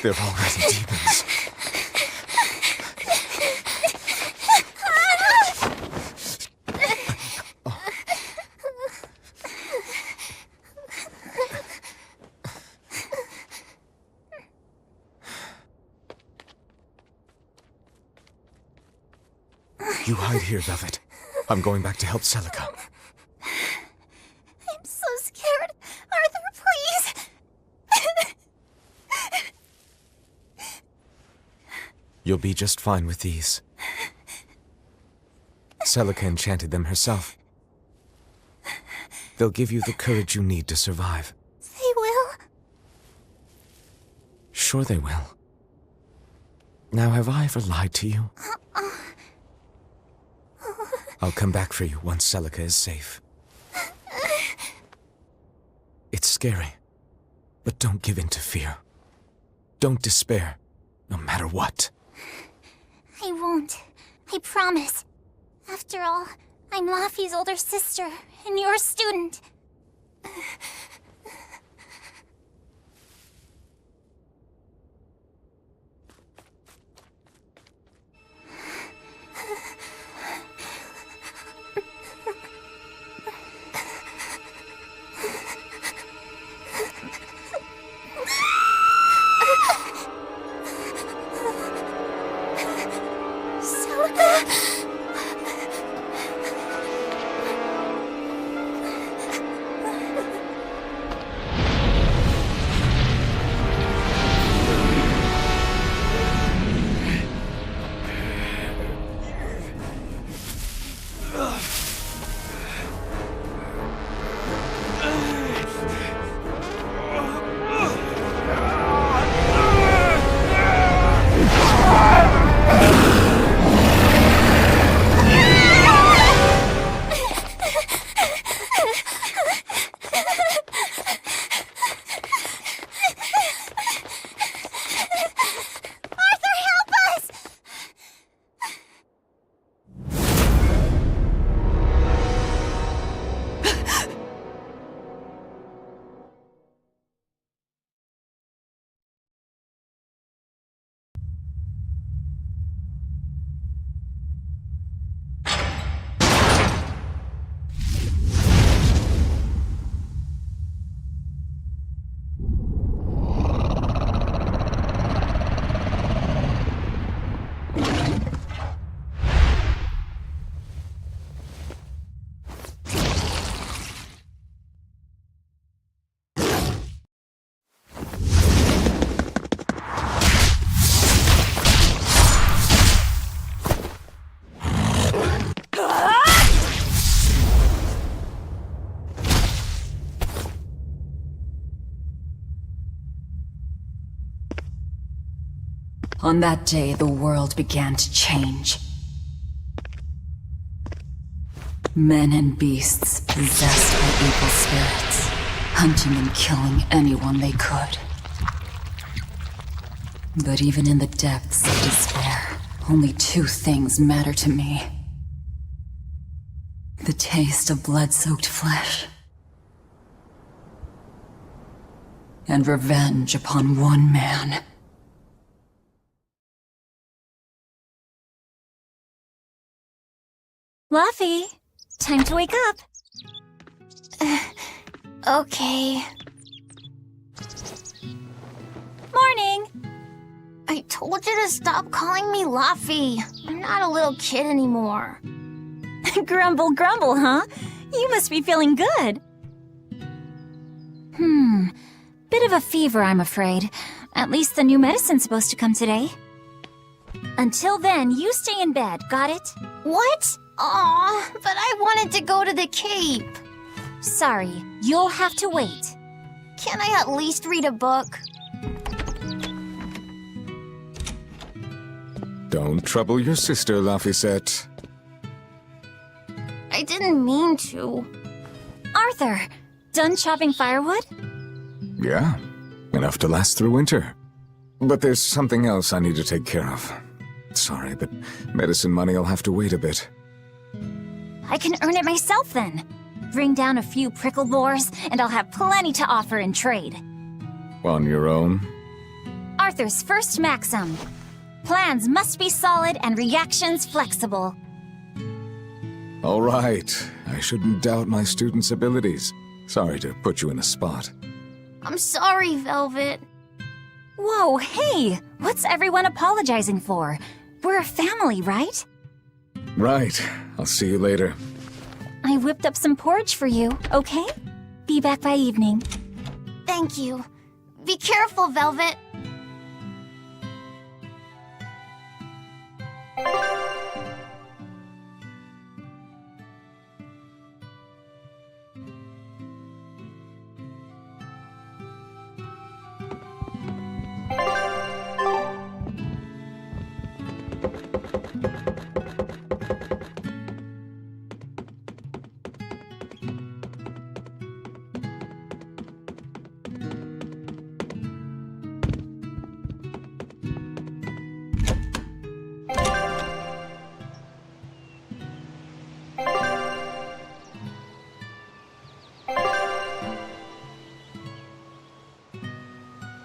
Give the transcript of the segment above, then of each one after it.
They're already demons. You hide here, Velvet. I'm going back to help Celica. I'm so scared. Arthur, please. You'll be just fine with these. Celica enchanted them herself. They'll give you the courage you need to survive. They will? Sure they will. Now, have I ever lied to you? I'll come back for you once Celica is safe. It's scary, but don't give in to fear. Don't despair, no matter what. I won't. I promise. After all, I'm Laffy's older sister, and your student. On that day, the world began to change. Men and beasts possessed by evil spirits, hunting and killing anyone they could. But even in the depths of despair, only two things matter to me. The taste of blood-soaked flesh, and revenge upon one man. Luffy, time to wake up. Okay. Morning. I told you to stop calling me Luffy. I'm not a little kid anymore. Grumble, grumble, huh? You must be feeling good. Bit of a fever, I'm afraid. At least the new medicine's supposed to come today. Until then, you stay in bed, got it? What? Aw, but I wanted to go to the Cape. Sorry, you'll have to wait. Can I at least read a book? Don't trouble your sister, Laphicet. I didn't mean to. Arthur, done chopping firewood? Yeah, enough to last through winter. But there's something else I need to take care of. Sorry, but medicine money'll have to wait a bit. I can earn it myself then. Bring down a few prickle boars, and I'll have plenty to offer in trade. On your own? Arthur's first maxim. Plans must be solid and reactions flexible. All right. I shouldn't doubt my students' abilities. Sorry to put you in a spot. I'm sorry, Velvet. Whoa, hey! What's everyone apologizing for? We're a family, right? Right. I'll see you later. I whipped up some porridge for you, okay? Be back by evening. Thank you. Be careful, Velvet.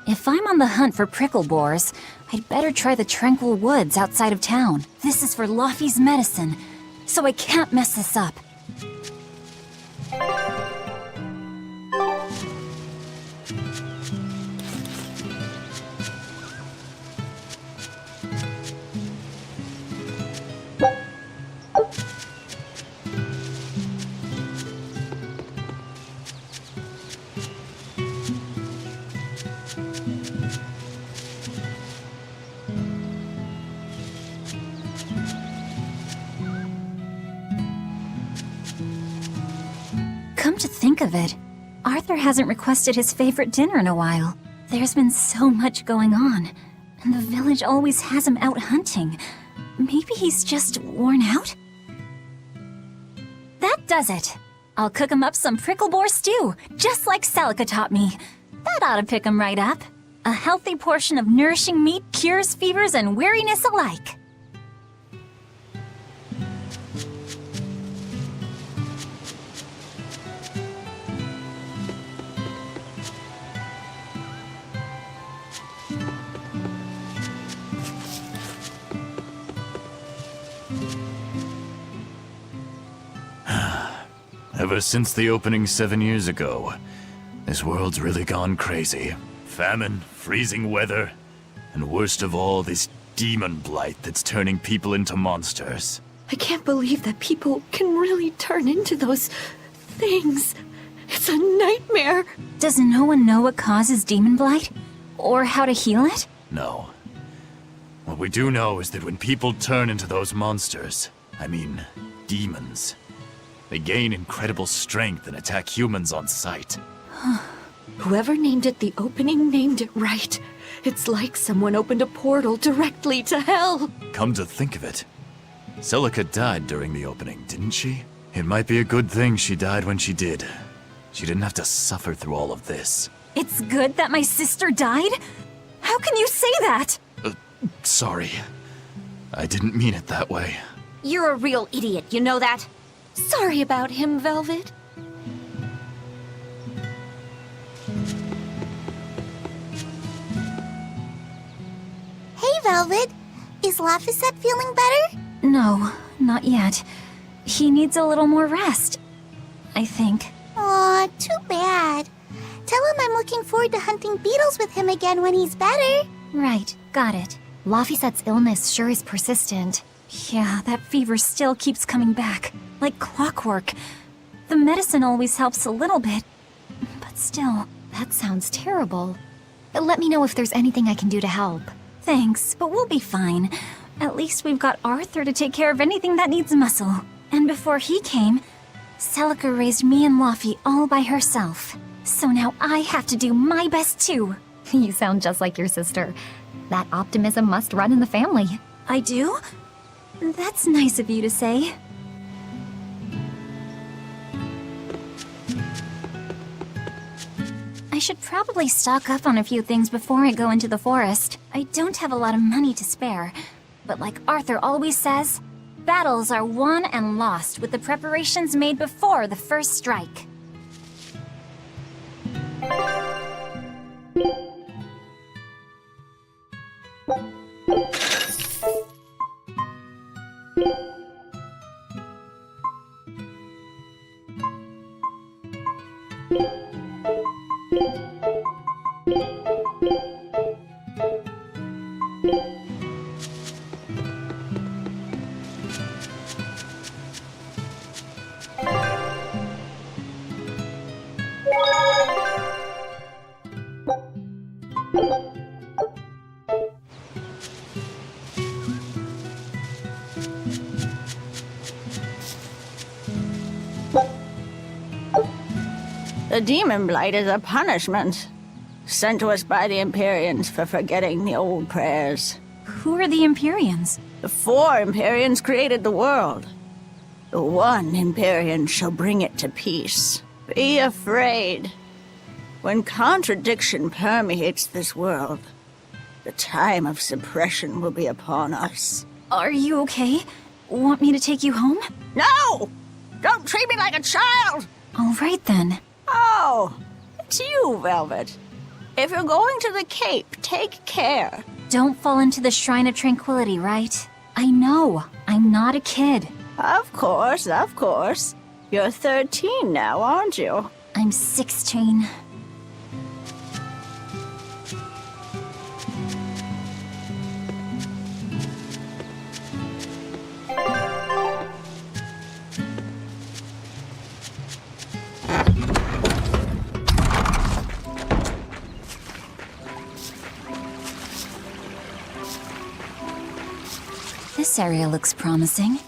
If I'm on the hunt for prickle boars, I'd better try the tranquil woods outside of town. This is for Luffy's medicine, so I can't mess this up. Come to think of it, Arthur hasn't requested his favorite dinner in a while. There's been so much going on, and the village always has him out hunting. Maybe he's just worn out? That does it! I'll cook him up some prickle boar stew, just like Celica taught me. That ought to pick him right up. A healthy portion of nourishing meat cures fevers and weariness alike. Ever since the opening 7 years ago, this world's really gone crazy. Famine, freezing weather, and worst of all, this demon blight that's turning people into monsters. I can't believe that people can really turn into those things. It's a nightmare. Does no one know what causes demon blight? Or how to heal it? No. What we do know is that when people turn into those monsters, I mean, demons, they gain incredible strength and attack humans on sight. Whoever named it the opening named it right. It's like someone opened a portal directly to hell. Come to think of it, Celica died during the opening, didn't she? It might be a good thing she died when she did. She didn't have to suffer through all of this. It's good that my sister died? How can you say that? Sorry. I didn't mean it that way. You're a real idiot, you know that? Sorry about him, Velvet. Hey, Velvet. Is Laphicet feeling better? No, not yet. He needs a little more rest, I think. Aw, too bad. Tell him I'm looking forward to hunting beetles with him again when he's better. Right, got it. Laphicet's illness sure is persistent. Yeah, that fever still keeps coming back, like clockwork. The medicine always helps a little bit, but still. That sounds terrible. Let me know if there's anything I can do to help. Thanks, but we'll be fine. At least we've got Arthur to take care of anything that needs muscle. And before he came, Celica raised me and Laffy all by herself. So now I have to do my best too. You sound just like your sister. That optimism must run in the family. I do? That's nice of you to say. I should probably stock up on a few things before I go into the forest. I don't have a lot of money to spare, but like Arthur always says, battles are won and lost with the preparations made before the first strike. The demon blight is a punishment sent to us by the Empyreans for forgetting the old prayers. Who are the Empyreans? The 4 Empyreans created the world. The 1 Empyrean shall bring it to peace. Be afraid. When contradiction permeates this world, the time of suppression will be upon us. Are you okay? Want me to take you home? No! Don't treat me like a child! All right then. Oh, it's you, Velvet. If you're going to the Cape, take care. Don't fall into the Shrine of Tranquility, right? I know. I'm not a kid. Of course, of course. You're 13 now, aren't you? I'm 16. This area looks promising.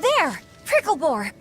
There! Prickle boar!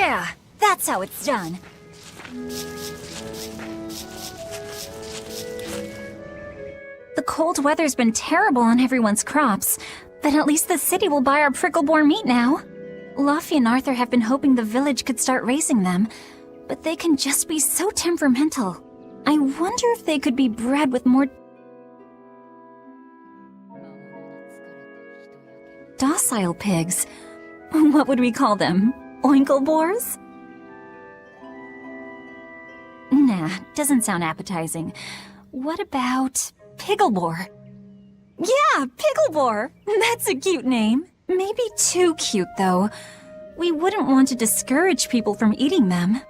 Yeah, that's how it's done. The cold weather's been terrible on everyone's crops, but at least the city will buy our prickle-boar meat now. Luffy and Arthur have been hoping the village could start raising them, but they can just be so temperamental. I wonder if they could be bred with more docile pigs. What would we call them? Oinkle-boars? Nah, doesn't sound appetizing. What about Pickleboar? Yeah, Pickleboar! That's a cute name. Maybe too cute, though. We wouldn't want to discourage people from eating them.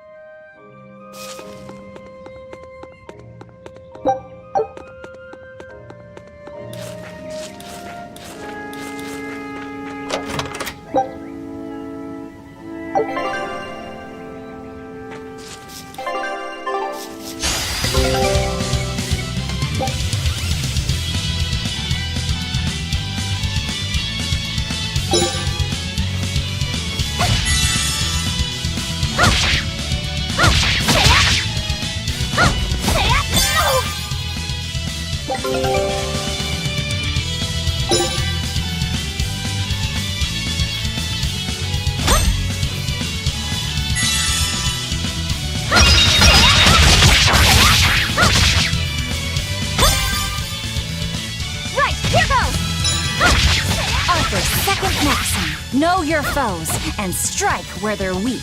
Know your foes and strike where they're weak.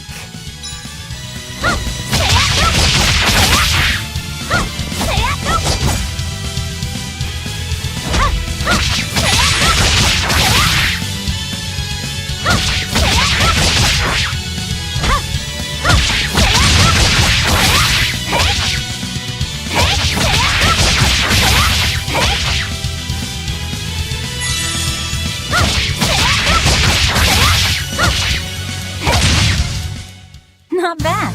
Not bad.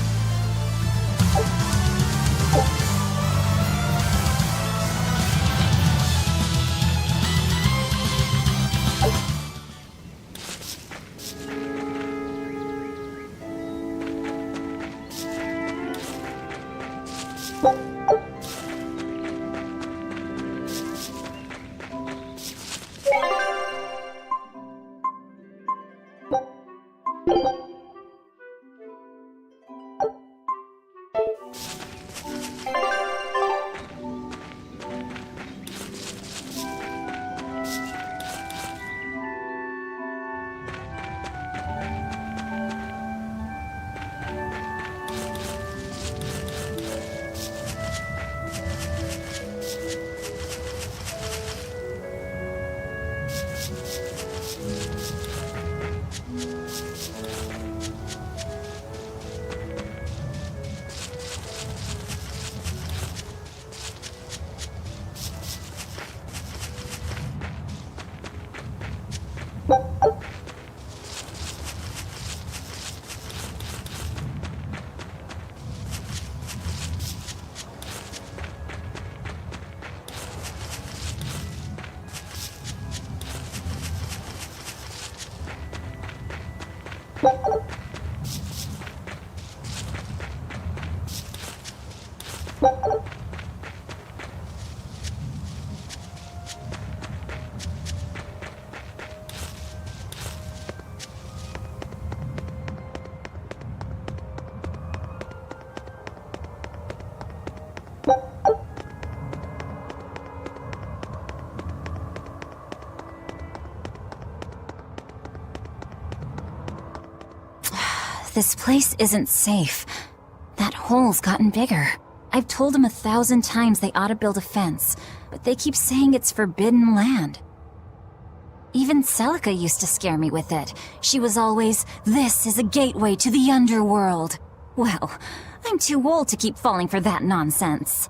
This place isn't safe. That hole's gotten bigger. I've told them 1,000 times they ought to build a fence, but they keep saying it's forbidden land. Even Celica used to scare me with it. She was always, "This is a gateway to the underworld." Well, I'm too old to keep falling for that nonsense.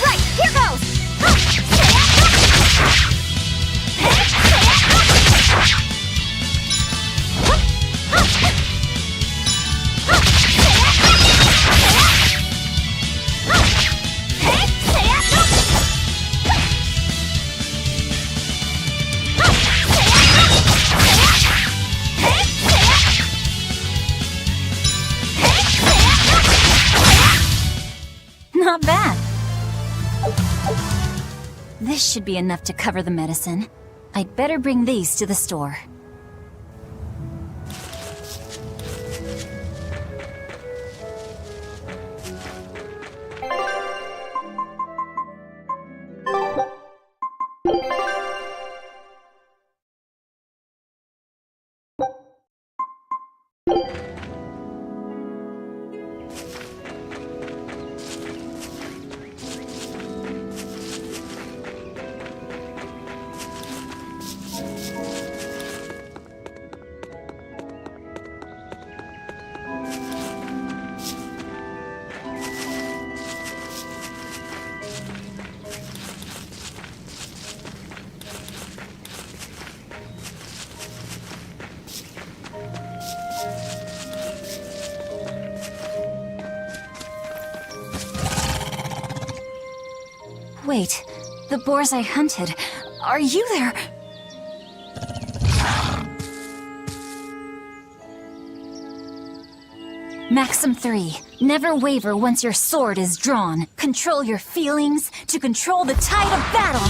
Right, here goes! bad. This should be enough to cover the medicine. I'd better bring these to the store. Wait, the boars I hunted. Are you there? Maxim 3. Never waver once your sword is drawn. Control your feelings to control the tide of battle.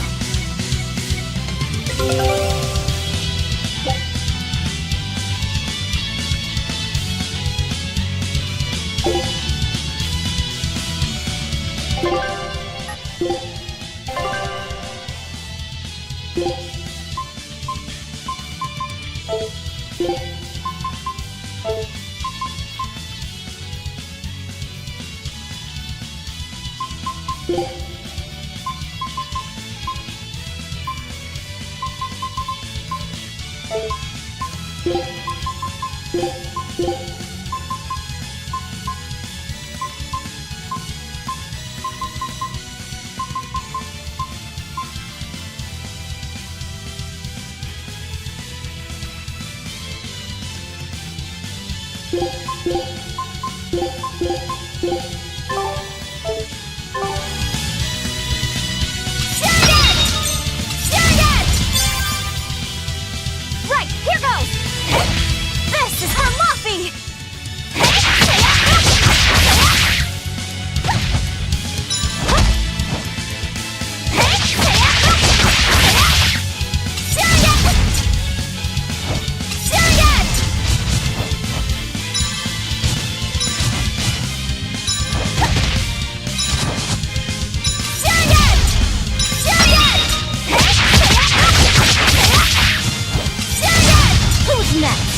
Right, here goes! This is Harmafi! Who's next?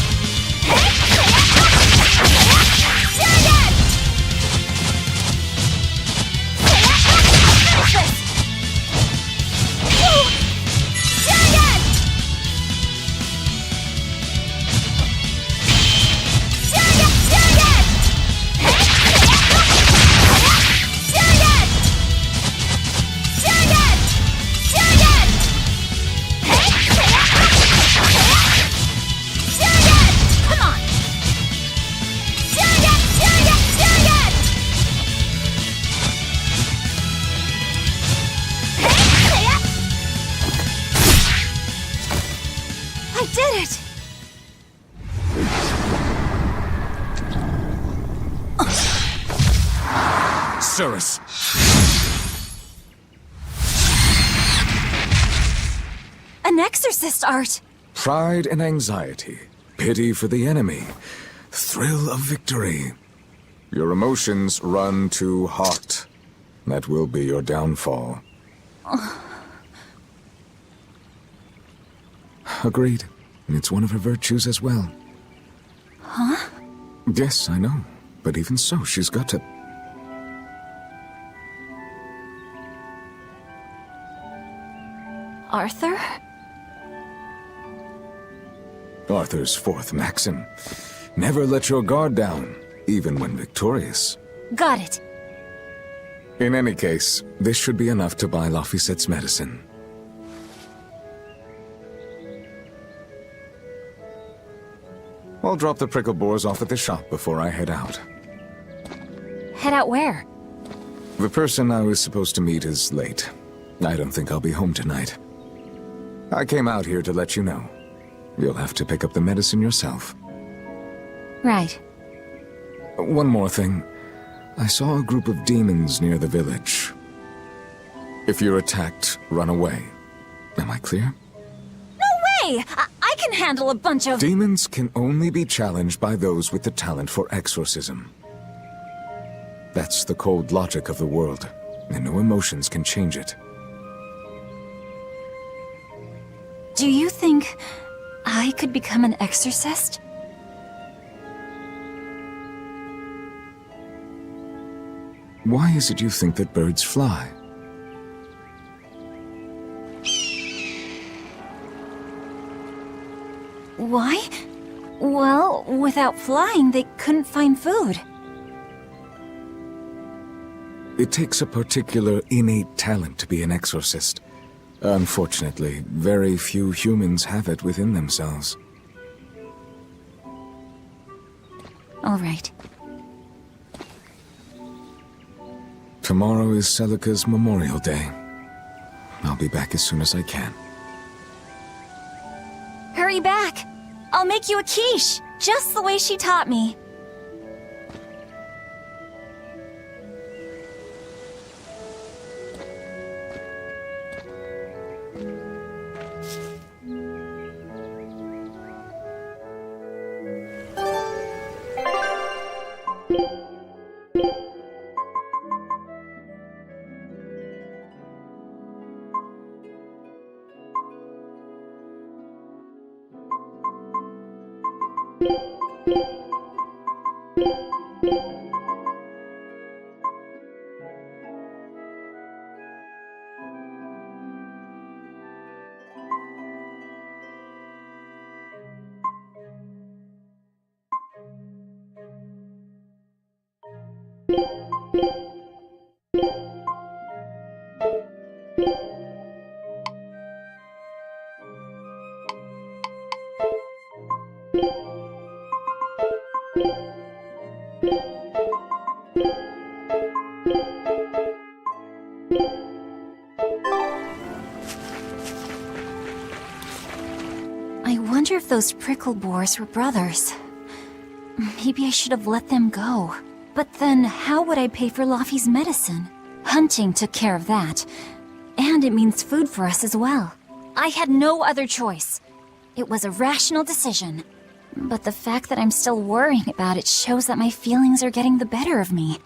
I did it! Cirrus! An exorcist art! Pride and anxiety, pity for the enemy, thrill of victory. Your emotions run too hot. That will be your downfall. Agreed. It's one of her virtues as well. Huh? Yes, I know. But even so, she's got to... Arthur? Arthur's fourth maxim. Never let your guard down, even when victorious. Got it. In any case, this should be enough to buy Lafisette's medicine. I'll drop the prickle boars off at the shop before I head out. Head out where? The person I was supposed to meet is late. I don't think I'll be home tonight. I came out here to let you know. You'll have to pick up the medicine yourself. Right. One more thing. I saw a group of demons near the village. If you're attacked, run away. Am I clear? Hey, I can handle a bunch of... Demons can only be challenged by those with the talent for exorcism. That's the cold logic of the world, and no emotions can change it. Do you think I could become an exorcist? Why is it you think that birds fly? Why? Well, without flying, they couldn't find food. It takes a particular innate talent to be an exorcist. Unfortunately, very few humans have it within themselves. All right. Tomorrow is Celica's Memorial Day. I'll be back as soon as I can. Hurry back! I'll make you a quiche, just the way she taught me. I wonder if those prickle boars were brothers. Maybe I should have let them go. But then, how would I pay for Laffy's medicine? Hunting took care of that. And it means food for us as well. I had no other choice. It was a rational decision. But the fact that I'm still worrying about it shows that my feelings are getting the better of me.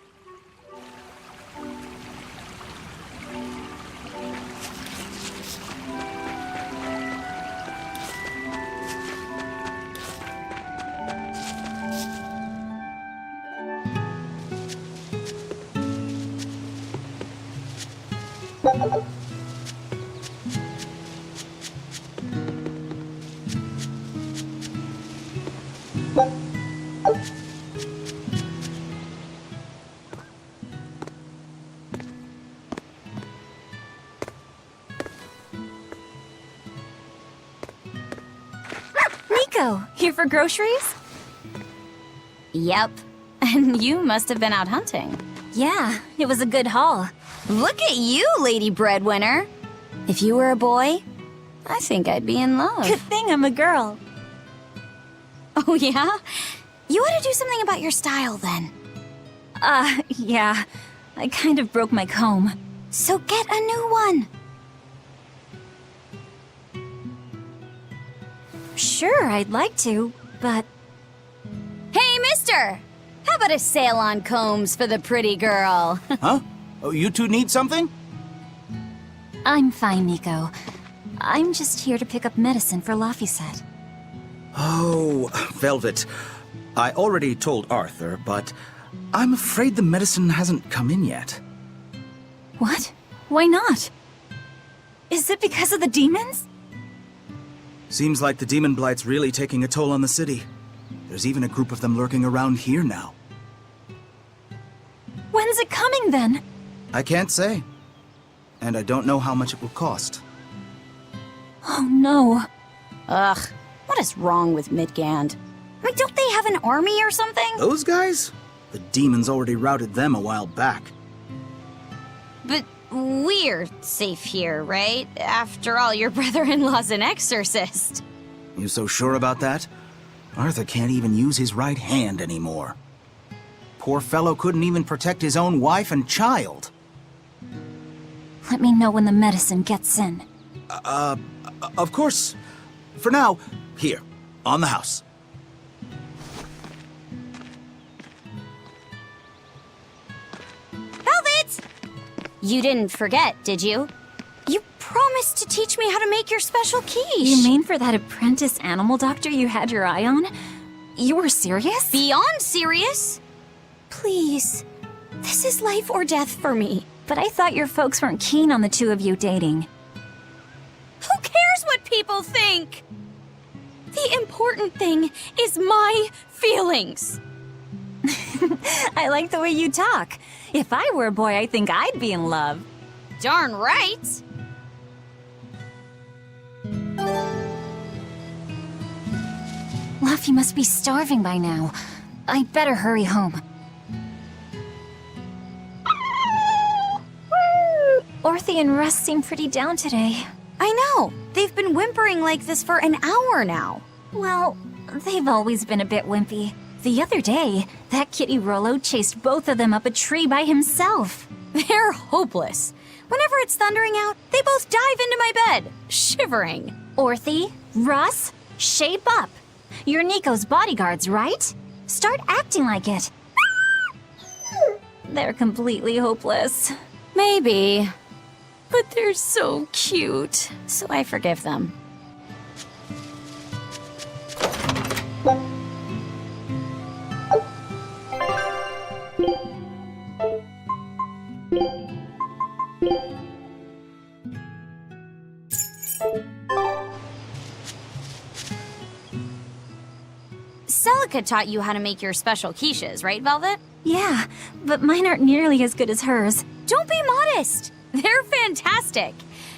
Nico, here for groceries? Yep. And you must have been out hunting. Yeah, it was a good haul. Look at you, Lady Breadwinner. If you were a boy, I think I'd be in love. Good thing I'm a girl. Oh, yeah? You ought to do something about your style, then. Yeah. I kind of broke my comb. So get a new one. Sure, I'd like to, but... Hey, mister! How about a sale on combs for the pretty girl? Huh? Oh, you two need something? I'm fine, Nico. I'm just here to pick up medicine for Laffy said. Oh, Velvet. I already told Arthur, but I'm afraid the medicine hasn't come in yet. What? Why not? Is it because of the demons? Seems like the demon blight's really taking a toll on the city. There's even a group of them lurking around here now. When's it coming, then? I can't say. And I don't know how much it will cost. Oh, no. Ugh, what is wrong with Midgand? I mean, don't they have an army or something? Those guys? The demons already routed them a while back. But we're safe here, right? After all, your brother-in-law's an exorcist. You so sure about that? Arthur can't even use his right hand anymore. Poor fellow couldn't even protect his own wife and child. Let me know when the medicine gets in. Of course. For now, here, on the house. Velvet! You didn't forget, did you? You promised to teach me how to make your special quiche. You mean for that apprentice animal doctor you had your eye on? You were serious? Beyond serious? Please. This is life or death for me. But I thought your folks weren't keen on the two of you dating. Who cares what people think? The important thing is my feelings. I like the way you talk. If I were a boy, I think I'd be in love. Darn right. Luffy must be starving by now. I'd better hurry home. Orthy and Russ seem pretty down today. I know. They've been whimpering like this for an hour now. Well, they've always been a bit wimpy. The other day, that kitty Rollo chased both of them up a tree by himself. They're hopeless. Whenever it's thundering out, they both dive into my bed, shivering. Orthy, Russ, shape up. You're Nico's bodyguards, right? Start acting like it. They're completely hopeless. Maybe. But they're so cute, so I forgive them. Celica taught you how to make your special quiches, right, Velvet? Yeah, but mine aren't nearly as good as hers. Don't be modest. They're fantastic.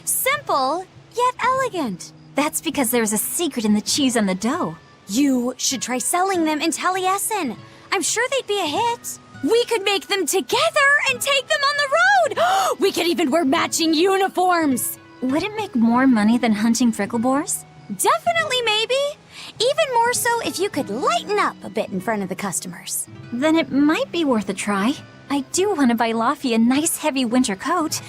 Simple, yet elegant. That's because there's a secret in the cheese and the dough. You should try selling them in Taliesin. I'm sure they'd be a hit. We could make them together and take them on the road. We could even wear matching uniforms. Would it make more money than hunting fricklebores? Definitely, maybe. Even more so if you could lighten up a bit in front of the customers. Then it might be worth a try. I do want to buy Luffy a nice heavy winter coat.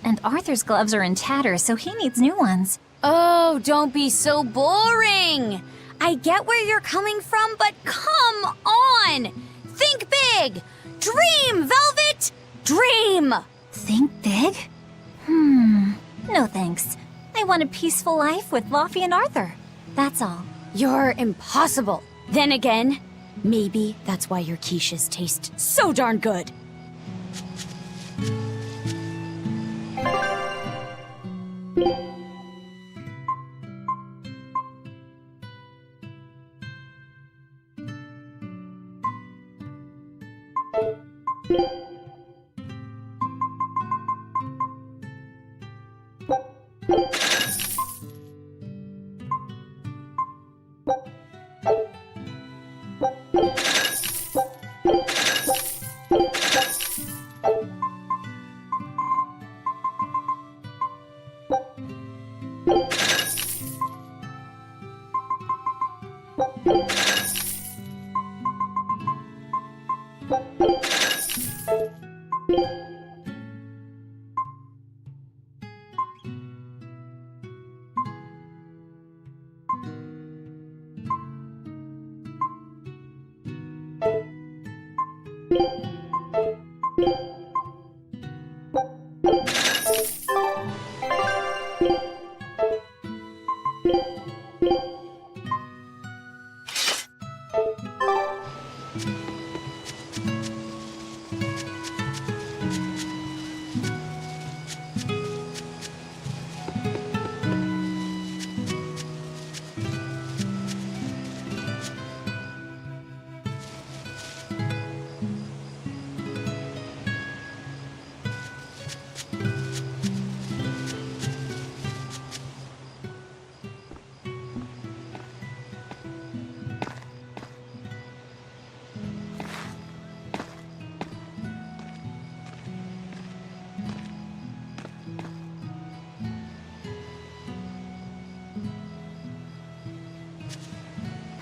And Arthur's gloves are in tatters, so he needs new ones. Oh, don't be so boring. I get where you're coming from, but come on. Think big. Dream, Velvet. Dream. Think big? No thanks. I want a peaceful life with Luffy and Arthur. That's all. You're impossible. Then again, maybe that's why your quiches taste so darn good.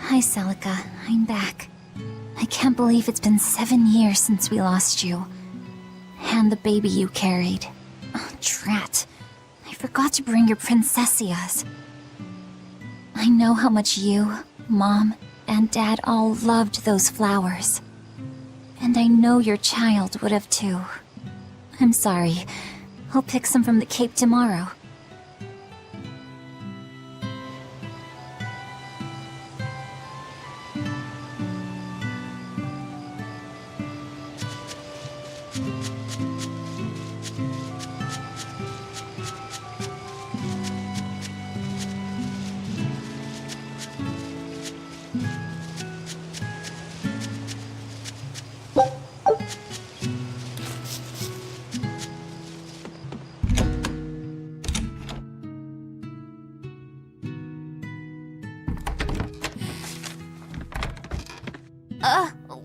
Hi, Celica. I'm back. I can't believe it's been 7 years since we lost you. And the baby you carried. Oh, drat. I forgot to bring your princessias. I know how much you, Mom, and Dad all loved those flowers. And I know your child would have too. I'm sorry. I'll pick some from the Cape tomorrow.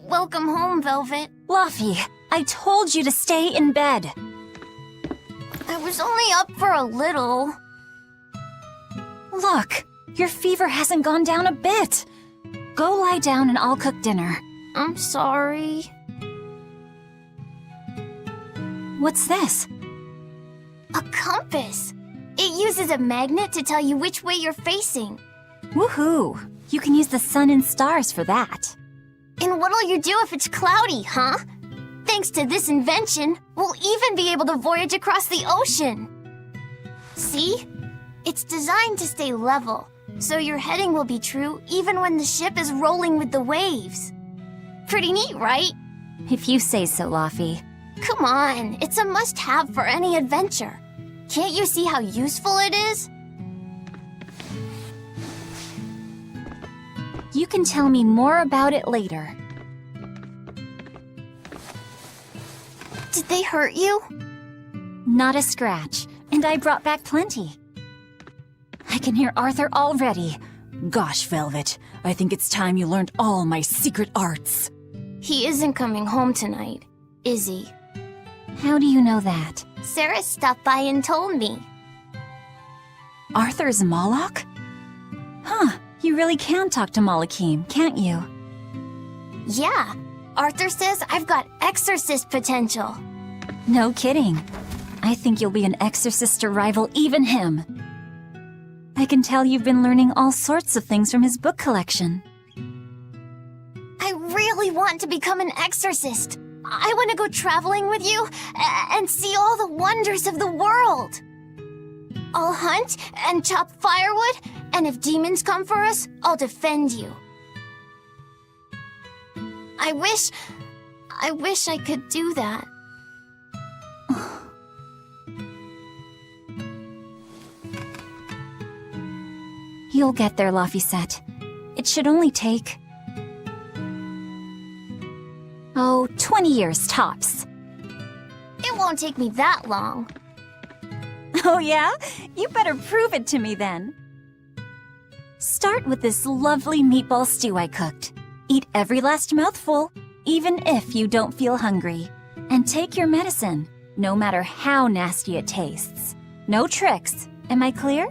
Welcome home, Velvet. Luffy, I told you to stay in bed. I was only up for a little. Look, your fever hasn't gone down a bit. Go lie down and I'll cook dinner. I'm sorry. What's this? A compass. It uses a magnet to tell you which way you're facing. Woohoo! You can use the sun and stars for that. And what'll you do if it's cloudy, huh? Thanks to this invention, we'll even be able to voyage across the ocean. See? It's designed to stay level, so your heading will be true even when the ship is rolling with the waves. Pretty neat, right? If you say so, Luffy. Come on, it's a must-have for any adventure. Can't you see how useful it is? You can tell me more about it later. Did they hurt you? Not a scratch, and I brought back plenty. I can hear Arthur already. Gosh, Velvet, I think it's time you learned all my secret arts. He isn't coming home tonight, is he? How do you know that? Sarah stopped by and told me. Arthur's Moloch? Huh, you really can talk to Malakim, can't you? Yeah, Arthur says I've got exorcist potential. No kidding. I think you'll be an exorcist to rival even him. I can tell you've been learning all sorts of things from his book collection. I really want to become an exorcist. I want to go traveling with you and see all the wonders of the world. I'll hunt and chop firewood, and if demons come for us, I'll defend you. I wish I could do that. You'll get there, Laphicet. It should only take... 20 years tops. It won't take me that long. Oh yeah? You better prove it to me then. Start with this lovely meatball stew I cooked. Eat every last mouthful, even if you don't feel hungry. And take your medicine, no matter how nasty it tastes. No tricks. Am I clear?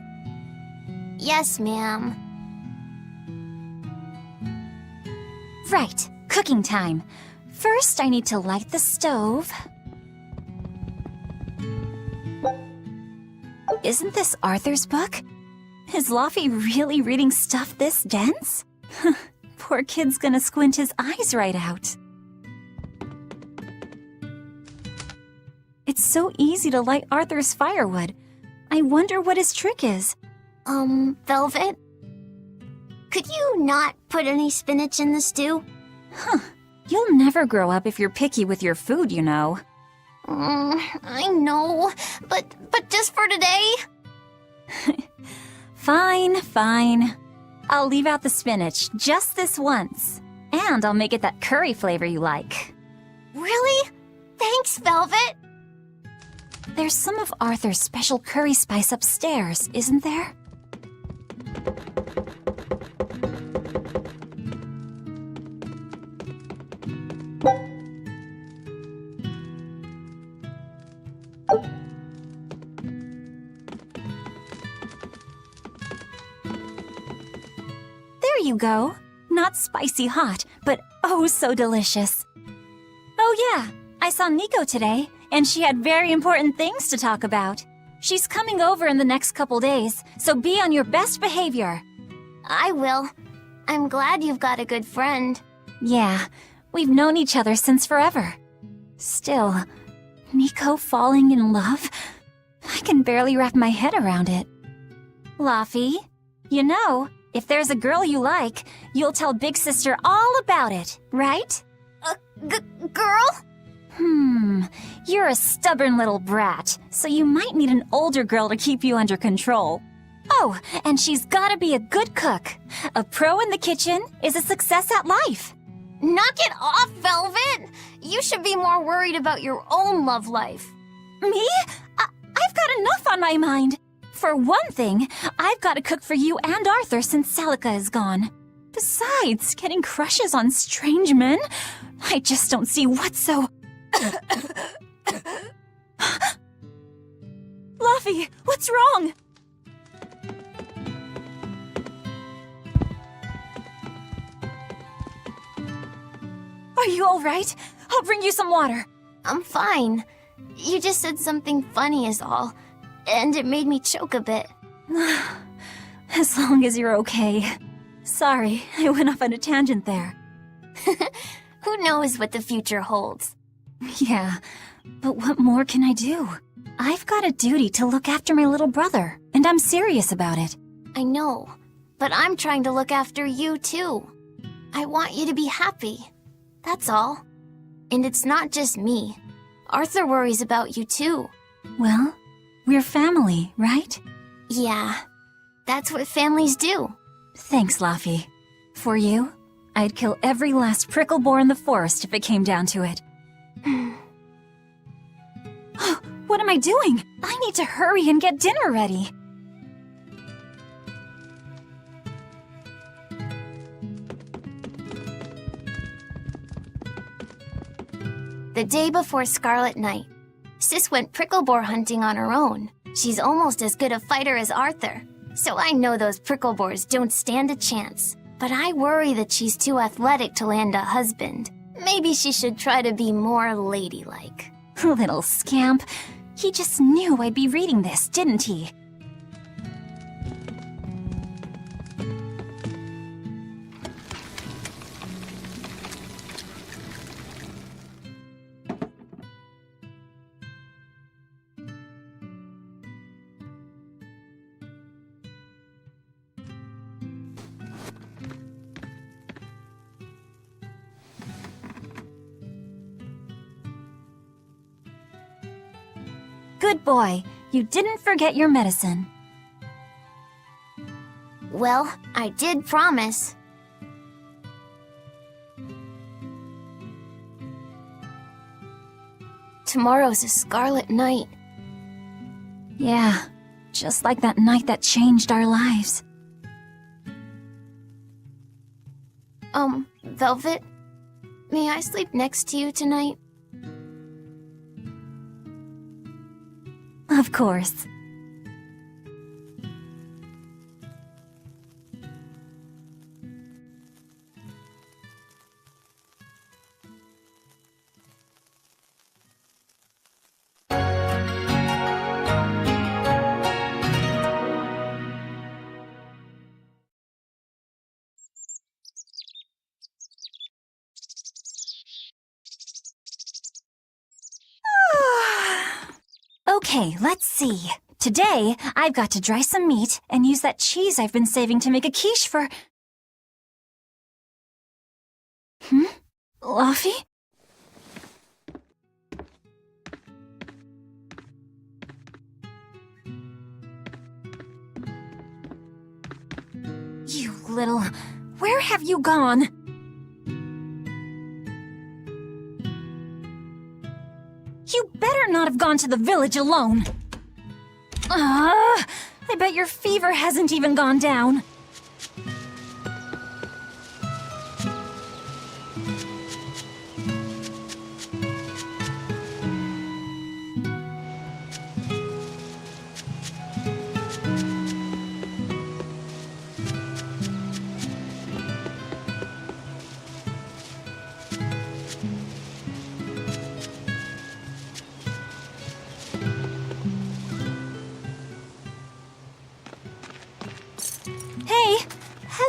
Yes, ma'am. Right, cooking time. First, I need to light the stove. Isn't this Arthur's book? Is Luffy really reading stuff this dense? Poor kid's gonna squint his eyes right out. It's so easy to light Arthur's firewood. I wonder what his trick is. Velvet? Could you not put any spinach in the stew? Huh. You'll never grow up if you're picky with your food, you know. I know, but just for today? Fine. I'll leave out the spinach just this once. And I'll make it that curry flavor you like. Really? Thanks, Velvet. There's some of Arthur's special curry spice upstairs, isn't there? There you go. Not spicy hot, but oh so delicious. Oh yeah, I saw Nico today, and she had very important things to talk about. She's coming over in the next couple days, so be on your best behavior. I will. I'm glad you've got a good friend. Yeah, we've known each other since forever. Still, Nico falling in love? I can barely wrap my head around it. Laffy, you know, if there's a girl you like, you'll tell Big Sister all about it, right? Girl? You're a stubborn little brat, so you might need an older girl to keep you under control. Oh, and she's gotta be a good cook. A pro in the kitchen is a success at life. Knock it off, Velvet! You should be more worried about your own love life. Me? I've got enough on my mind. For one thing, I've got to cook for you and Arthur since Celica is gone. Besides, getting crushes on strange men? I just don't see what's so... Luffy, what's wrong? Are you all right? I'll bring you some water. I'm fine. You just said something funny is all, and it made me choke a bit. As long as you're okay. Sorry, I went off on a tangent there. Who knows what the future holds? Yeah, but what more can I do? I've got a duty to look after my little brother, and I'm serious about it. I know, but I'm trying to look after you too. I want you to be happy. That's all. And it's not just me. Arthur worries about you too. Well, we're family, right? Yeah, that's what families do. Thanks, Laffy. For you, I'd kill every last prickle boar in the forest if it came down to it. What am I doing? I need to hurry and get dinner ready. The day before Scarlet Night, Sis went prickle boar hunting on her own. She's almost as good a fighter as Arthur, so I know those prickle boars don't stand a chance. But I worry that she's too athletic to land a husband. Maybe she should try to be more ladylike. Little scamp. He just knew I'd be reading this, didn't he? Good boy. You didn't forget your medicine. Well, I did promise. Tomorrow's a Scarlet Night. Yeah, just like that night that changed our lives. Velvet? May I sleep next to you tonight? Of course. Okay, let's see. Today, I've got to dry some meat and use that cheese I've been saving to make a quiche for... Luffy? You little... Where have you gone? You better not have gone to the village alone. I bet your fever hasn't even gone down.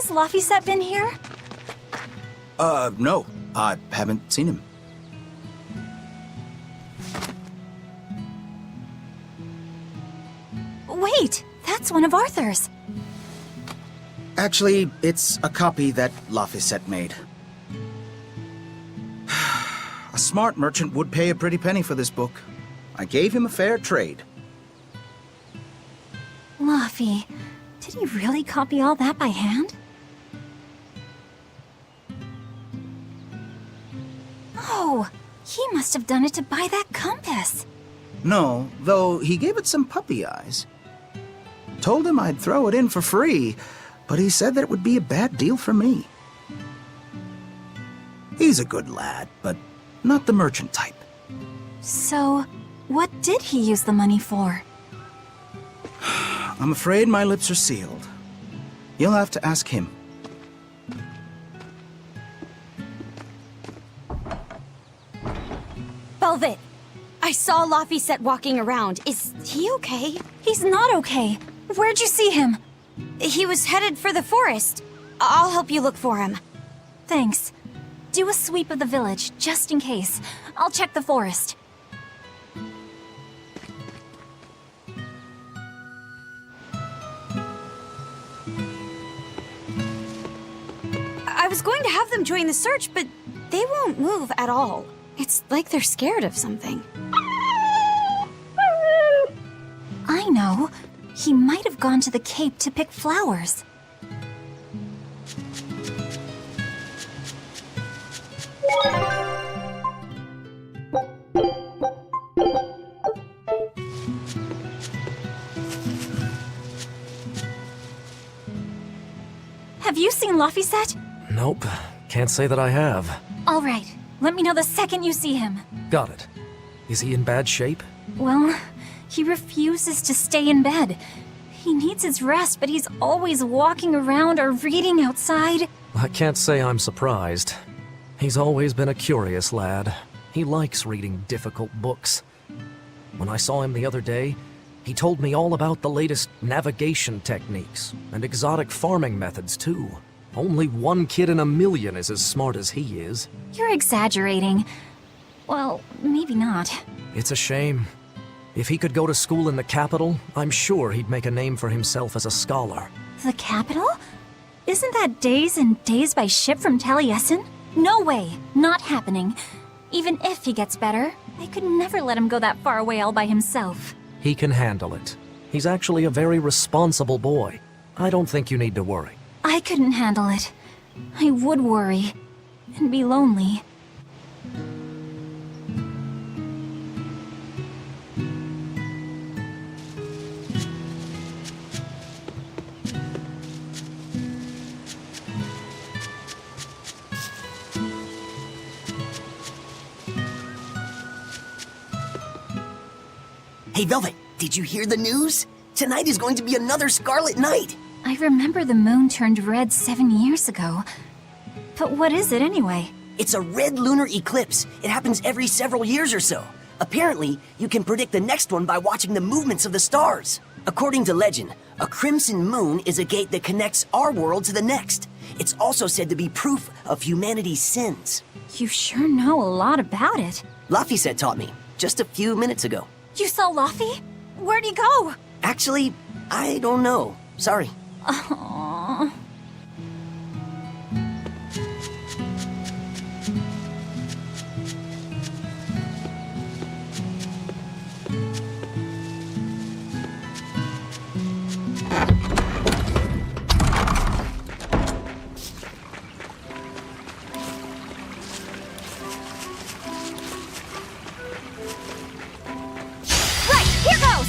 Has Laphicet been here? No. I haven't seen him. Wait, that's one of Arthur's. Actually, it's a copy that Laphicet made. A smart merchant would pay a pretty penny for this book. I gave him a fair trade. Laphi, did he really copy all that by hand? Oh, he must have done it to buy that compass. No, though he gave it some puppy eyes. Told him I'd throw it in for free, but he said that it would be a bad deal for me. He's a good lad, but not the merchant type. So, what did he use the money for? I'm afraid my lips are sealed. You'll have to ask him. Velvet, I saw Laphicet walking around. Is he okay? He's not okay. Where'd you see him? He was headed for the forest. I'll help you look for him. Thanks. Do a sweep of the village, just in case. I'll check the forest. I was going to have them join the search, but they won't move at all. It's like they're scared of something. I know. He might have gone to the Cape to pick flowers. Have you seen Laphicet? Nope. Can't say that I have. All right. Let me know the second you see him. Got it. Is he in bad shape? Well, he refuses to stay in bed. He needs his rest, but he's always walking around or reading outside. I can't say I'm surprised. He's always been a curious lad. He likes reading difficult books. When I saw him the other day, he told me all about the latest navigation techniques and exotic farming methods, too. Only one kid in a million is as smart as he is. You're exaggerating. Well, maybe not. It's a shame. If he could go to school in the capital, I'm sure he'd make a name for himself as a scholar. The capital? Isn't that days and days by ship from Taliesin? No way. Not happening. Even if he gets better, I could never let him go that far away all by himself. He can handle it. He's actually a very responsible boy. I don't think you need to worry. I couldn't handle it. I would worry. And be lonely. Hey, Velvet, did you hear the news? Tonight is going to be another Scarlet Night. I remember the moon turned red 7 years ago. But what is it anyway? It's a red lunar eclipse. It happens every several years or so. Apparently, you can predict the next one by watching the movements of the stars. According to legend, a crimson moon is a gate that connects our world to the next. It's also said to be proof of humanity's sins. You sure know a lot about it. Laphicet taught me, just a few minutes ago. You saw Laphi? Where'd he go? Actually, I don't know. Sorry. Aww. Here goes!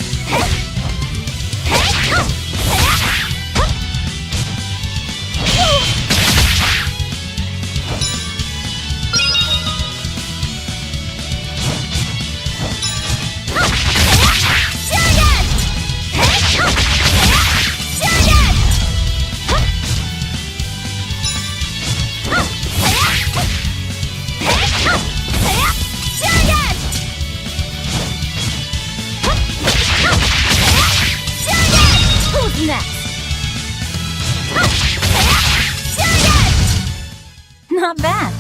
Who's next? Not bad.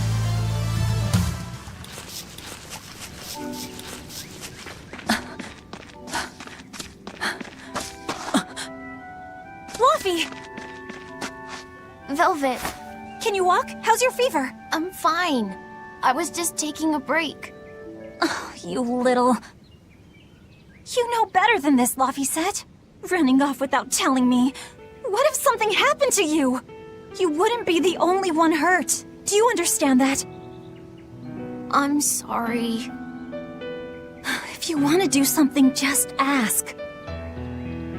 Fluffy! Velvet, Can you walk? How's your fever? I'm fine. I was just taking a break. You little... You know better than this, Laphicet. Running off without telling me. What if something happened to you? You wouldn't be the only one hurt. Do you understand that? I'm sorry. If you want to do something, just ask.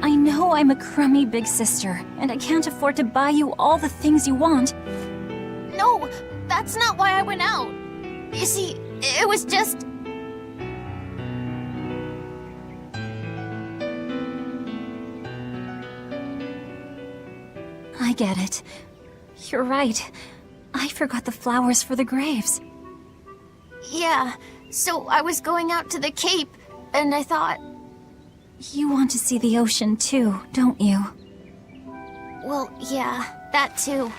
I know I'm a crummy big sister, and I can't afford to buy you all the things you want. No, that's not why I went out. You see, it was just... I get it. You're right. I forgot the flowers for the graves. Yeah, so I was going out to the Cape, and I thought... You want to see the ocean too, don't you? Well, yeah, that too.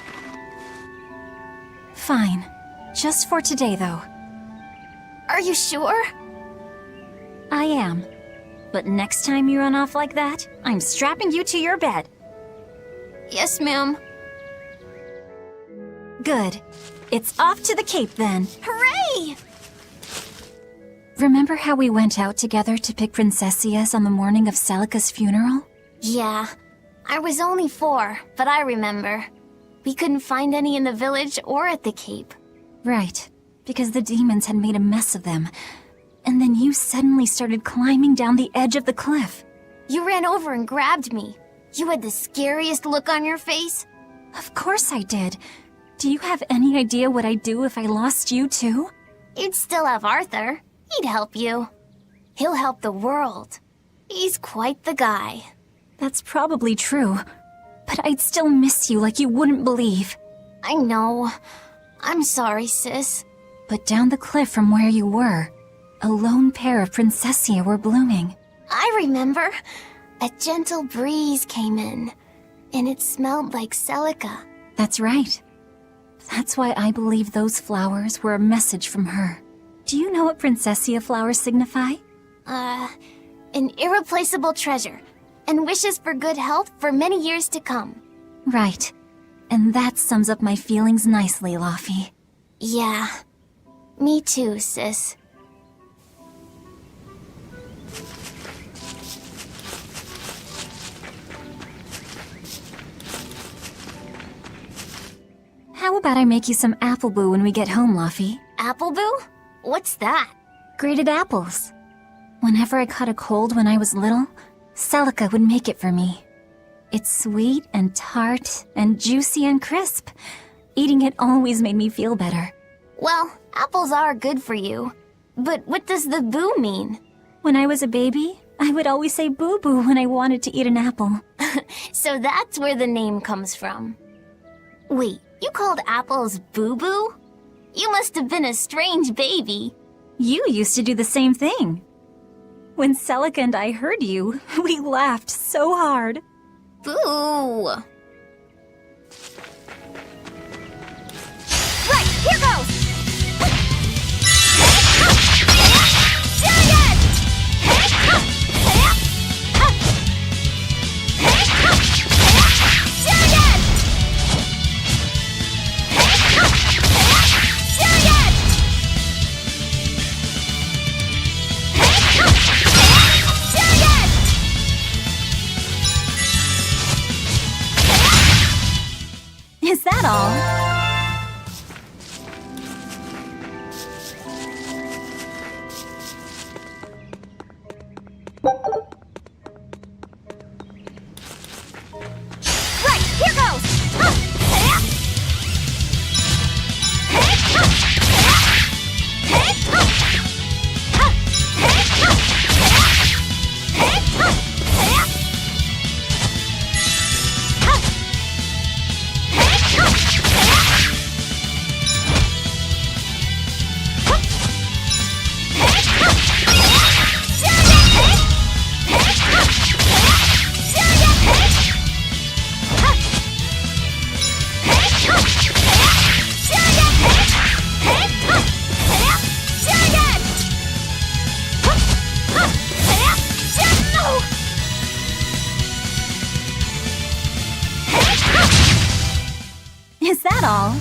Fine. Just for today, though. Are you sure? I am. But next time you run off like that, I'm strapping you to your bed. Yes, ma'am. Good. It's off to the Cape then. Hooray! Remember how we went out together to pick princessias on the morning of Celica's funeral? Yeah. I was only 4, but I remember. We couldn't find any in the village or at the Cape. Right. Because the demons had made a mess of them. And then you suddenly started climbing down the edge of the cliff. You ran over and grabbed me. You had the scariest look on your face. Of course I did. Do you have any idea what I'd do if I lost you too? You'd still have Arthur. He'd help you. He'll help the world. He's quite the guy. That's probably true. But I'd still miss you like you wouldn't believe. I know. I'm sorry, sis. But down the cliff from where you were, a lone pair of princessia were blooming. I remember. A gentle breeze came in, and it smelled like Celica. That's right. That's why I believe those flowers were a message from her. Do you know what princessia flowers signify? An irreplaceable treasure, and wishes for good health for many years to come. Right. And that sums up my feelings nicely, Laphi. Yeah. Me too, sis. How about I make you some apple boo when we get home, Laphi? Apple boo? What's that? Grated apples. Whenever I caught a cold when I was little, Celica would make it for me. It's sweet and tart and juicy and crisp. Eating it always made me feel better. Well, apples are good for you. But what does the boo mean? When I was a baby, I would always say boo-boo when I wanted to eat an apple. So that's where the name comes from. Wait, you called apples boo-boo? You must have been a strange baby. You used to do the same thing. When Celica and I heard you, we laughed so hard. Boo! Right, here goes! Is that all? Right, here goes! Is that all?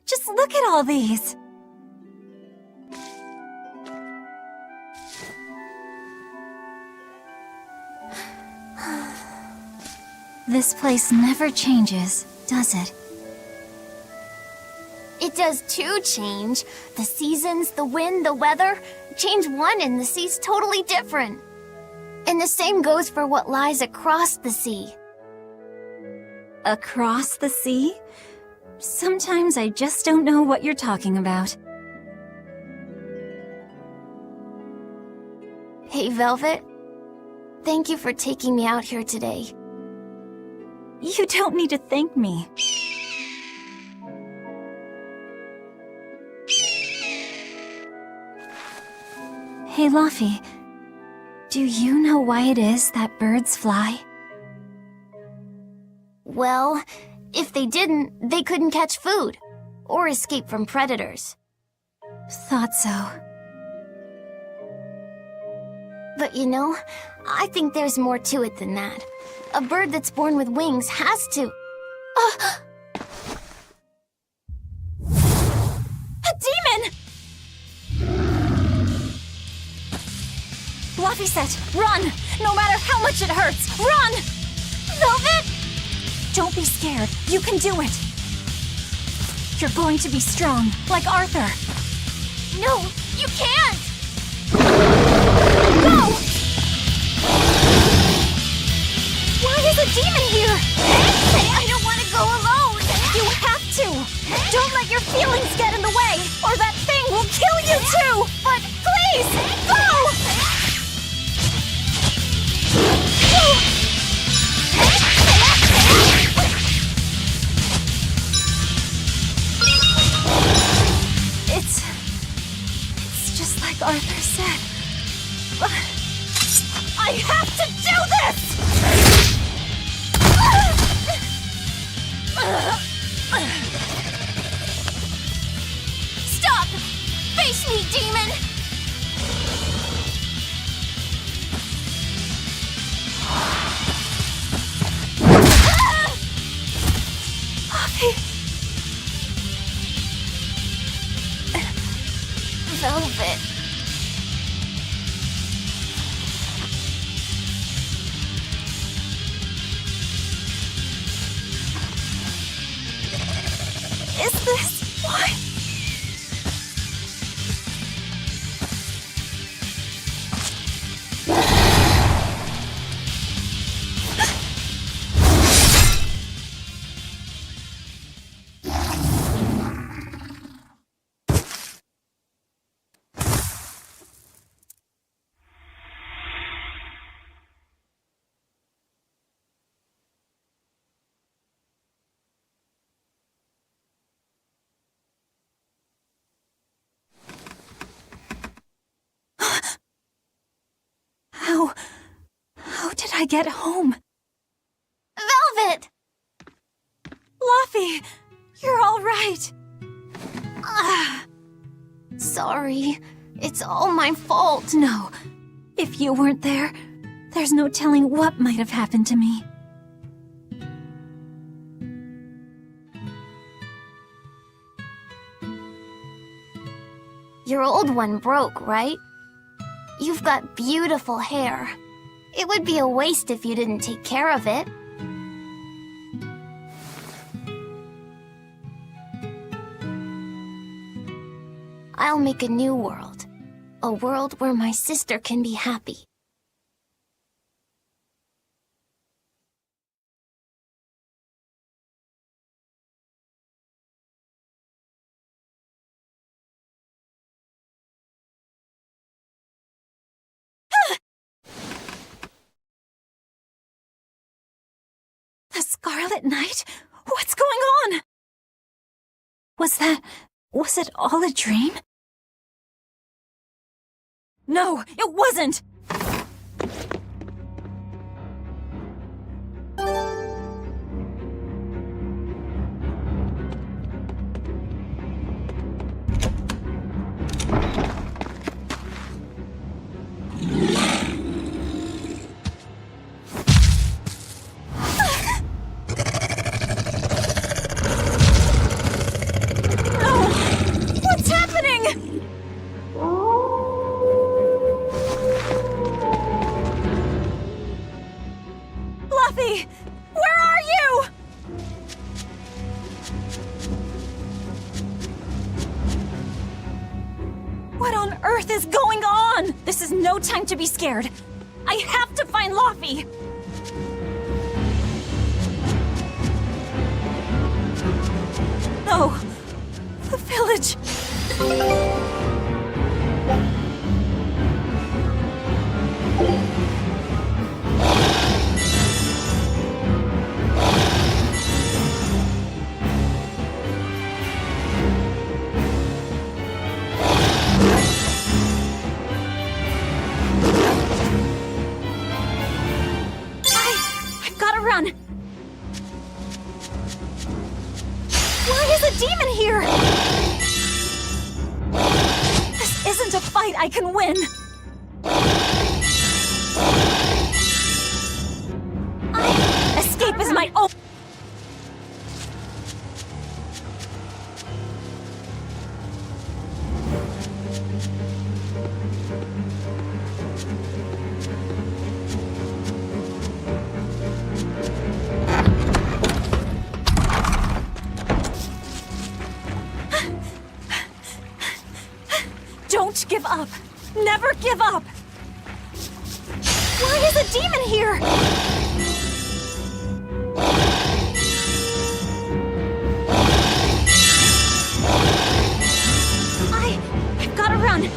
Just look at all these. This place never changes, does it? It does too change. The seasons, the wind, the weather. Change one and the sea's totally different. And the same goes for what lies across the sea. Across the sea? Sometimes I just don't know what you're talking about. Hey, Velvet. Thank you for taking me out here today. You don't need to thank me. Hey, Luffy. Do you know why it is that birds fly? Well, if they didn't, they couldn't catch food or escape from predators. Thought so. But you know, I think there's more to it than that. A bird that's born with wings has to... A demon! Luffy said, run! No matter how much it hurts, run! Velvet! Don't be scared. You can do it. You're going to be strong, like Arthur. No, you can't! Go! Why is a demon here? I don't want to go alone! You have to! Don't let your feelings get in the way, or that thing will kill you too! But please, go! It's just like Arthur said. But I have to do this! Stop! Face me, demon! Velvet. Is this why? How did I get home? Velvet! Luffy, you're all right. Sorry. It's all my fault. No, if you weren't there, there's no telling what might have happened to me. Your old one broke, right? You've got beautiful hair. It would be a waste if you didn't take care of it. I'll make a new world. A world where my sister can be happy. Scarlet Knight? What's going on? Was it all a dream? No, it wasn't! This is no time to be scared. I have to find Luffy! No! The village! I've gotta run! Why is a demon here? This isn't a fight I can win! Escape is my own... Don't give up! Never give up! Why is a demon here? I've gotta run!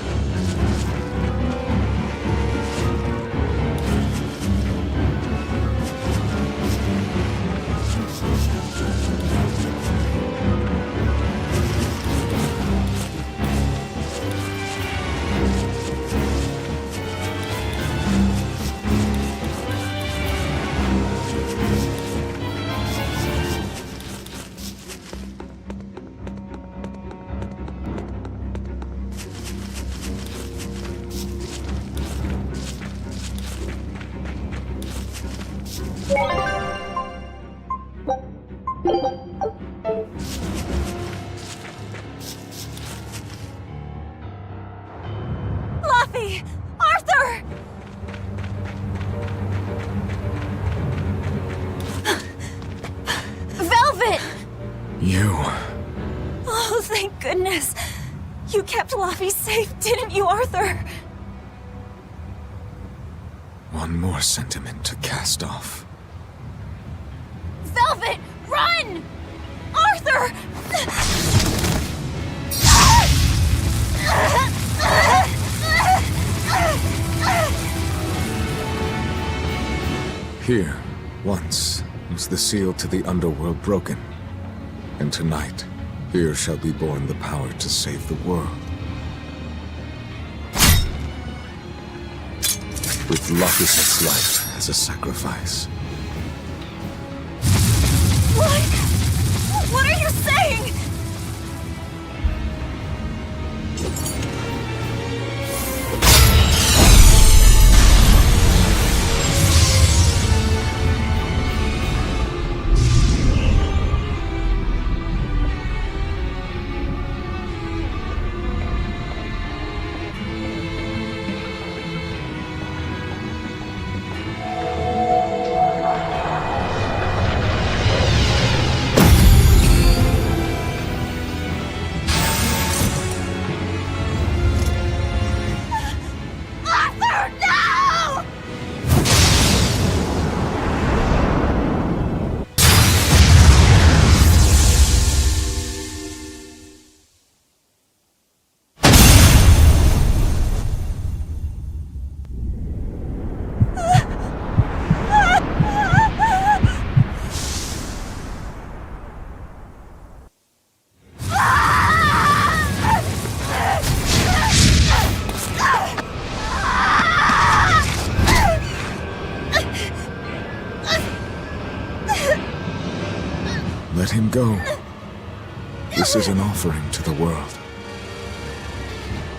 Luffy! Arthur! Velvet! You. Oh, thank goodness. You kept Luffy safe, didn't you, Arthur? One more sentiment to cast off. Velvet, run! Arthur! Here, once, was the seal to the underworld broken. And tonight, here shall be born the power to save the world. With Laphicet's life as a sacrifice. What are you saying? Let him go. This is an offering to the world.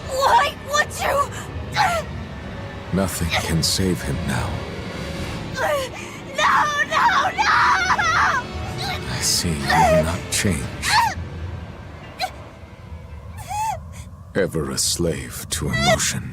Why would you? Nothing can save him now. No, no, no! I see you will not change. Ever a slave to emotion.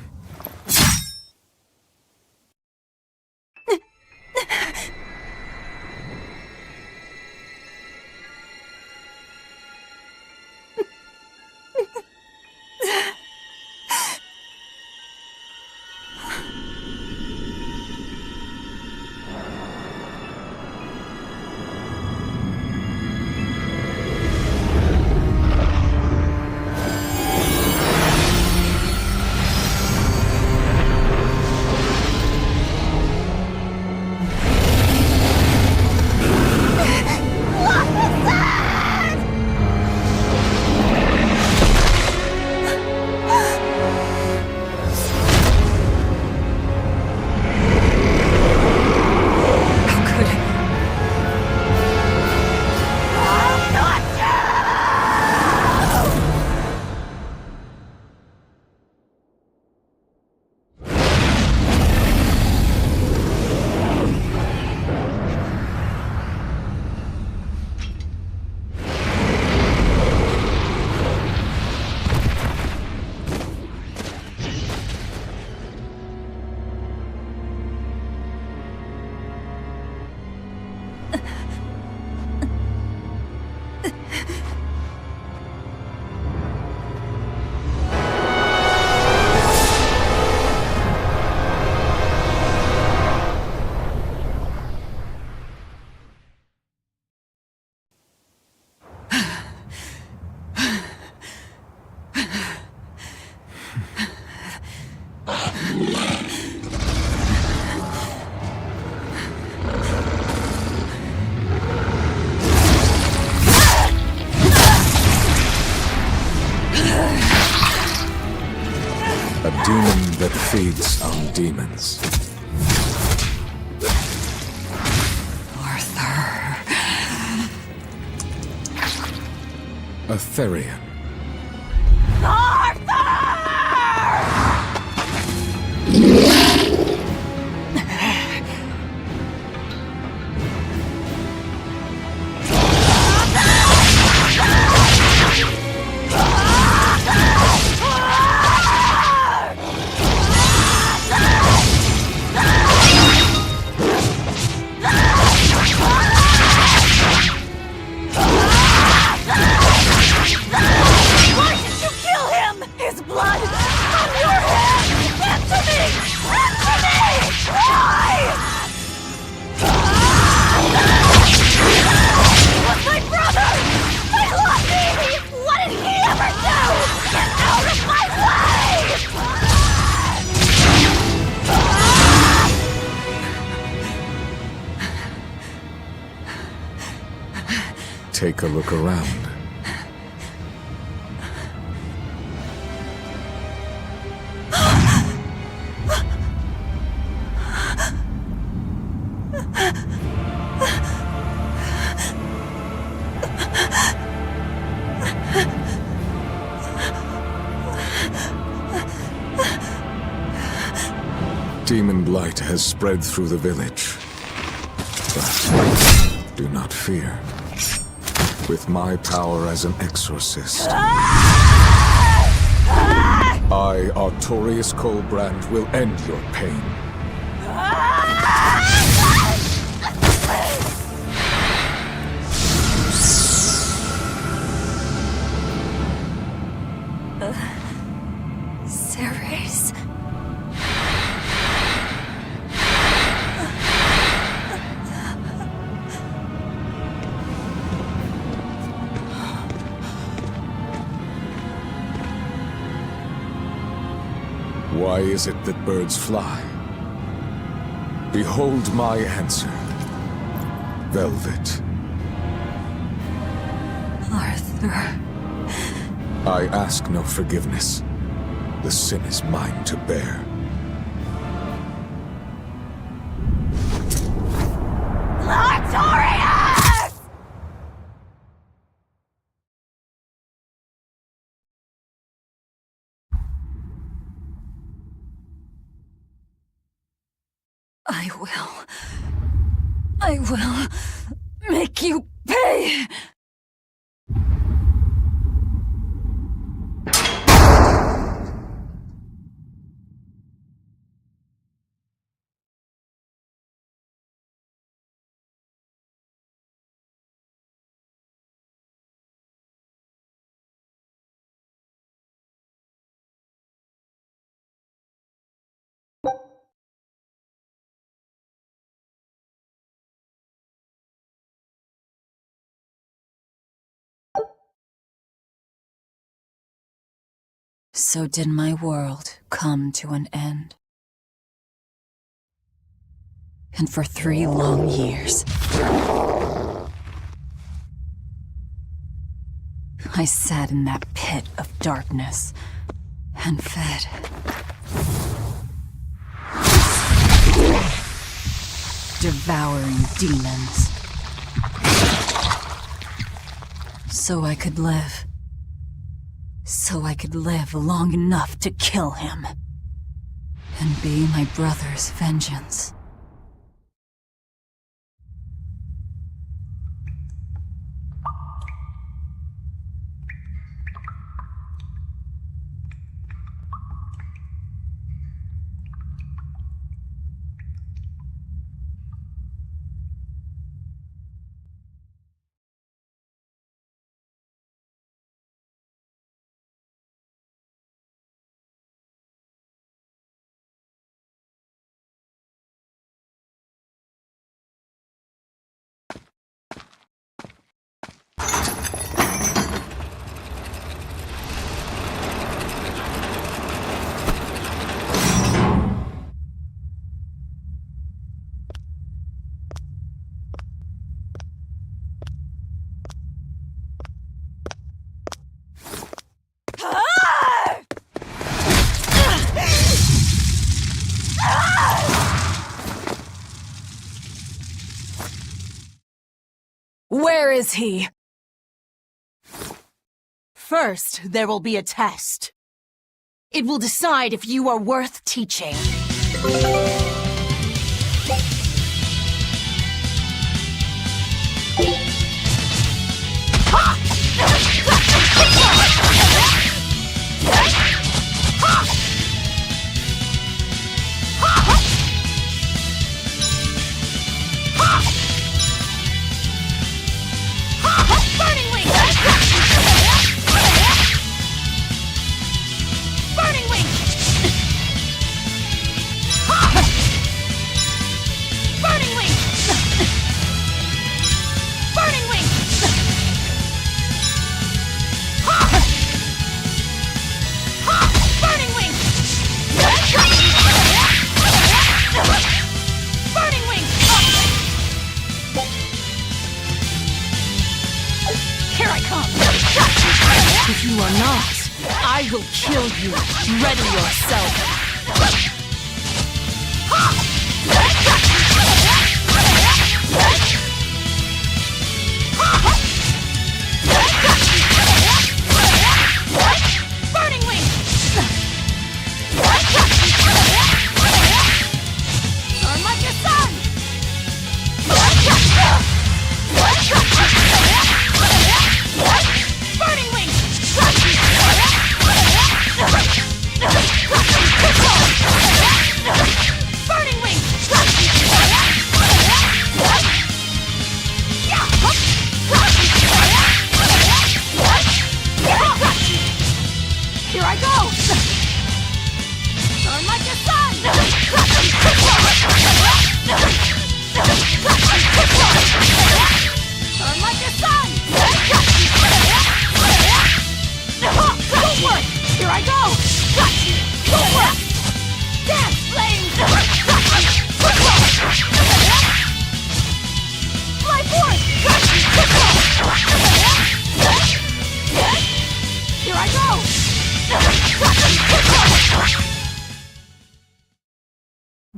A demon that feeds on demons. Arthur. A Therian. Take a look around. Demon blight has spread through the village. But do not fear. With my power as an exorcist, I, Artorius Colbrand, will end your pain. Ceres. Why is it that birds fly? Behold my answer. Velvet. Arthur. I ask no forgiveness. The sin is mine to bear. Artorius! I will make you pay! So did my world come to an end. And for 3 long years, I sat in that pit of darkness and fed. Devouring demons. So I could live. So I could live long enough to kill him. And be my brother's vengeance. Where is he? First, there will be a test. It will decide if you are worth teaching. If you are not, I will kill you. Ready yourself.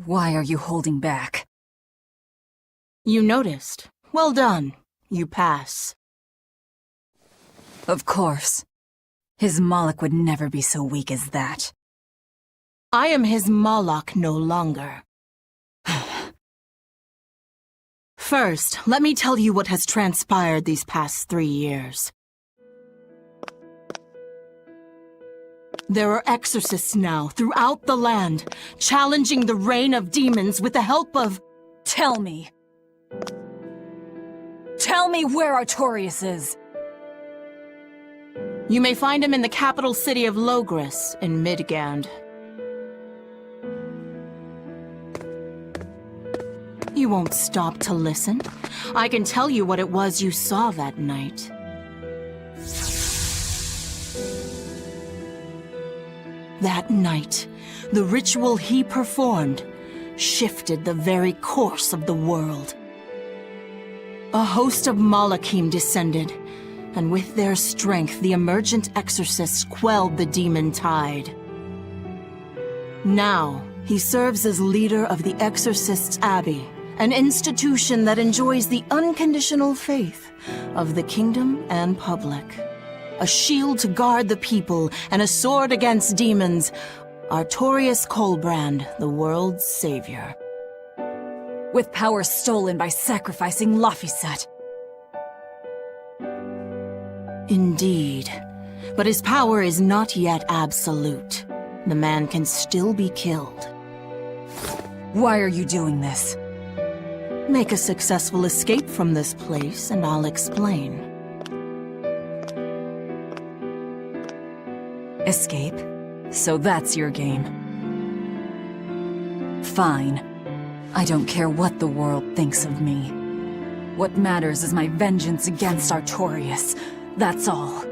Why are you holding back? You noticed. Well done. You pass. Of course. His Moloch would never be so weak as that. I am his Moloch no longer. First, let me tell you what has transpired these past 3 years. There are exorcists now throughout the land, challenging the reign of demons with the help of... Tell me. Tell me where Artorias is. You may find him in the capital city of Logris in Midgand. You won't stop to listen. I can tell you what it was you saw that night. That night, the ritual he performed shifted the very course of the world. A host of Malachim descended, and with their strength, the emergent exorcists quelled the demon tide. Now, he serves as leader of the Exorcists' Abbey, an institution that enjoys the unconditional faith of the kingdom and public. A shield to guard the people and a sword against demons, Artorias Colbrand, the world's savior. With power stolen by sacrificing Laphicet. Indeed. But his power is not yet absolute. The man can still be killed. Why are you doing this? Make a successful escape from this place, and I'll explain. Escape? So that's your game. Fine. I don't care what the world thinks of me. What matters is my vengeance against Artorias. That's all.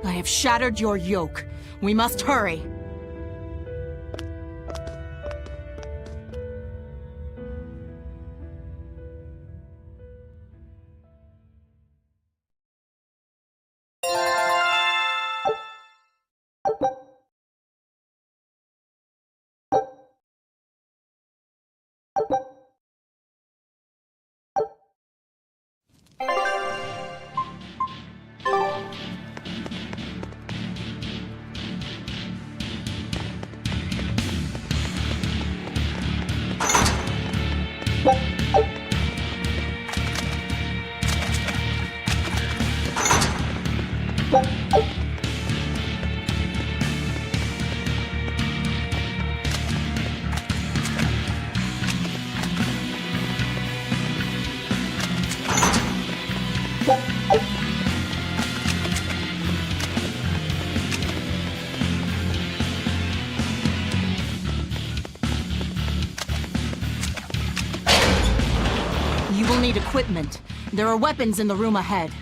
I have shattered your yoke. We must hurry. You will need equipment. There are weapons in the room ahead.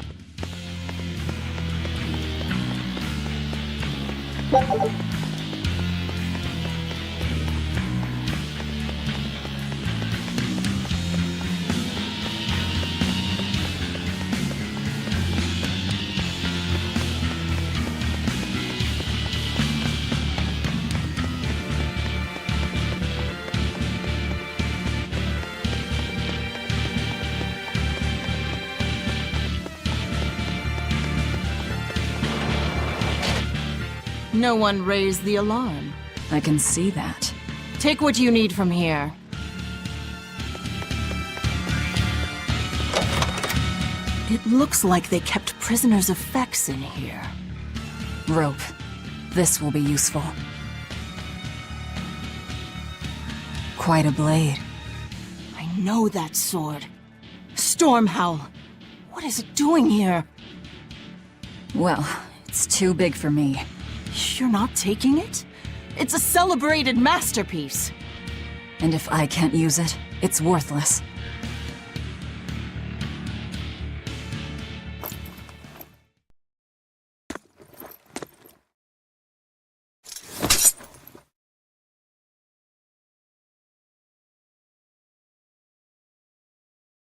No one raised the alarm. I can see that. Take what you need from here. It looks like they kept prisoners' effects in here. Rope. This will be useful. Quite a blade. I know that sword. Stormhowl. What is it doing here? Well, it's too big for me. You're not taking it? It's a celebrated masterpiece. And if I can't use it, it's worthless.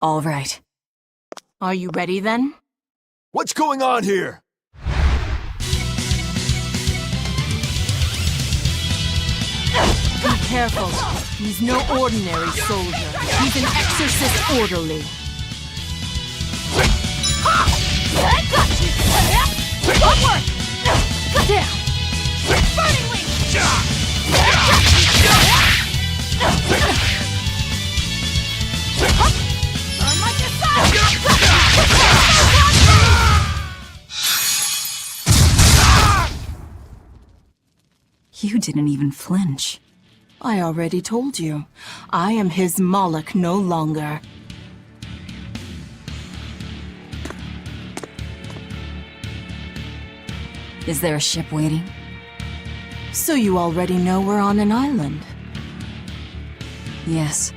All right. Are you ready then? What's going on here? Be careful. He's no ordinary soldier. He's an exorcist orderly. Upward! Cut down! Burning wing! Burn like a sun! You didn't even flinch. I already told you. I am his Moloch no longer. Is there a ship waiting? So you already know we're on an island. Yes.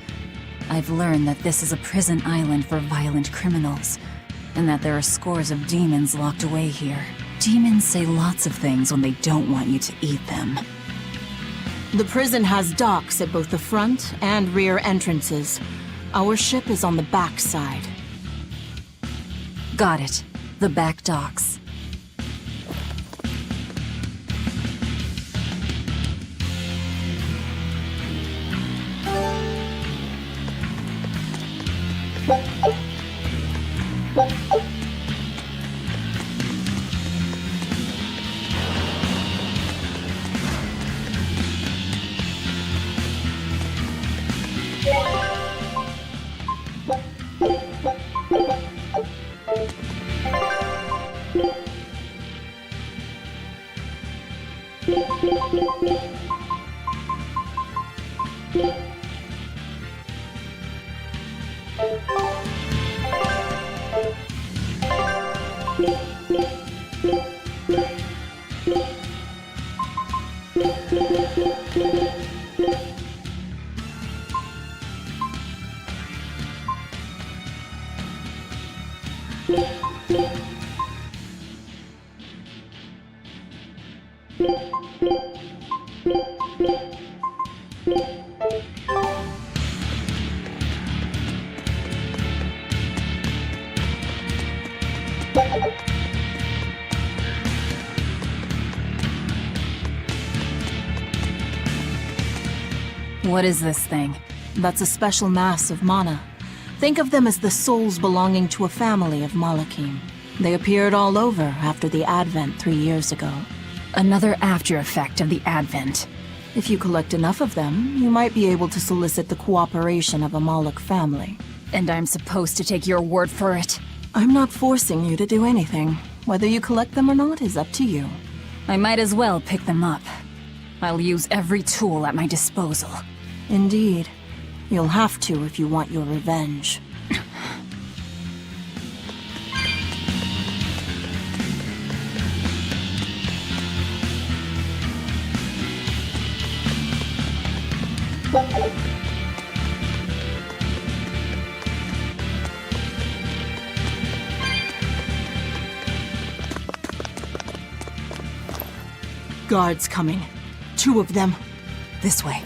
I've learned that this is a prison island for violent criminals, and that there are scores of demons locked away here. Demons say lots of things when they don't want you to eat them. The prison has docks at both the front and rear entrances. Our ship is on the back side. Got it. The back docks. What is this thing? That's a special mass of mana. Think of them as the souls belonging to a family of Malachim. They appeared all over after the Advent 3 years ago. Another after effect of the Advent. If you collect enough of them, you might be able to solicit the cooperation of a Moloch family. And I'm supposed to take your word for it? I'm not forcing you to do anything. Whether you collect them or not is up to you. I might as well pick them up. I'll use every tool at my disposal. Indeed. You'll have to if you want your revenge. Guards coming. 2 of them. This way.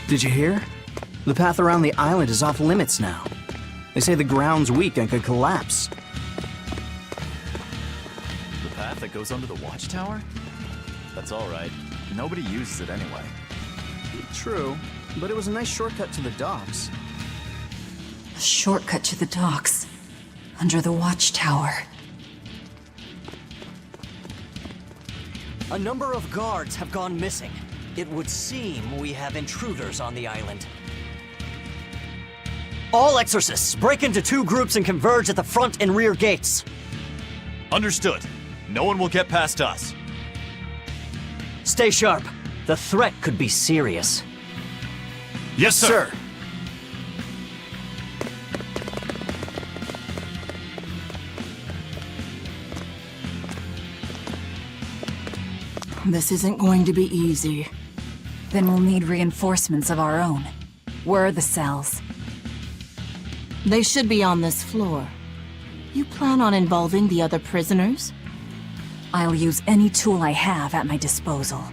Did you hear? The path around the island is off limits now. They say the ground's weak and could collapse. The path that goes under the watchtower? That's alright. Nobody uses it anyway. True, but it was a nice shortcut to the docks. A shortcut to the docks. Under the watchtower. A number of guards have gone missing. It would seem we have intruders on the island. All exorcists, break into 2 groups and converge at the front and rear gates. Understood. No one will get past us. Stay sharp. The threat could be serious. Yes, sir. This isn't going to be easy. Then we'll need reinforcements of our own. Where are the cells? They should be on this floor. You plan on involving the other prisoners? I'll use any tool I have at my disposal.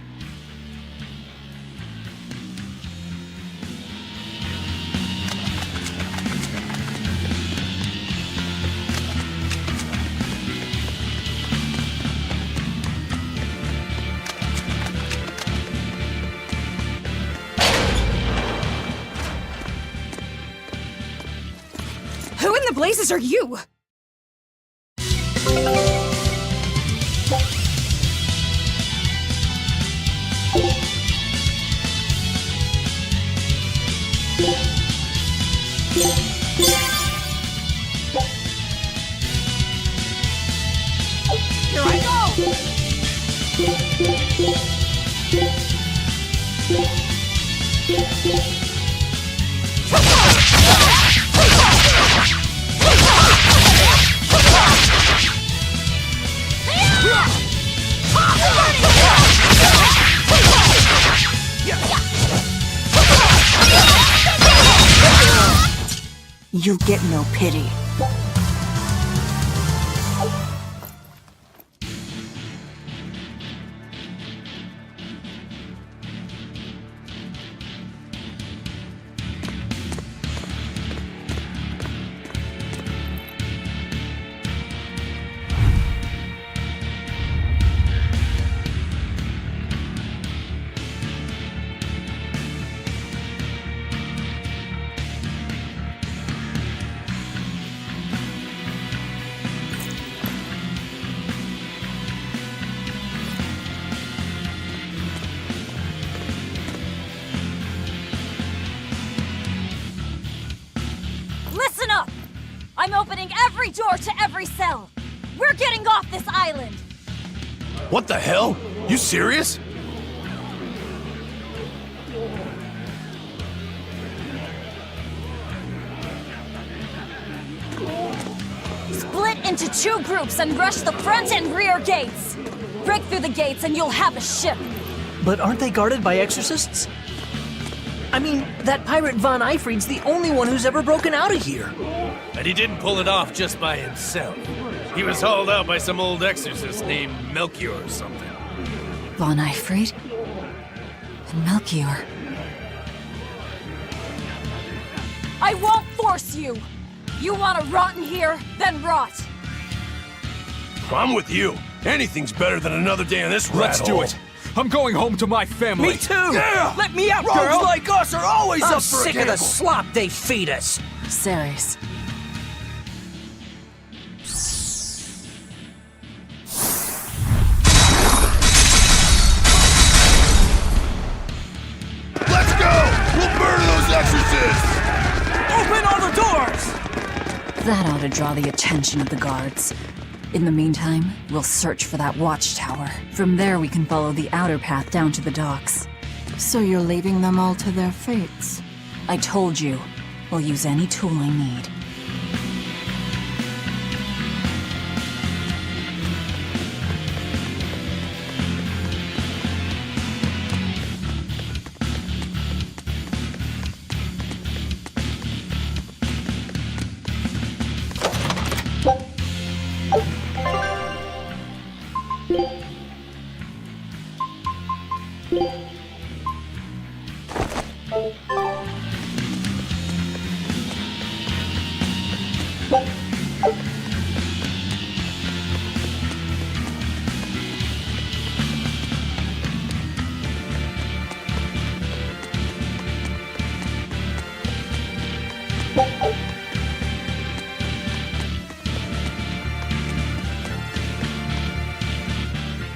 Who in the blazes are you? Here I go! You get no pity. Listen up! I'm opening every door to every cell. We're getting off this island. What the hell? You serious? Split into 2 groups and rush the front and rear gates. Break through the gates and you'll have a ship. But aren't they guarded by exorcists? I mean, that pirate Von Eyfried's the only one who's ever broken out of here. And he didn't pull it off just by himself. He was hauled out by some old exorcist named Melchior or something. Von Eyfried? And Melchior. I won't force you. You want to rot in here? Then rot. I'm with you. Anything's better than another day in this rat Let's do hole. it. I'm going home to my family. Me too! Yeah! Let me out, Rogues girl! like us are always I'm up for a sick of the gamble. slop they feed us. Ceres. Let's go! We'll murder those exorcists! Open all the doors! That ought to draw the attention of the guards. In the meantime, we'll search for that watchtower. From there, we can follow the outer path down to the docks. So you're leaving them all to their fates? I told you, we'll use any tool I need.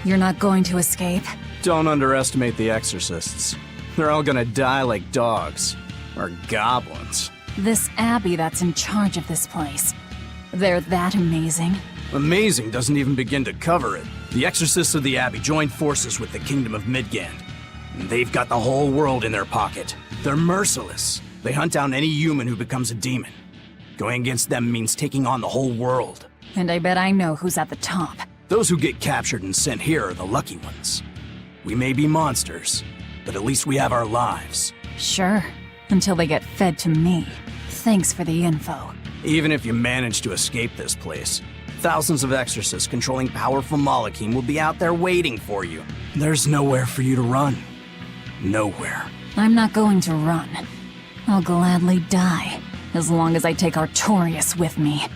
You're not going to escape? Don't underestimate the exorcists. They're all gonna die like dogs. Or goblins. This abbey that's in charge of this place. They're that amazing? Amazing doesn't even begin to cover it. The exorcists of the abbey joined forces with the kingdom of Midgand. And they've got the whole world in their pocket. They're merciless. They hunt down any human who becomes a demon. Going against them means taking on the whole world. And I bet I know who's at the top. Those who get captured and sent here are the lucky ones. We may be monsters, but at least we have our lives. Sure, until they get fed to me. Thanks for the info. Even if you manage to escape this place, thousands of exorcists controlling powerful Malachim will be out there waiting for you. There's nowhere for you to run. Nowhere. I'm not going to run. I'll gladly die, as long as I take Artorias with me.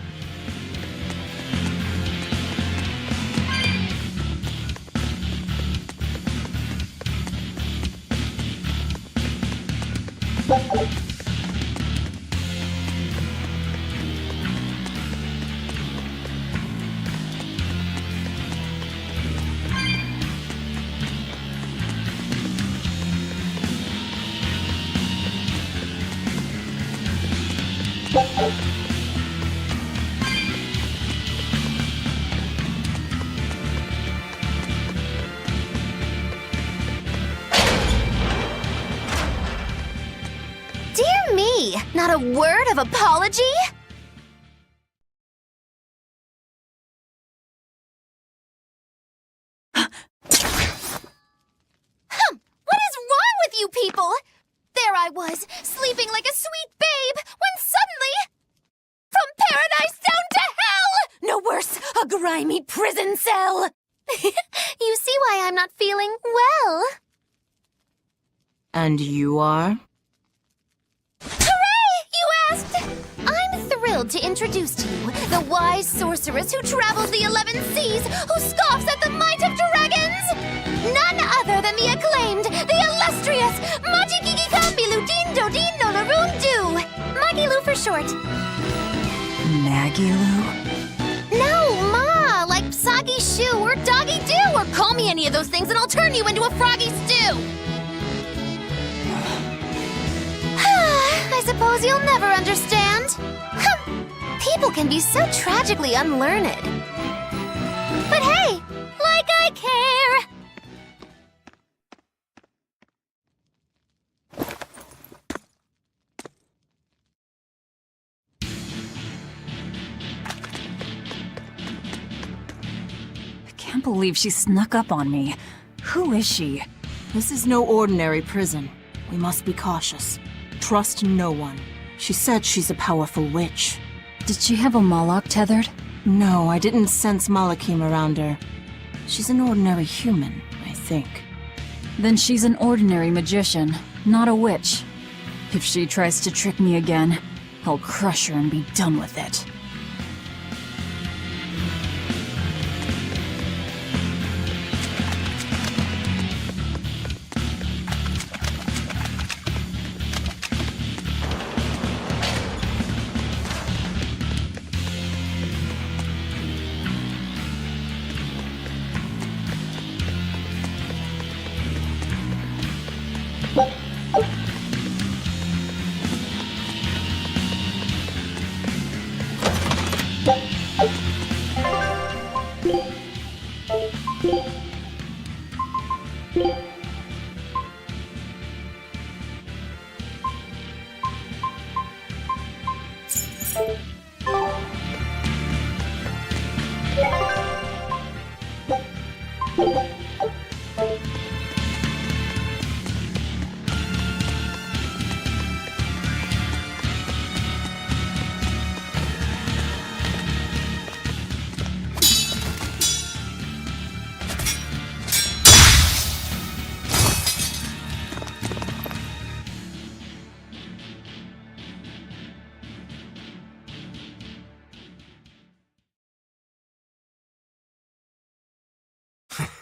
Dear me, not a word of apology? What is wrong with you people? There I was, sleeping like a sweet babe, when suddenly... From paradise down to hell! No worse, a grimy prison cell! You see why I'm not feeling well. And you are? Hooray, you asked! I'm thrilled to introduce to you the wise sorceress who travels the 11 seas, who scoffs at the might of dragons! None other than the acclaimed, the illustrious Majikikikambilu Dindo Dindo Larundu! Magilu for short. Magilu? No, Ma, like Soggy Shoe or Doggy Doo, or call me any of those things and I'll turn you into a froggy stew! I suppose you'll never understand. People can be so tragically unlearned. But hey, like I care! I can't believe she snuck up on me. Who is she? This is no ordinary prison. We must be cautious. Trust no one. She said she's a powerful witch. Did she have a Moloch tethered? No, I didn't sense Malakim around her. She's an ordinary human, I think. Then she's an ordinary magician, not a witch. If she tries to trick me again, I'll crush her and be done with it.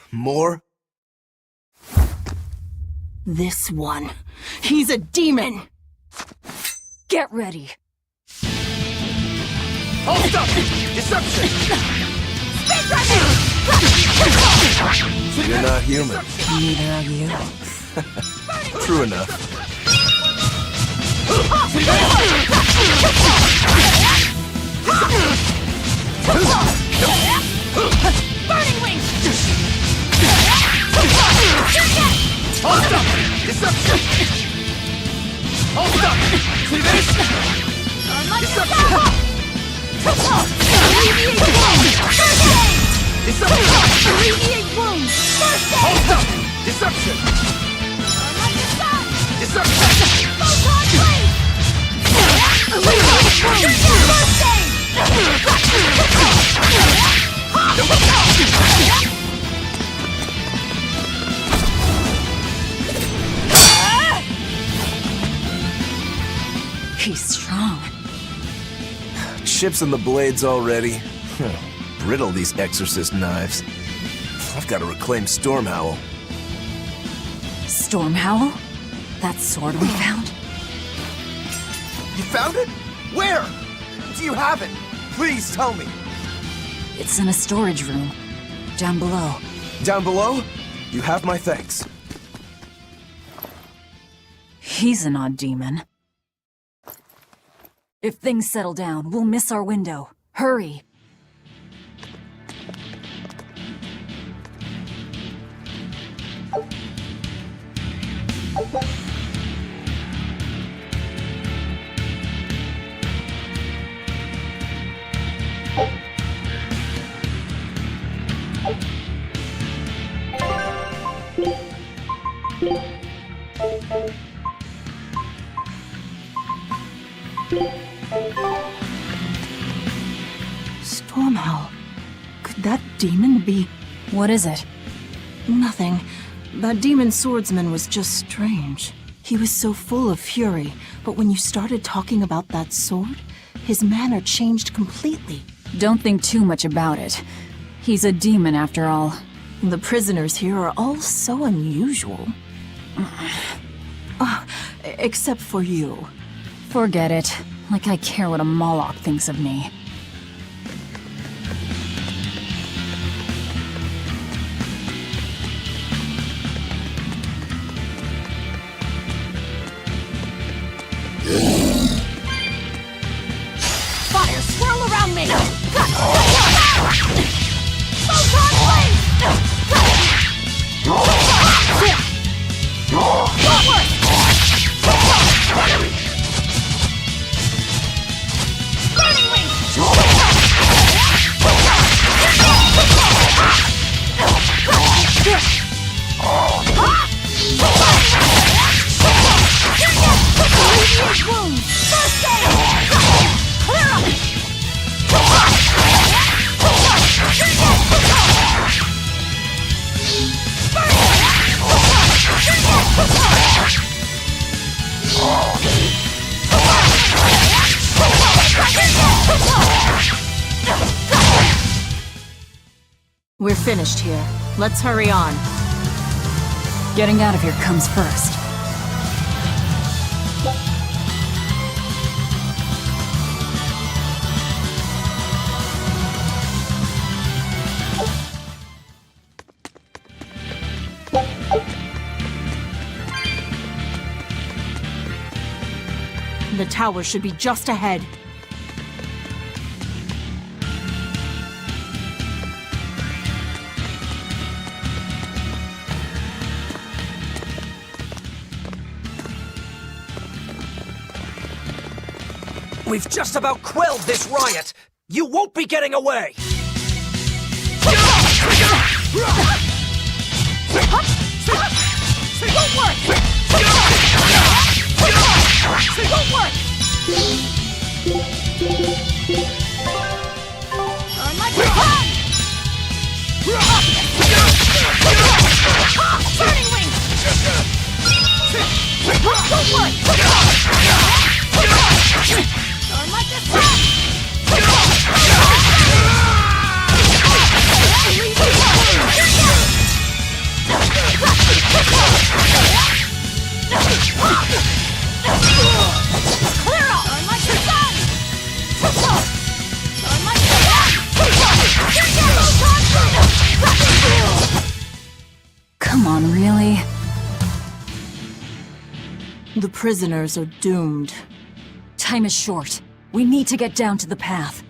More? This one. He's a demon! Get ready. Hold up! Deception! You're not human. Neither are you. True enough. Burning wings! Hold up! Deception! Hold up! See this? Deception! Alleviate wounds! First aid! Deception! Alleviate wounds! First aid! Hold up! Deception! Deception! Photon blade! Alleviate wounds! First aid! He's strong. Chips in the blades already. Brittle, these exorcist knives. I've got to reclaim Stormhowl. Stormhowl? That sword we found? You found it? Where? Do you have it? Please tell me. It's in a storage room. Down below. Down below? You have my thanks. He's an odd demon. If things settle down, we'll miss our window. Hurry! Stormhowl. Could that demon be... What is it? Nothing. That demon swordsman was just strange. He was so full of fury, but when you started talking about that sword, his manner changed completely. Don't think too much about it. He's a demon after all. The prisoners here are all so unusual. Except for you. Forget it. Like I care what a Moloch thinks of me. Fire, swirl around me! Photon blade! Forward! Burning wing! Radiant wound! First aid! Clear up! We're finished here. Let's hurry on. Getting out of here comes first. The tower should be just ahead. We've just about quelled this riot! You won't be getting away! Don't work! Turn like a hog! Turning wing! Don't work! Turn like a hog! Clear out! Turn like the sun! Turn like the Come on, really? The prisoners are doomed. Time is short. We need to get down to the path.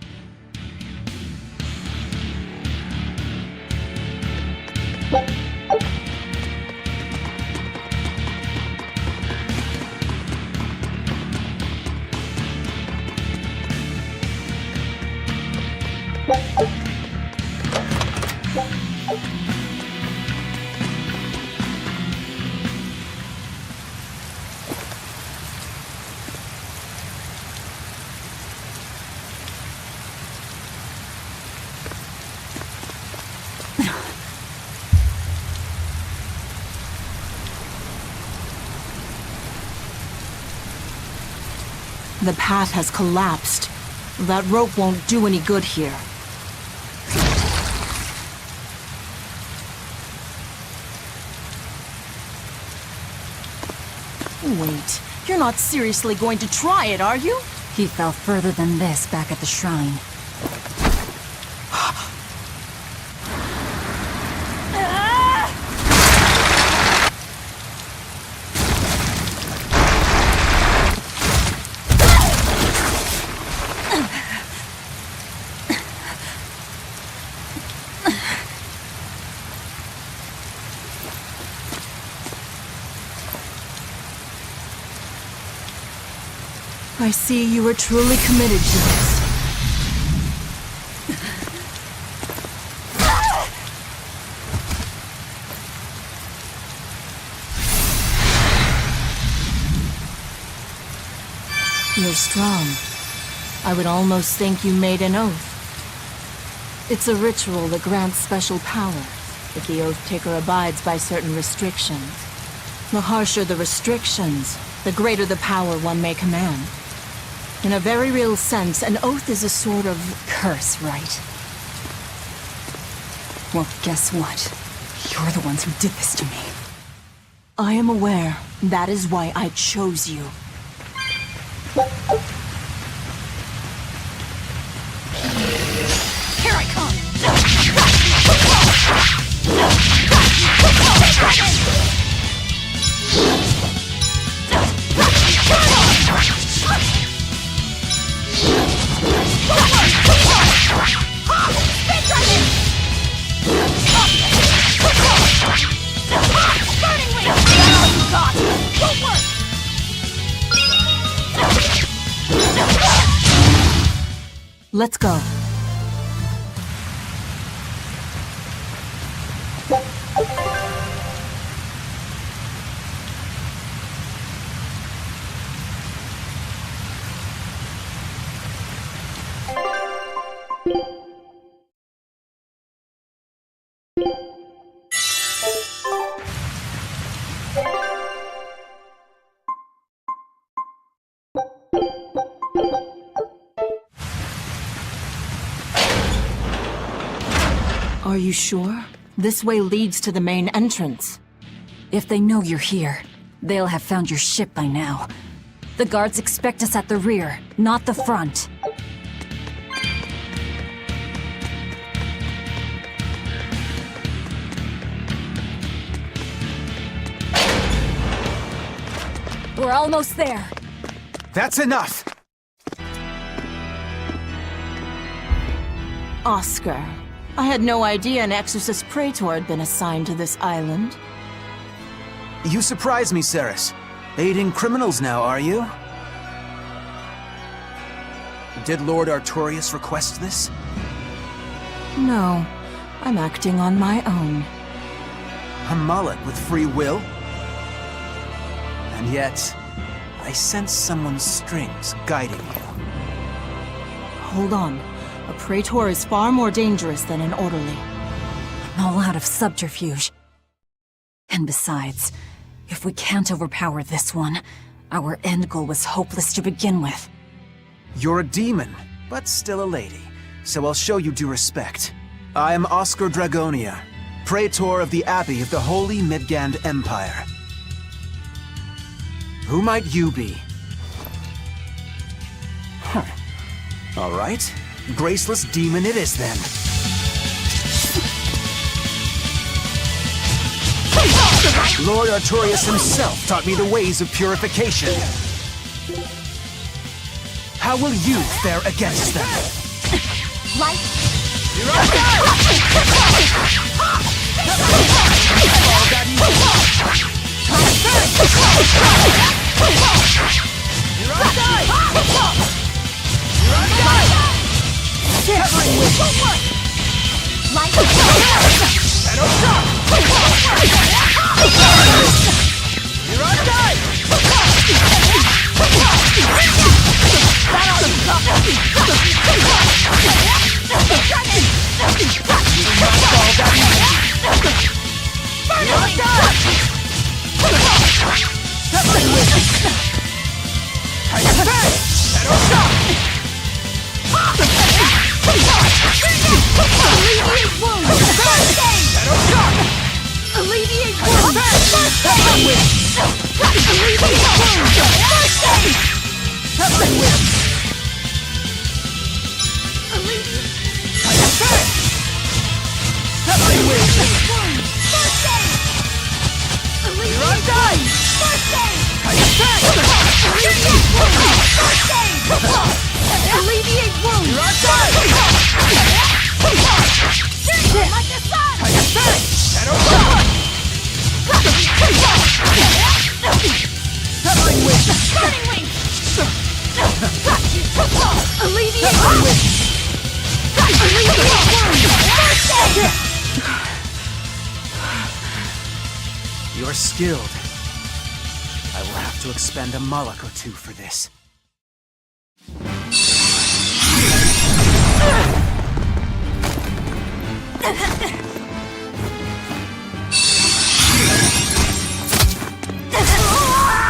The path has collapsed. That rope won't do any good here. Wait, you're not seriously going to try it, are you? He fell further than this back at the shrine. I see you are truly committed to this. You're strong. I would almost think you made an oath. It's a ritual that grants special power if the oath taker abides by certain restrictions. The harsher the restrictions, the greater the power one may command. In a very real sense, an oath is a sort of Curse, right? Well, guess what? You're the ones who did this to me. I am aware. That is why I chose you. Here I come! Let's go. Are you sure? This way leads to the main entrance. If they know you're here, they'll have found your ship by now. The guards expect us at the rear, not the front. We're almost there. That's enough! Oscar, I had no idea an Exorcist Praetor had been assigned to this island. You surprise me, Ceres. Aiding criminals now, are you? Did Lord Artorius request this? No, I'm acting on my own. A mullet with free will? And yet, I sense someone's strings guiding you. Hold on. A Praetor is far more dangerous than an orderly. I'm all out of subterfuge. And besides, if we can't overpower this one, our end goal was hopeless to begin with. You're a demon, but still a lady, so I'll show you due respect. I am Oscar Dragonia, Praetor of the Abbey of the Holy Midgand Empire. Who might you be? All right. Graceless demon it is, then. Lord Artorius himself taught me the ways of purification. How will you fare against them? Light! You're on fire! All that evil! You're on fire! You're on fire! Covering with Light! Shadow Shot! You're on dive! That ought to stop it! You will not fall that easy! You're on dive! Covering with Shadow Shot! Alleviate wounds! First aid! Shadow Shot! Alleviate wounds! First aid! Alleviate wounds! First aid! Covering with Alleviate Covering with wounds! First aid! You're on dive! First aid! Alleviate wounds! First aid! Alleviate wounds! You're on dive! Like the sun! Shadow Shot! Covering with Burning wings! You're skilled. I will have to expend a Moloch or two for this.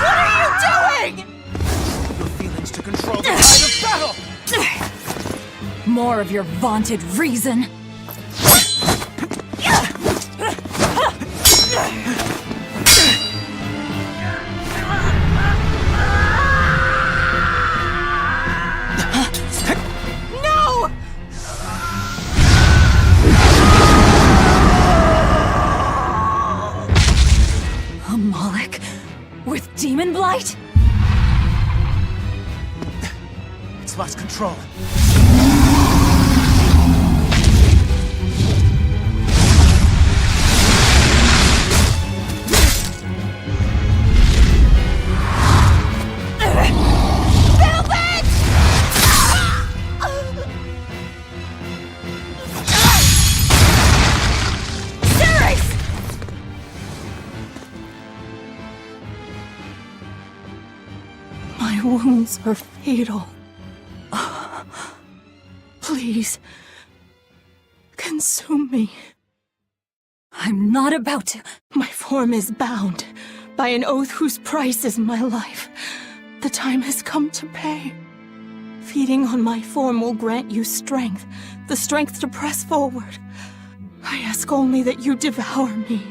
What are you doing? Your feelings to control the tide of battle! More of your vaunted reason. No! A Moloch with demon blight? It's lost control. My wounds are fatal. Please, consume me. I'm not about to. My form is bound by an oath whose price is my life. The time has come to pay. Feeding on my form will grant you strength, the strength to press forward. I ask only that you devour me.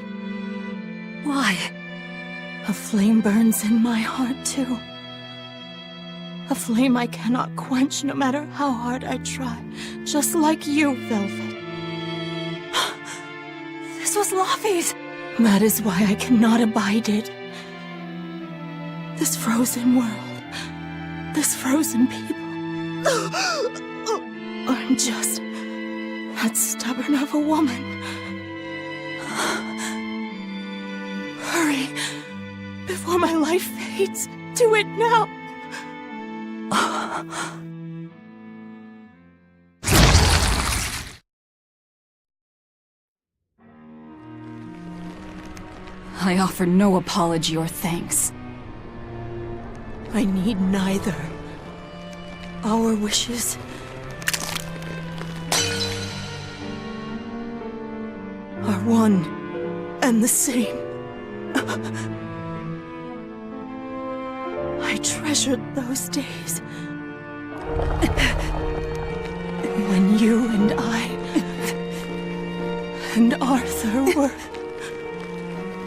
Why? A flame burns in my heart, too. A flame I cannot quench no matter how hard I try. Just like you, Velvet. This was Laufey's. That is why I cannot abide it. This frozen world. This frozen people. I'm just that stubborn of a woman. Hurry, before my life fades. Do it now. I offer no apology or thanks. I need neither. Our wishes are one and the same. I treasured those days when you and I and Arthur were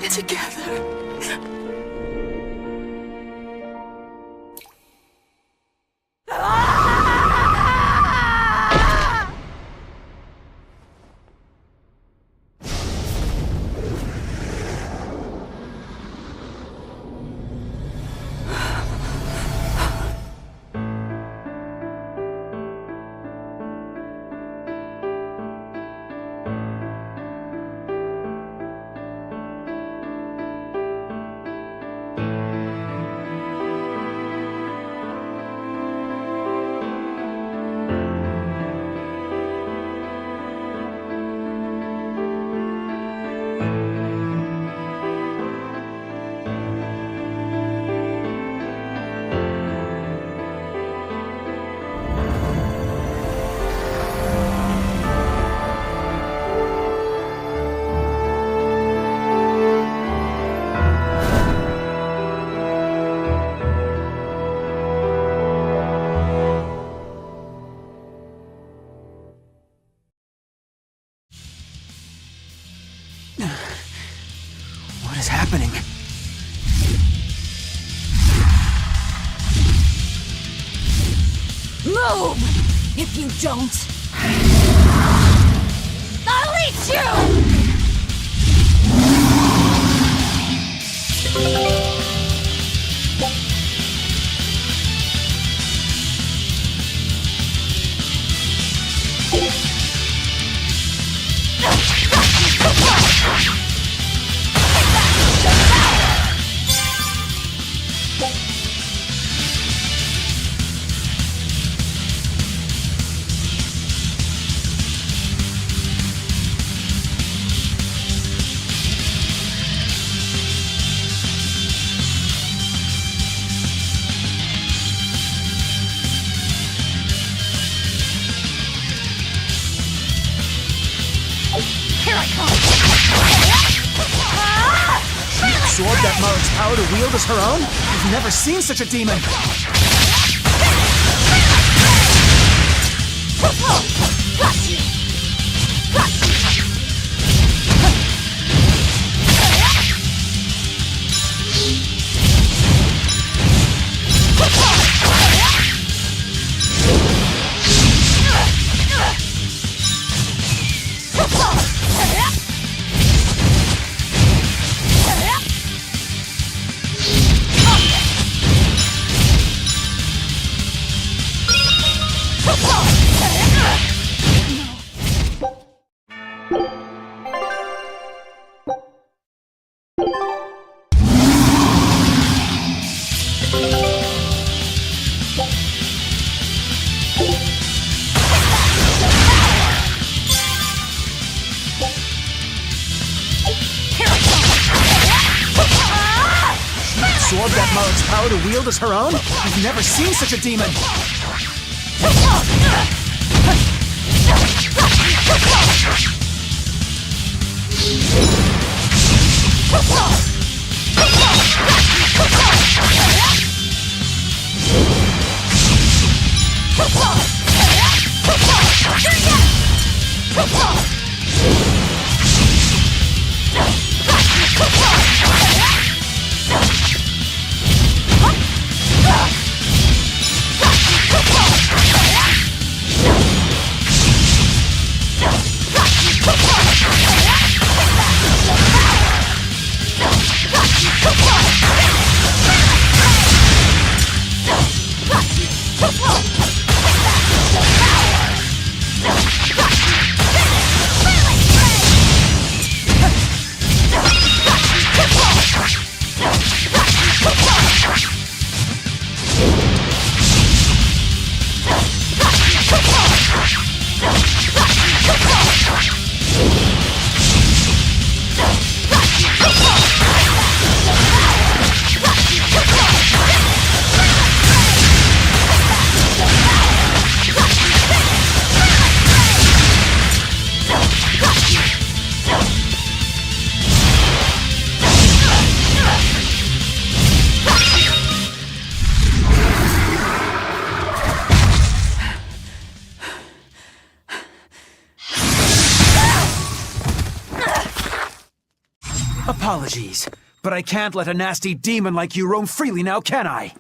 together. What is happening? Move! If you don't, I'll eat you! sword that Marik's power to wield as her own? I've never seen such a demon! Sword that Marik's power to wield as her own? I've never seen such a demon! Apologies, but I can't let a nasty demon like you roam freely now, can I?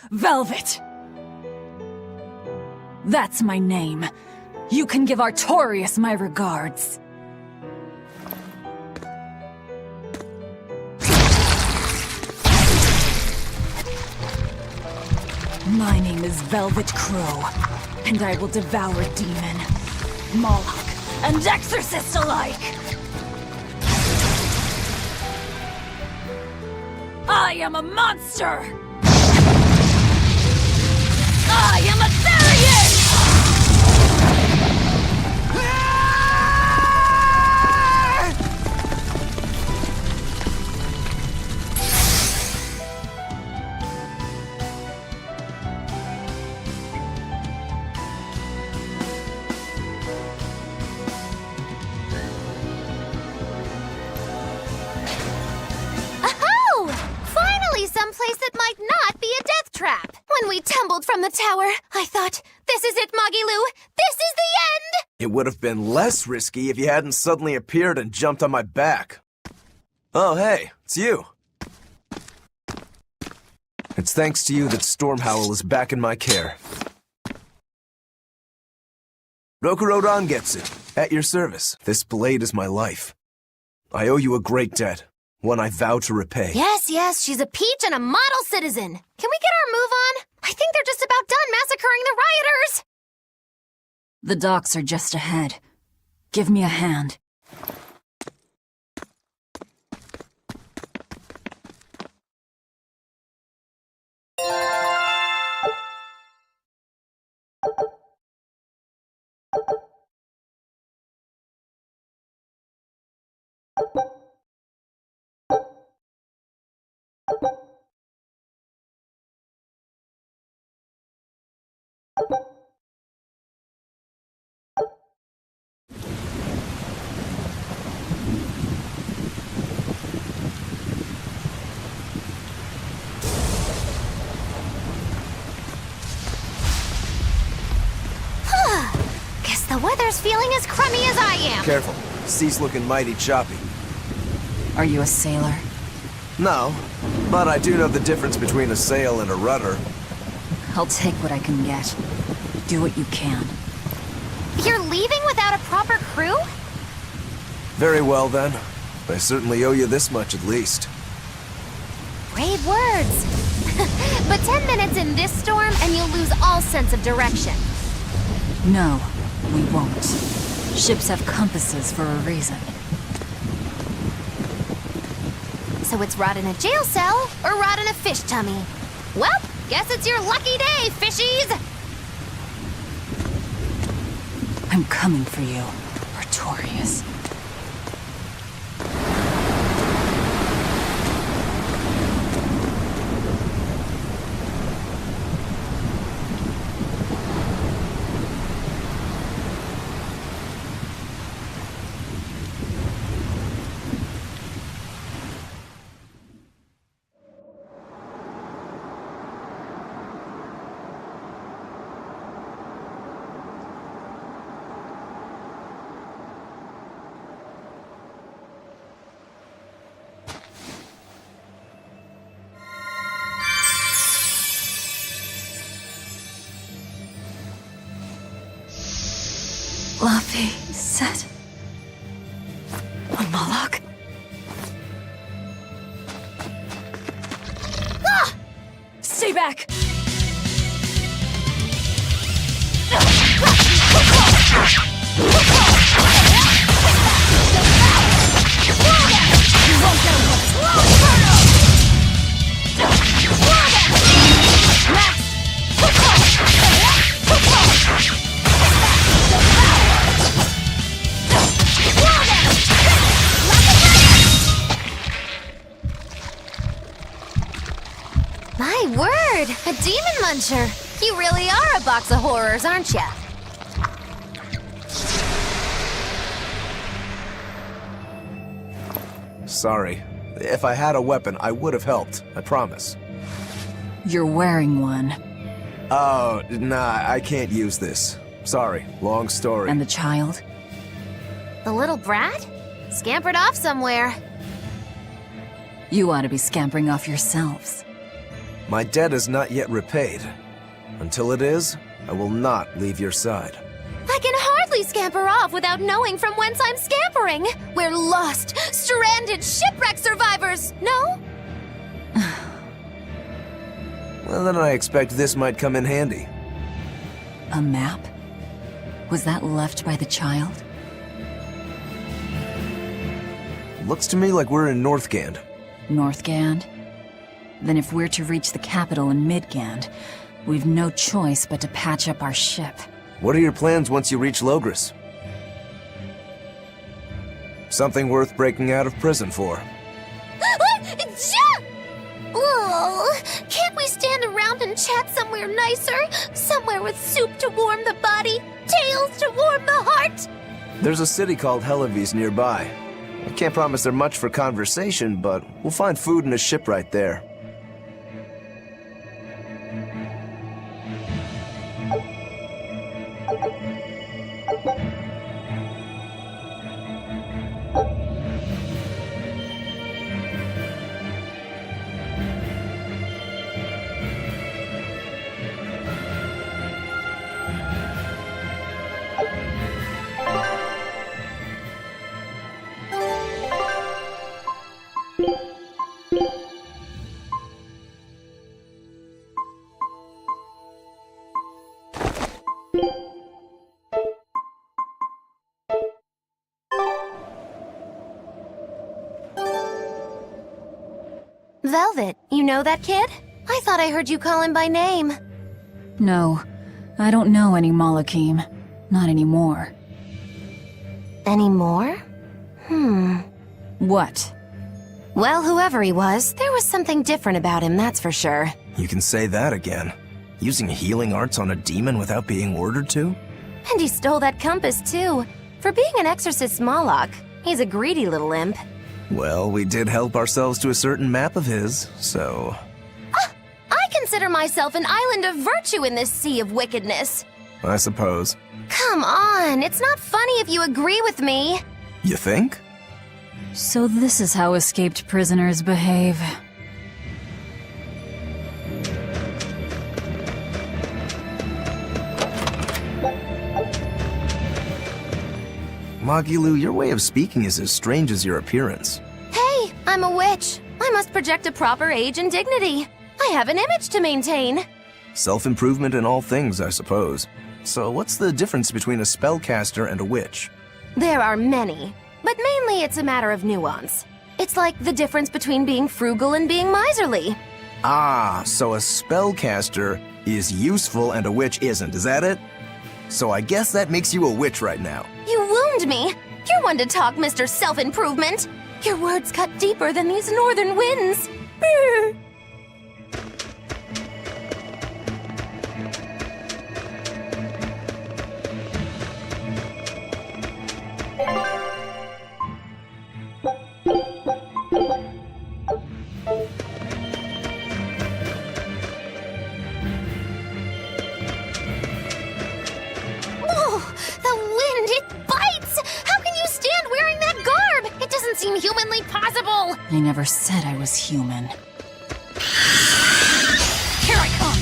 Velvet! That's my name. You can give Artorias my regards. My name is Velvet Crow, and I will devour demon, Moloch, and exorcist alike! I am a monster! I am a Therian! Someplace that might not be a death trap. When we tumbled from the tower, I thought, this is it, Moggy-Loo. This is the end! It would have been less risky if you hadn't suddenly appeared and jumped on my back. Oh, hey, it's you. It's thanks to you that Stormhowl is back in my care. Rokuro Rangetsu, at your service. This blade is my life. I owe you a great debt. One I vow to repay. Yes, she's a peach and a model citizen. Can we get our move on? I think they're just about done massacring the rioters. The docks are just ahead. Give me a hand. sailors feeling as crummy as I am. Careful. Sea's looking mighty choppy. Are you a sailor? No, but I do know the difference between a sail and a rudder. I'll take what I can get. Do what you can. You're leaving without a proper crew? Very well then. I certainly owe you this much at least. Brave words. But 10 minutes in this storm and you'll lose all sense of direction. No, we won't. Ships have compasses for a reason. So it's rot in a jail cell or rot in a fish tummy. Well, guess it's your lucky day, fishies! I'm coming for you, Pretorius. Laufey said... on Moloch? Ah! Stay back! My word, a demon muncher. You really are a box of horrors, aren't ya? Sorry. If I had a weapon, I would have helped. I promise. You're wearing one. Oh, nah, I can't use this. Sorry, long story. And the child? The little brat? Scampered off somewhere. You ought to be scampering off yourselves. My debt is not yet repaid. Until it is, I will not leave your side. I can hardly scamper off without knowing from whence I'm scampering. We're lost, stranded shipwreck survivors, no? Well, then I expect this might come in handy. A map? Was that left by the child? Looks to me like we're in Northgand. Northgand? Then if we're to reach the capital in Midgand, we've no choice but to patch up our ship. What are your plans once you reach Logris? Something worth breaking out of prison for. Oh, can't we stand around and chat somewhere nicer? Somewhere with soup to warm the body, tales to warm the heart? There's a city called Helavis nearby. I can't promise they're much for conversation, but we'll find food and a ship right there. Velvet, you know that kid? I thought I heard you call him by name. No, I don't know any Malakim. Not anymore. Anymore? What? Well, whoever he was, there was something different about him, that's for sure. You can say that again. Using healing arts on a demon without being ordered to? And he stole that compass, too. For being an exorcist Moloch, he's a greedy little imp. Well, we did help ourselves to a certain map of his, so... I consider myself an island of virtue in this sea of wickedness. I suppose. Come on, it's not funny if you agree with me. You think? So this is how escaped prisoners behave. Magilu, your way of speaking is as strange as your appearance. Hey, I'm a witch. I must project a proper age and dignity. I have an image to maintain. Self-improvement in all things, I suppose. So what's the difference between a spellcaster and a witch? There are many, but mainly it's a matter of nuance. It's like the difference between being frugal and being miserly. Ah, so a spellcaster is useful and a witch isn't, is that it? So I guess that makes you a witch right now. You wound me. You're one to talk, Mr. Self-Improvement. Your words cut deeper than these northern winds. Brr. Seem humanly possible! I never said I was human. Here I come!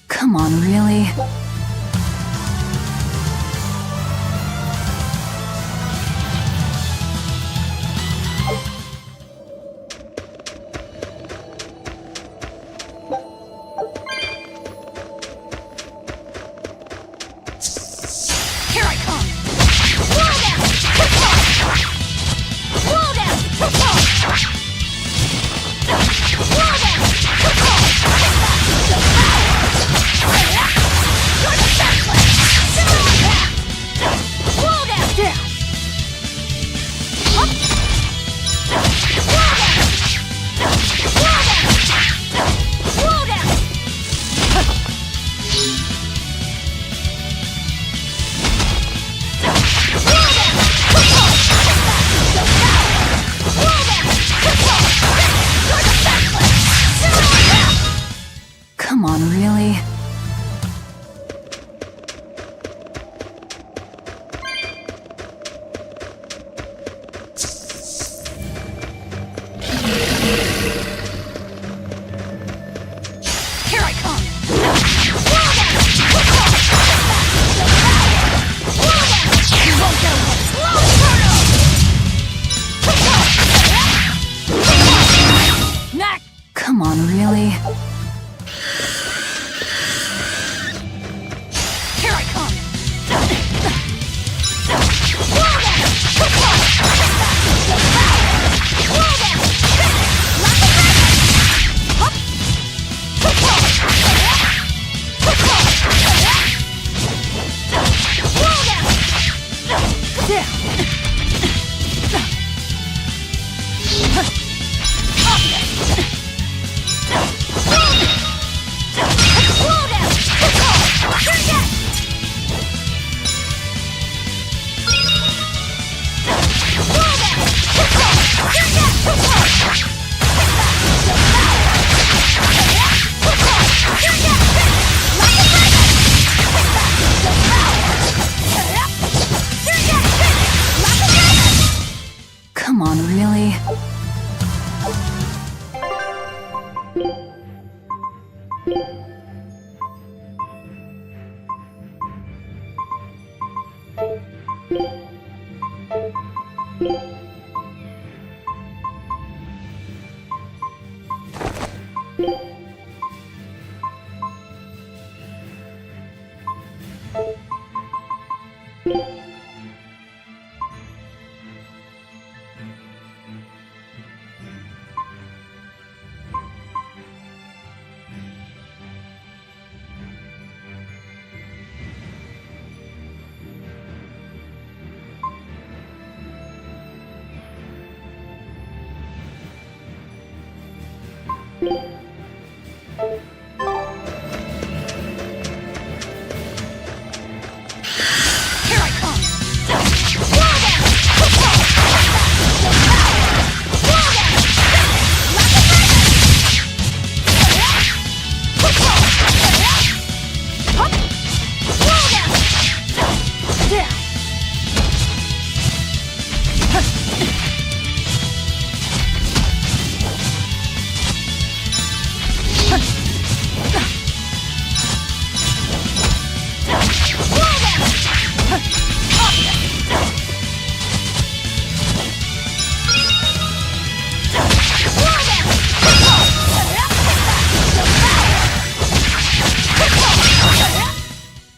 Come on, really? Here I come! Come on, really? Here I come! You won't get away! Come on, really? Here I come! Yeah!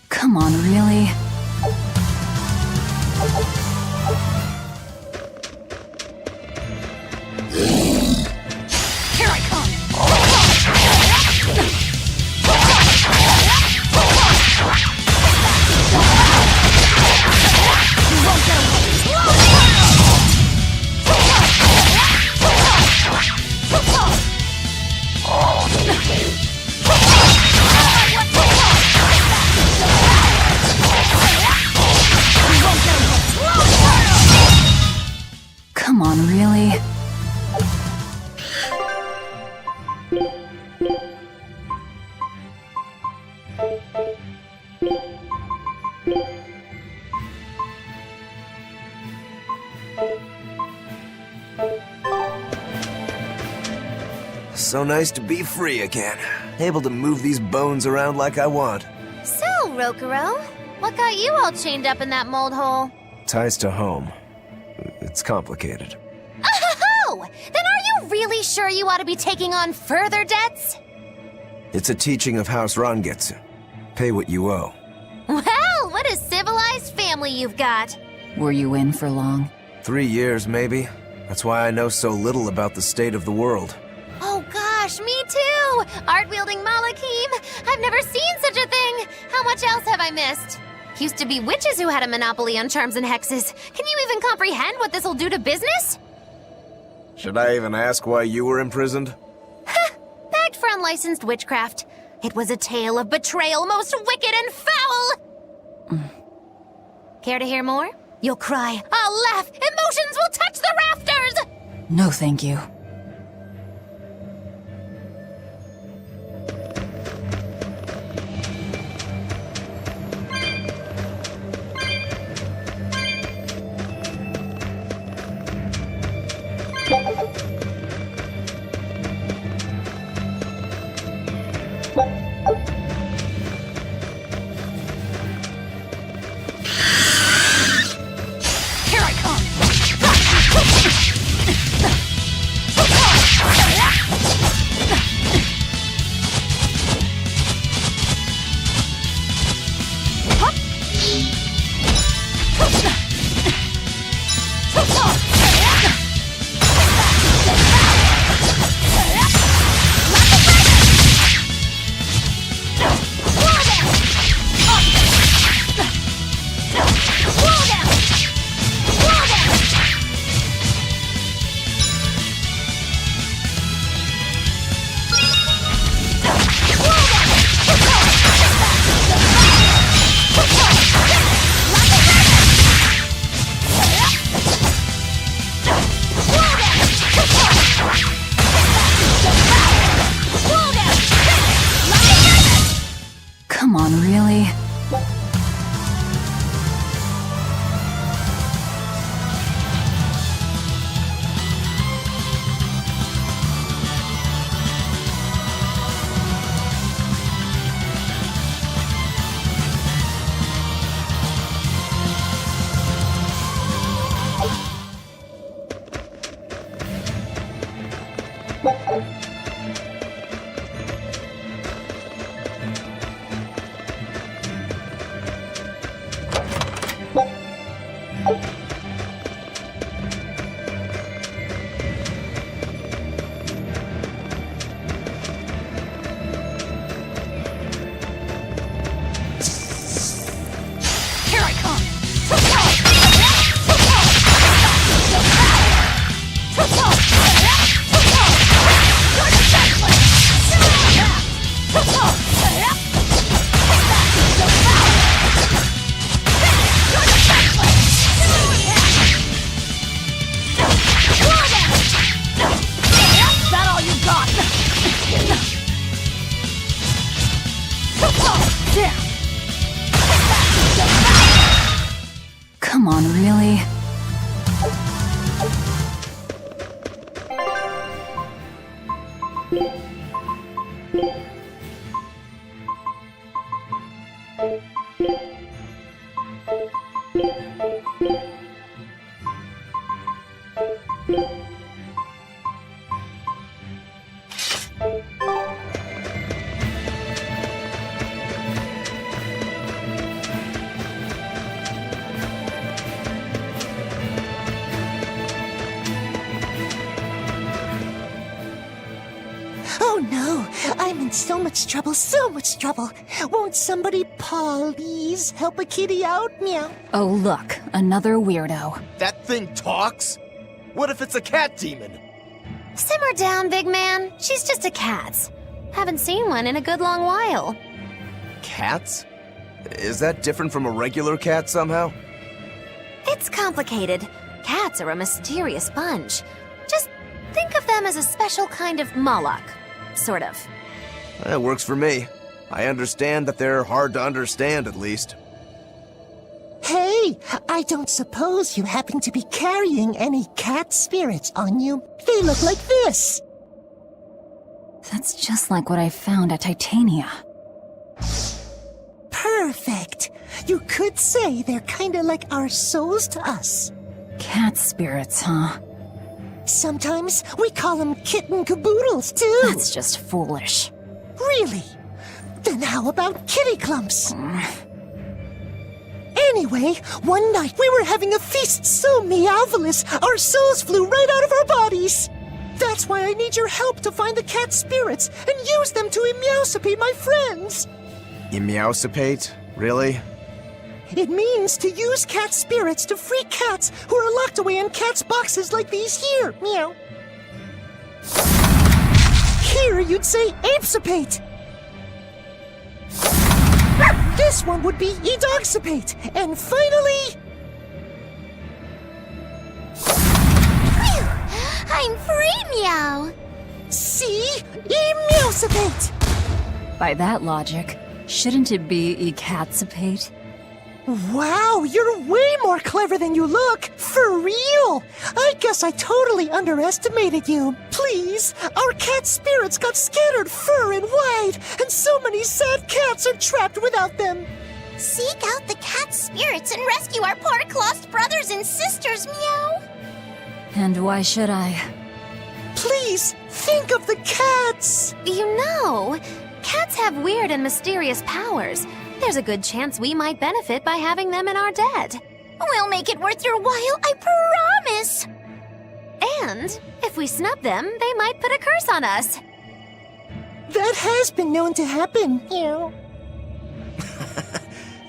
Come on, really? Here I come! You won't get Come on, really? So nice to be free again. Able to move these bones around like I want. So, Rokuro, what got you all chained up in that mold hole? Ties to home. It's complicated. Oh! Then are you really sure you ought to be taking on further debts? It's a teaching of House Rangetsu. Pay what you owe. Well, what a civilized family you've got. Were you in for long? 3 years, maybe. That's why I know so little about the state of the world. Oh gosh, me too! Art-wielding Malakim! I've never seen such a thing! How much else have I missed? Used to be witches who had a monopoly on charms and hexes. Can you even comprehend what this'll do to business? Should I even ask why you were imprisoned? Bagged for unlicensed witchcraft. It was a tale of betrayal most wicked and foul! Care to hear more? You'll cry, I'll laugh, emotions will touch the rafters! No, thank you. Here I come! Come on, really? Here I come! Oh no, I'm in so much trouble, so much trouble. Won't somebody please help a kitty out? Meow. Oh, look, another weirdo. That thing talks? What if it's a cat demon? Simmer down, big man. She's just a cat. Haven't seen one in a good long while. Cats? Is that different from a regular cat somehow? It's complicated. Cats are a mysterious bunch. Just think of them as a special kind of Moloch. Sort of. That works for me. I understand that they're hard to understand, at least. Hey, I don't suppose you happen to be carrying any cat spirits on you? They look like this. That's just like what I found at Titania. Perfect. You could say they're kinda like our souls to us. Cat spirits, huh? Sometimes we call them kitten caboodles, too. That's just foolish. Really? Then how about kitty clumps? Anyway, one night we were having a feast so meowvelous, our souls flew right out of our bodies. That's why I need your help to find the cat spirits and use them to emeowsipate my friends. Emeowsipate? Really? It means to use cat spirits to free cats who are locked away in cats' boxes like these here. Meow. Here you'd say apesipate. This one would be edogsipate. And finally... Phew! I'm free, meow! See? Emeowsipate! By that logic, shouldn't it be ecatsipate? Wow, you're way more clever than you look! For real! I guess I totally underestimated you. Please, our cat spirits got scattered far and wide, and so many sad cats are trapped without them. Seek out the cat spirits and rescue our poor lost brothers and sisters, meow! And why should I? Please, think of the cats! You know, cats have weird and mysterious powers. There's a good chance we might benefit by having them in our debt. We'll make it worth your while, I promise! And if we snub them, they might put a curse on us. That has been known to happen, Meow.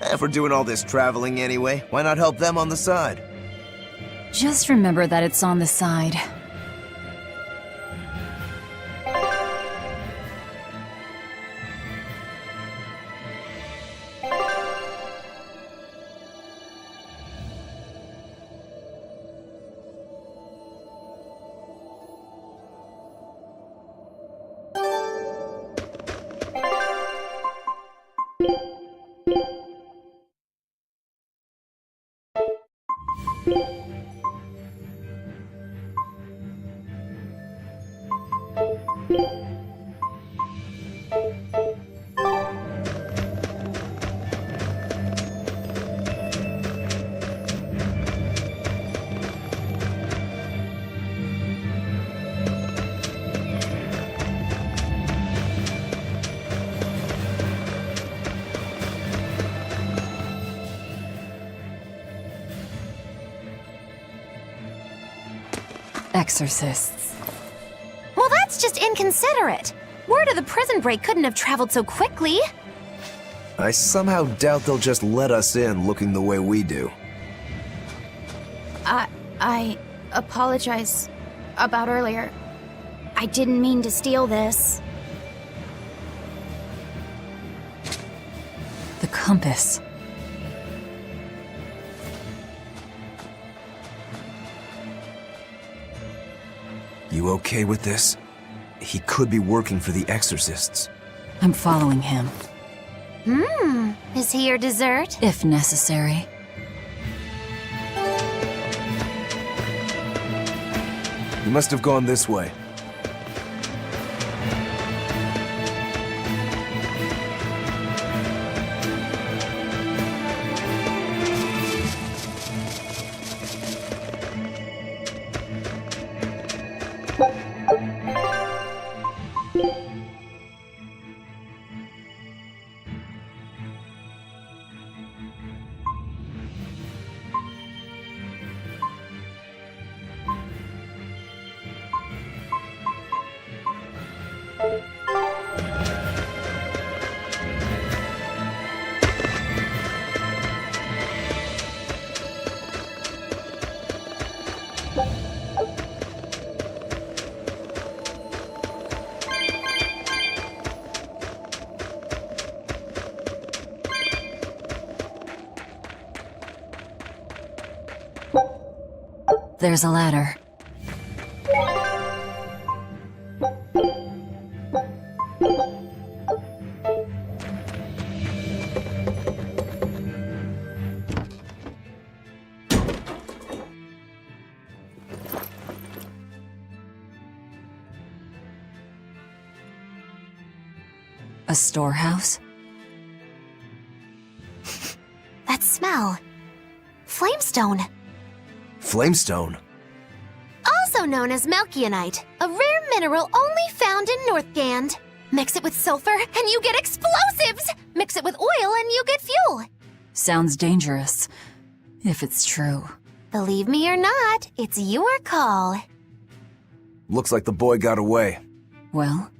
If we're doing all this traveling anyway, why not help them on the side? Just remember that it's on the side. Exorcists. Well, that's just inconsiderate. Word of the prison break couldn't have traveled so quickly. I somehow doubt they'll just let us in looking the way we do. I apologize about earlier. I didn't mean to steal this. The compass. You okay with this? He could be working for the exorcists. I'm following him. Is he your dessert? If necessary. He must have gone this way. There's a ladder. A storehouse? That smell. Flamestone. Flamestone? Also known as Melkionite, a rare mineral only found in Northgand. Mix it with sulfur and you get explosives! Mix it with oil and you get fuel! Sounds dangerous, if it's true. Believe me or not, it's your call. Looks like the boy got away. Well,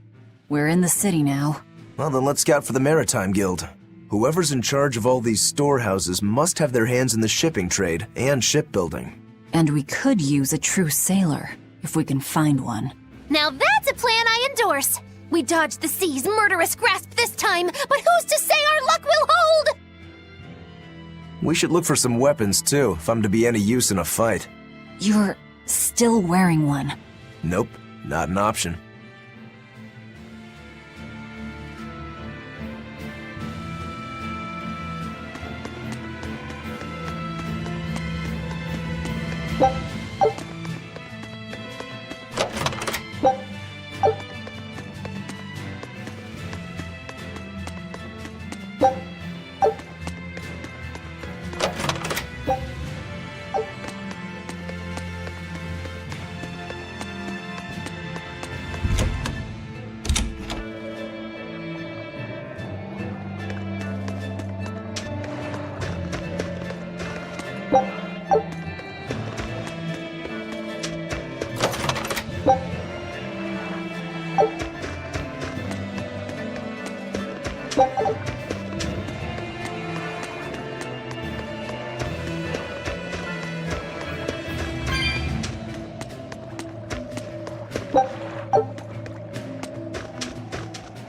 we're in the city now. Well, then let's scout for the Maritime Guild. Whoever's in charge of all these storehouses must have their hands in the shipping trade and shipbuilding. And we could use a true sailor, if we can find one. Now that's a plan I endorse! We dodged the sea's murderous grasp this time, but who's to say our luck will hold? We should look for some weapons, too, if I'm to be any use in a fight. You're still wearing one. Nope, not an option.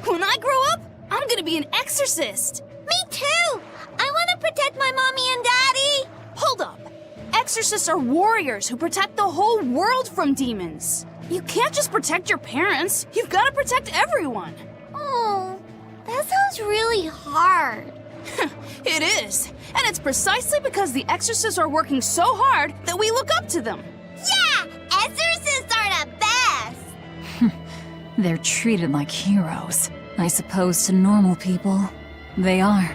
When I grow up, I'm gonna be an exorcist. Me too! I want to protect my mommy and daddy! Hold up. Exorcists are warriors who protect the whole world from demons. You can't just protect your parents. You've got to protect everyone. Oh, that sounds really hard. It is. And it's precisely because the exorcists are working so hard that we look up to them. Yeah! Exorcists are the best! They're treated like heroes. I suppose to normal people, they are.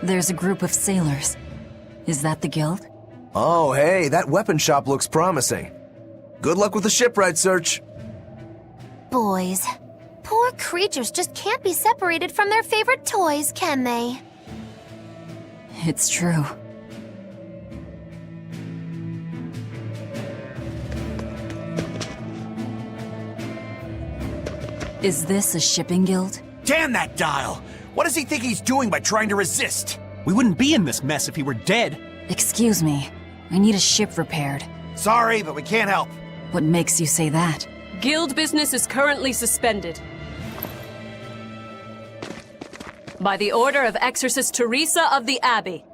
There's a group of sailors. Is that the guild? Oh, hey, that weapon shop looks promising. Good luck with the shipwright search. Boys, poor creatures just can't be separated from their favorite toys, can they? It's true. Is this a shipping guild? understand that dial. What does he think he's doing by trying to resist? We wouldn't be in this mess if he were dead. Excuse me. I need a ship repaired. Sorry, but we can't help. What makes you say that? Guild business is currently suspended. By the order of Exorcist Teresa of the Abbey.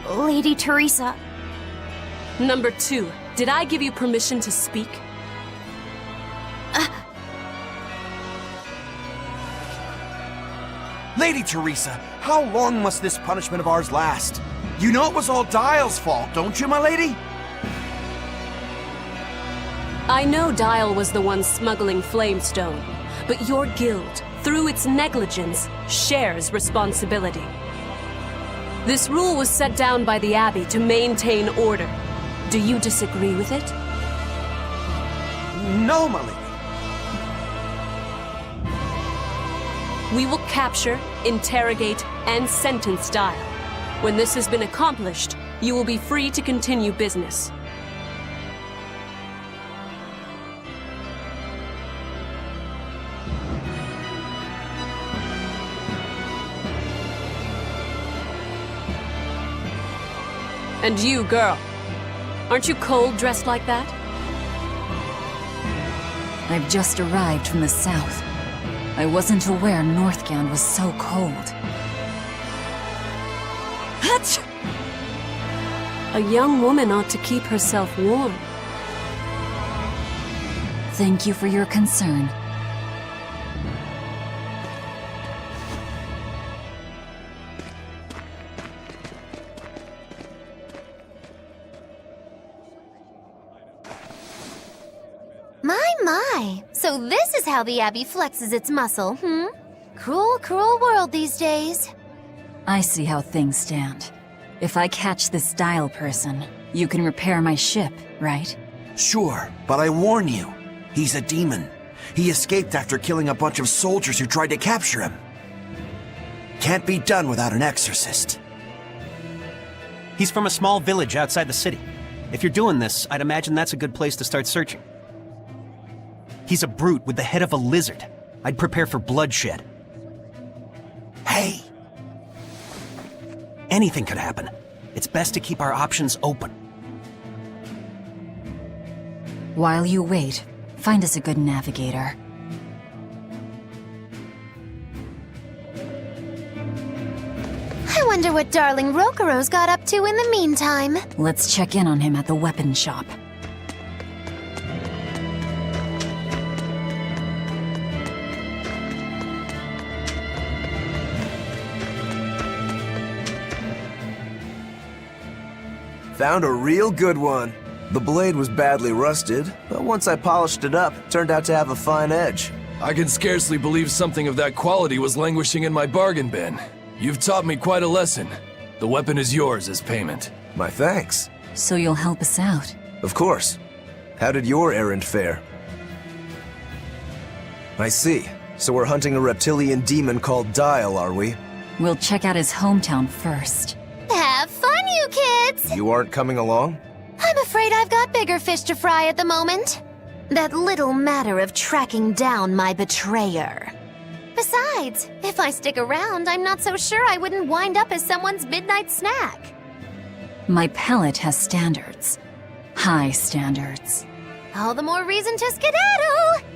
Lady Teresa. Number 2, did I give you permission to speak? Lady Teresa, how long must this punishment of ours last? You know it was all Dial's fault, don't you, my lady? I know Dial was the one smuggling Flamestone, but your guild, through its negligence, shares responsibility. This rule was set down by the Abbey to maintain order. Do you disagree with it? No, my lady. We will capture, interrogate, and sentence Dial. When this has been accomplished, you will be free to continue business. And you, girl, aren't you cold dressed like that? I've just arrived from the south. I wasn't aware Northgand was so cold. Hatch! A young woman ought to keep herself warm. Thank you for your concern. My. So this is how the Abbey flexes its muscle, hmm? Cruel, cruel world these days. I see how things stand. If I catch this Dial person, you can repair my ship, right? Sure, but I warn you, he's a demon. He escaped after killing a bunch of soldiers who tried to capture him. Can't be done without an exorcist. He's from a small village outside the city. If you're doing this, I'd imagine that's a good place to start searching. He's a brute with the head of a lizard. I'd prepare for bloodshed. Hey! Anything could happen. It's best to keep our options open. While you wait, find us a good navigator. I wonder what darling Rokuro's got up to in the meantime. Let's check in on him at the weapon shop. Found a real good one. The blade was badly rusted, but once I polished it up, it turned out to have a fine edge. I can scarcely believe something of that quality was languishing in my bargain bin. You've taught me quite a lesson. The weapon is yours as payment. My thanks. So you'll help us out? Of course. How did your errand fare? I see. So we're hunting a reptilian demon called Dial, are we? We'll check out his hometown first. Have fun, you kids! You aren't coming along? I'm afraid I've got bigger fish to fry at the moment. That little matter of tracking down my betrayer. Besides, if I stick around, I'm not so sure I wouldn't wind up as someone's midnight snack. My pellet has standards. High standards. All the more reason to skedaddle!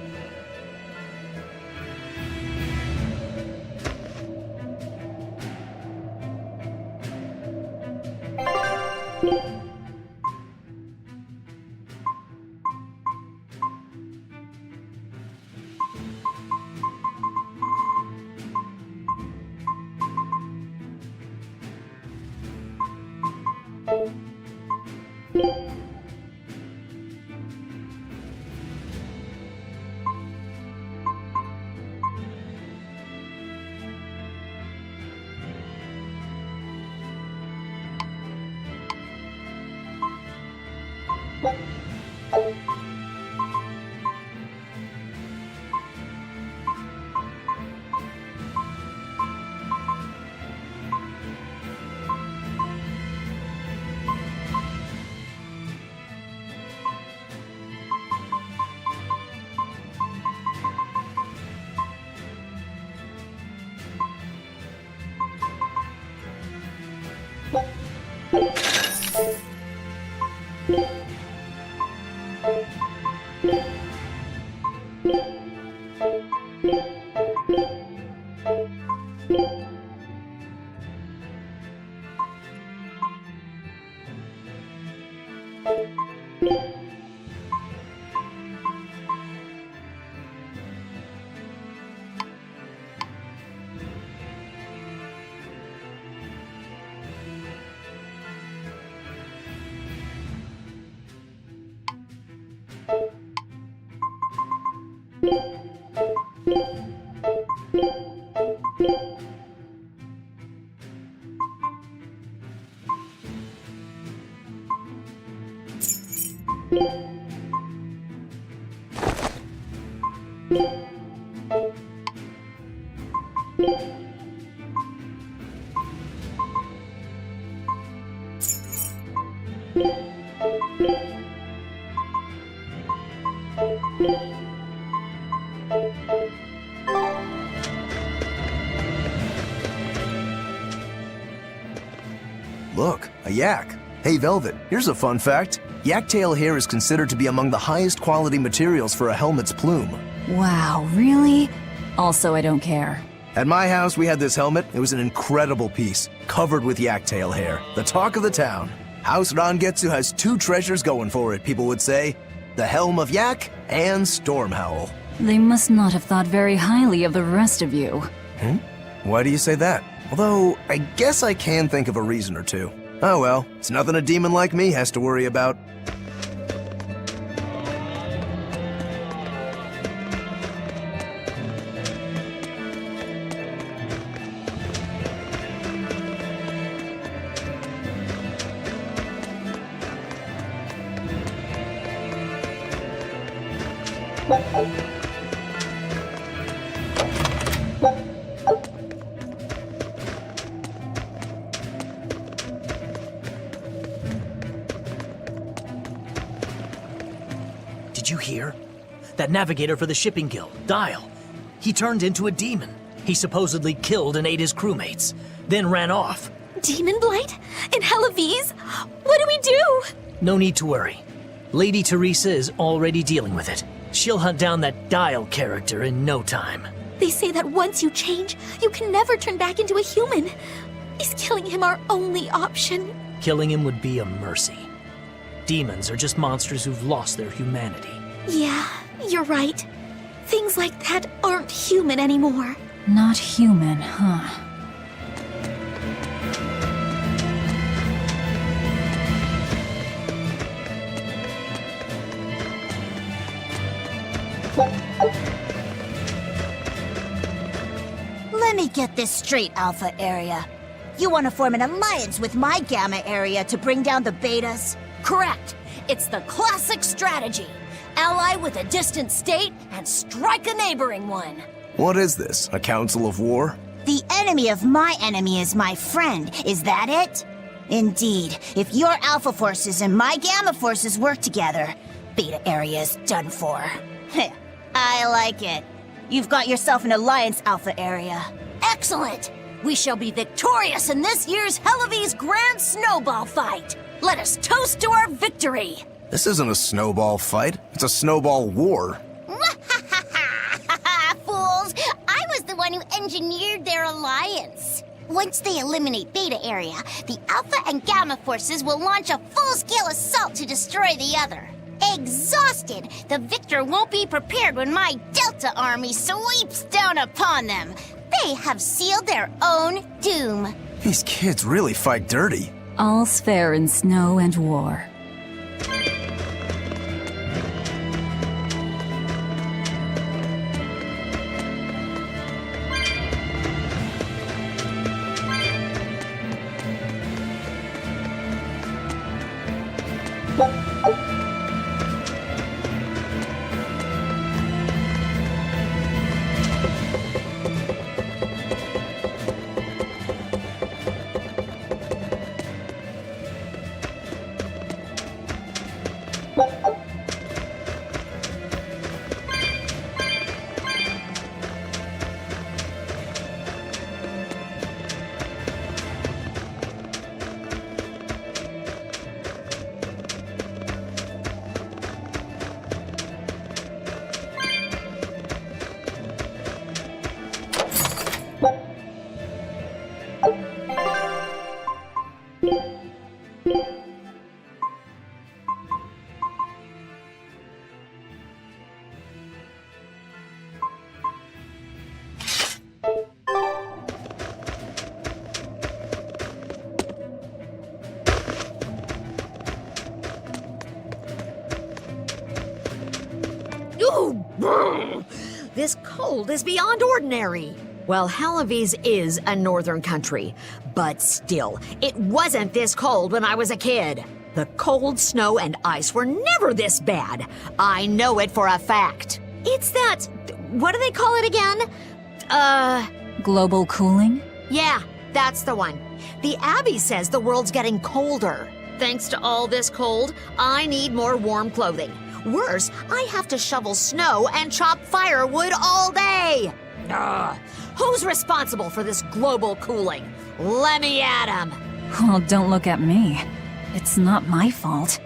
Look, a yak. Hey, Velvet, here's a fun fact. Yak-tail hair is considered to be among the highest quality materials for a helmet's plume. Wow, really? Also, I don't care. At my house, we had this helmet. It was an incredible piece, covered with yak-tail hair. The talk of the town. House Rangetsu has two treasures going for it, people would say. The Helm of Yak and Stormhowl. They must not have thought very highly of the rest of you. Why do you say that? Although, I guess I can think of a reason or two. Oh well, it's nothing a demon like me has to worry about. Did you hear? That navigator for the shipping guild, Dial. He turned into a demon. He supposedly killed and ate his crewmates, then ran off. Demon Blight? In Hellawes? What do we do? No need to worry. Lady Teresa is already dealing with it. She'll hunt down that Dial character in no time. They say that once you change, you can never turn back into a human. Is killing him our only option? Killing him would be a mercy. Demons are just monsters who've lost their humanity. Yeah, you're right. Things like that aren't human anymore. Not human, huh? Let me get this straight, Alpha Area. You want to form an alliance with my Gamma Area to bring down the Betas? Correct. It's the classic strategy. Ally with a distant state and strike a neighboring one. What is this, a council of war? The enemy of my enemy is my friend. Is that it? Indeed. If your Alpha forces and my Gamma forces work together, Beta Area is done for. I like it. You've got yourself an alliance, Alpha Area. Excellent. We shall be victorious in this year's Hellawes Grand Snowball Fight. Let us toast to our victory! This isn't a snowball fight. It's a snowball war. Fools! I was the one who engineered their alliance. Once they eliminate Beta Area, the Alpha and Gamma forces will launch a full-scale assault to destroy the other. Exhausted, the victor won't be prepared when my Delta army sweeps down upon them. They have sealed their own doom. These kids really fight dirty. All's fair in snow and war. This cold is beyond ordinary. Well, Halavis is a northern country, but still, it wasn't this cold when I was a kid. The cold, snow, and ice were never this bad. I know it for a fact. It's that... what do they call it again? Global cooling? Yeah, that's the one. The Abbey says the world's getting colder. Thanks to all this cold, I need more warm clothing. Worse, I have to shovel snow and chop firewood all day. Ugh. Who's responsible for this global cooling? Let me at 'em. Well, don't look at me. It's not my fault.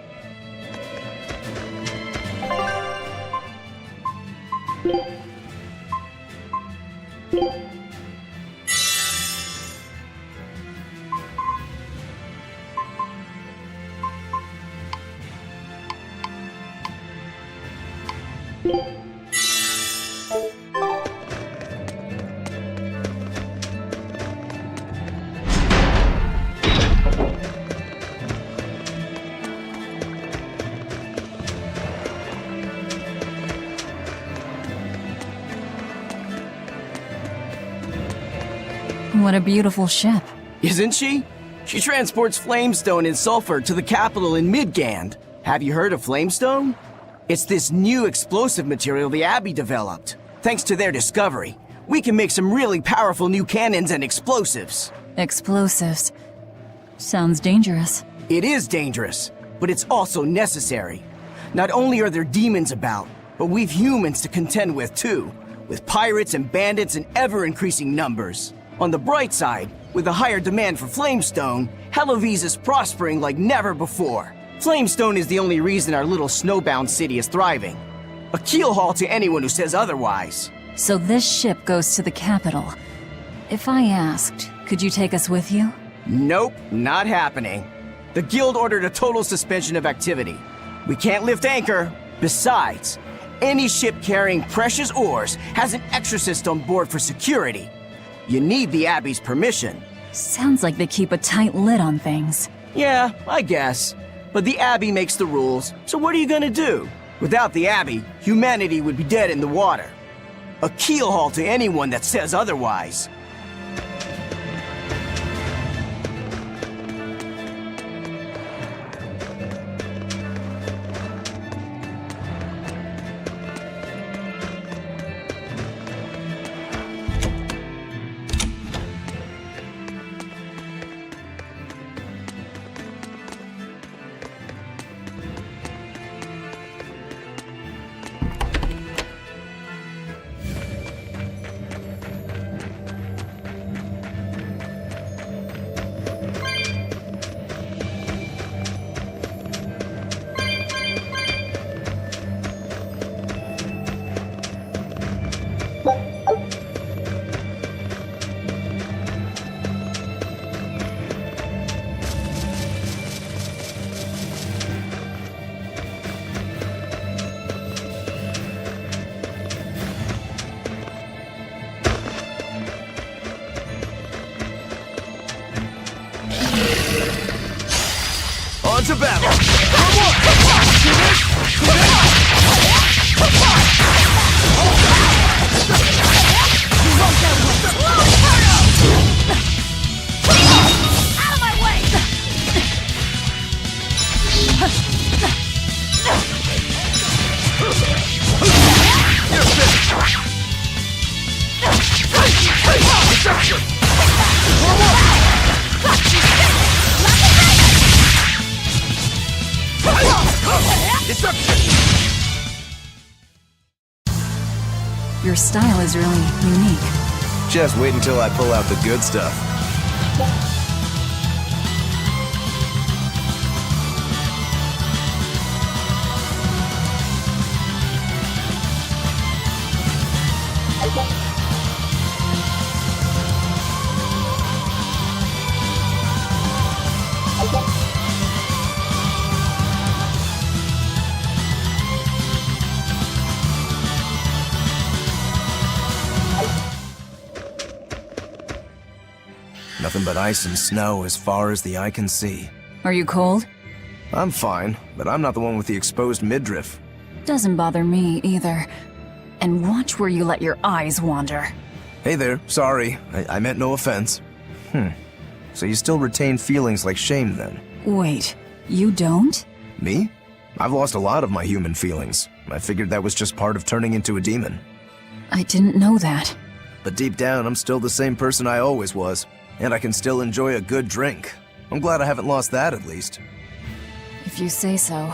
What a beautiful ship. Isn't she? She transports flamestone and sulfur to the capital in Midgand. Have you heard of flamestone? It's this new explosive material the Abbey developed. Thanks to their discovery, we can make some really powerful new cannons and explosives. Explosives. Sounds dangerous. It is dangerous, but it's also necessary. Not only are there demons about, but we've humans to contend with too, with pirates and bandits in ever-increasing numbers. On the bright side, with a higher demand for flamestone, Halavis is prospering like never before. Flamestone is the only reason our little snowbound city is thriving. A keelhaul to anyone who says otherwise. So this ship goes to the capital. If I asked, could you take us with you? Nope, not happening. The guild ordered a total suspension of activity. We can't lift anchor. Besides, any ship carrying precious ores has an exorcist on board for security. You need the Abbey's permission. Sounds like they keep a tight lid on things. Yeah, I guess. But the Abbey makes the rules, so what are you gonna do? Without the Abbey, humanity would be dead in the water. A keelhaul to anyone that says otherwise. On to battle! Come on! See this? See this? You won't get away! Out of my way! You're finished! Deception! Come on! Deception! Your style is really unique. Just wait until I pull out the good stuff. Nothing but ice and snow as far as the eye can see. Are you cold? I'm fine, but I'm not the one with the exposed midriff. Doesn't bother me either. And watch where you let your eyes wander. Hey there, sorry. I meant no offense. So you still retain feelings like shame then? Wait, you don't? Me? I've lost a lot of my human feelings. I figured that was just part of turning into a demon. I didn't know that. But deep down, I'm still the same person I always was. And I can still enjoy a good drink. I'm glad I haven't lost that, at least. If you say so.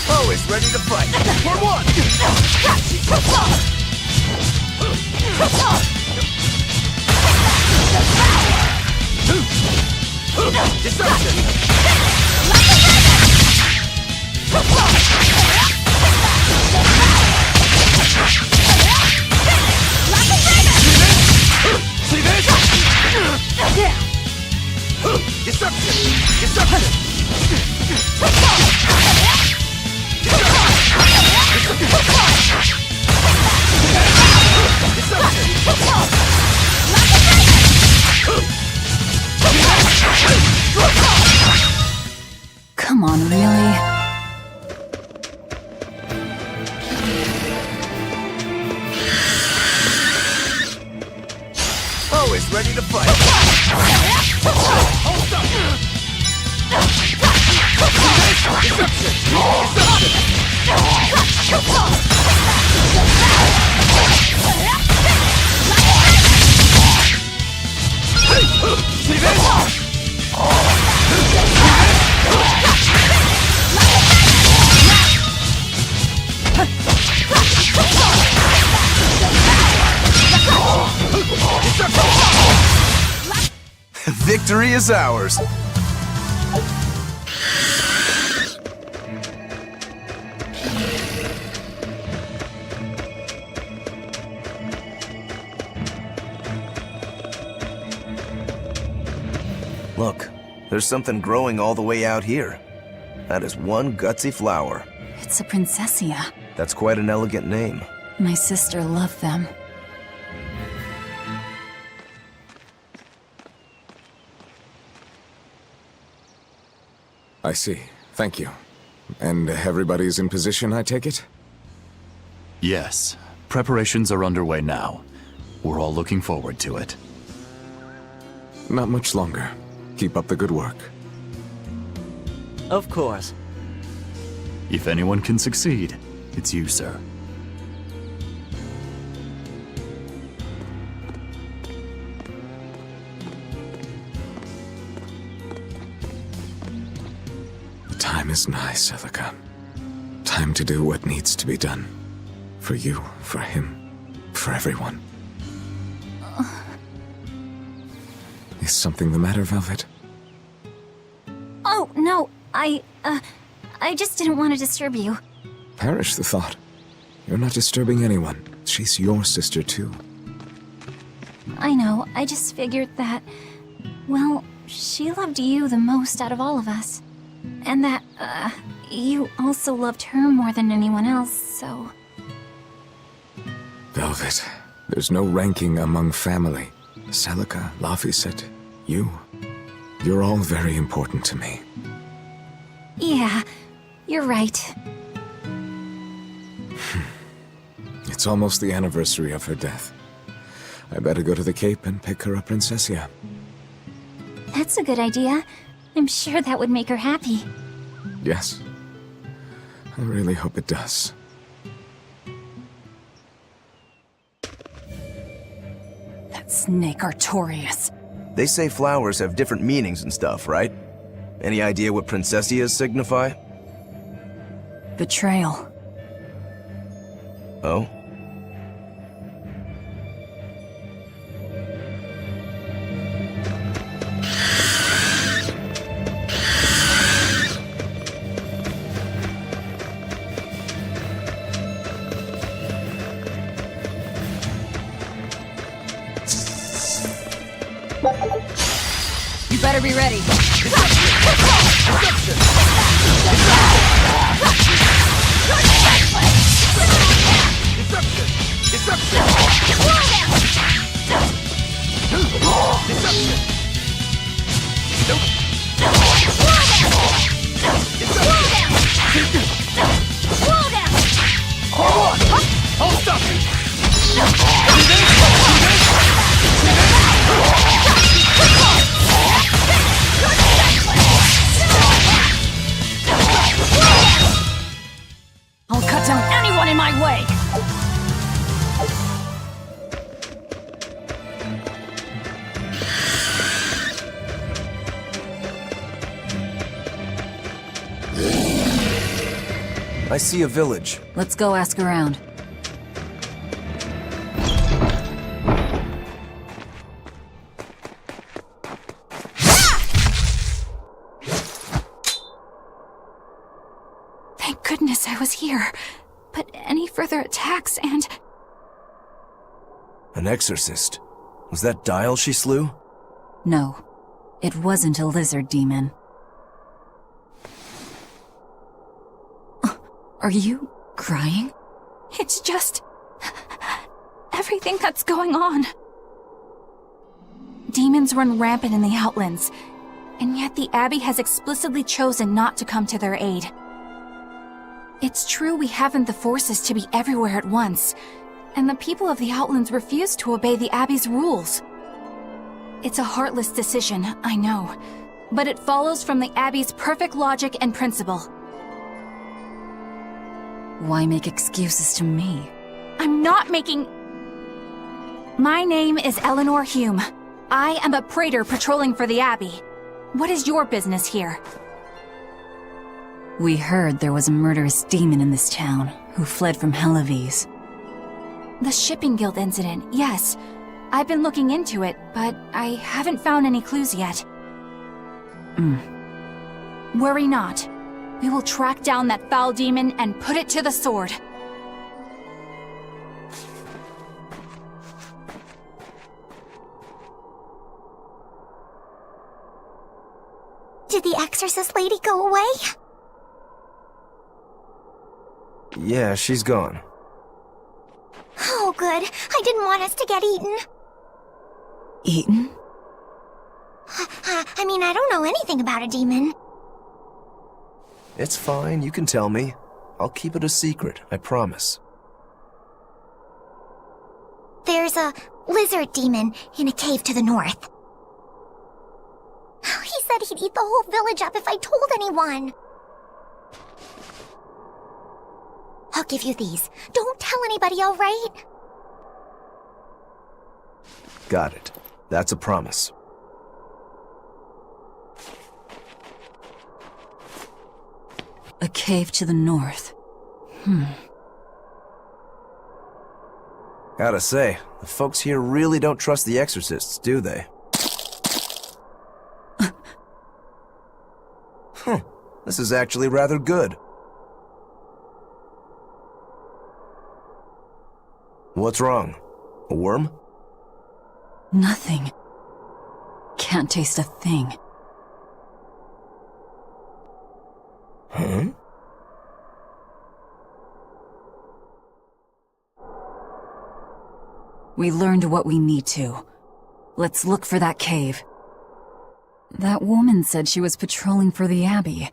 Always ready to fight. For one! Deception! See this? Yeah! Deception! Deception! Come on, really? Always ready to fight. Hold up! See this? Victory is ours. Look, there's something growing all the way out here. That is one gutsy flower. It's a princessia. That's quite an elegant name. My sister loved them. I see. Thank you. And everybody's in position, I take it? Yes. Preparations are underway now. We're all looking forward to it. Not much longer. Keep up the good work. Of course. If anyone can succeed, it's you, sir. The time is nigh, Celica. Time to do what needs to be done. For you, for him, for everyone. Is something the matter, Velvet? Oh, no, I just didn't want to disturb you. Perish the thought. You're not disturbing anyone. She's your sister, too. I know, I just figured that, well, she loved you the most out of all of us. And that, you also loved her more than anyone else, so... Velvet, there's no ranking among family. Celica, Laphicet, you. You're all very important to me. Yeah, you're right. It's almost the anniversary of her death. I better go to the Cape and pick her a princessia. That's a good idea. I'm sure that would make her happy. Yes. I really hope it does. That snake Artorias. They say flowers have different meanings and stuff, right? Any idea what princessias signify? Betrayal. Oh? You better be ready. Nope. I see a village. Let's go ask around. Thank goodness I was here. But any further attacks and... An exorcist. Was that Dial she slew? No, it wasn't a lizard demon. Are you crying? It's just... everything that's going on. Demons run rampant in the Outlands, and yet the Abbey has explicitly chosen not to come to their aid. It's true we haven't the forces to be everywhere at once, and the people of the Outlands refuse to obey the Abbey's rules. It's a heartless decision, I know, but it follows from the Abbey's perfect logic and principle. Why make excuses to me? I'm not making... My name is Eleanor Hume. I am a praetor patrolling for the Abbey. What is your business here? We heard there was a murderous demon in this town who fled from Halavis. The Shipping Guild incident, yes. I've been looking into it, but I haven't found any clues yet. Worry not. We will track down that foul demon and put it to the sword. Did the exorcist lady go away? Yeah, she's gone. Oh, good. I didn't want us to get eaten. Eaten? I mean, I don't know anything about a demon. It's fine, you can tell me. I'll keep it a secret, I promise. There's a lizard demon in a cave to the north. He said he'd eat the whole village up if I told anyone. I'll give you these. Don't tell anybody, all right? Got it. That's a promise. A cave to the north. Gotta say, the folks here really don't trust the exorcists, do they? This is actually rather good. What's wrong? A worm? Nothing. Can't taste a thing. Huh? We learned what we need to. Let's look for that cave. That woman said she was patrolling for the Abbey.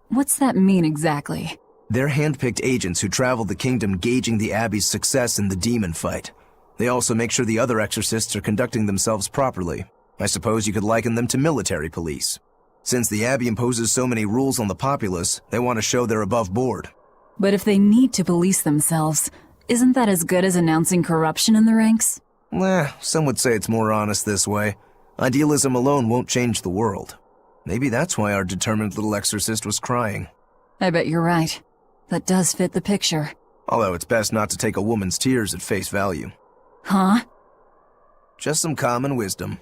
What's that mean exactly? They're handpicked agents who travel the kingdom gauging the Abbey's success in the demon fight. They also make sure the other exorcists are conducting themselves properly. I suppose you could liken them to military police. Since the Abbey imposes so many rules on the populace, they want to show they're above board. But if they need to police themselves, isn't that as good as announcing corruption in the ranks? Some would say it's more honest this way. Idealism alone won't change the world. Maybe that's why our determined little exorcist was crying. I bet you're right. That does fit the picture. Although it's best not to take a woman's tears at face value. Huh? Just some common wisdom.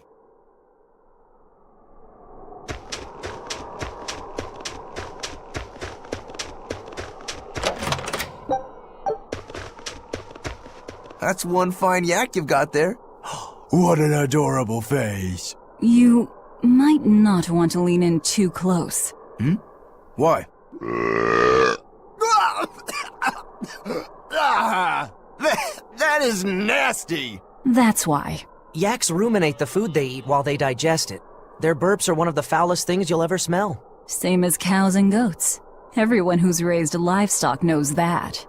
That's one fine yak you've got there. What an adorable face. You might not want to lean in too close. Why? That is nasty! That's why. Yaks ruminate the food they eat while they digest it. Their burps are one of the foulest things you'll ever smell. Same as cows and goats. Everyone who's raised livestock knows that.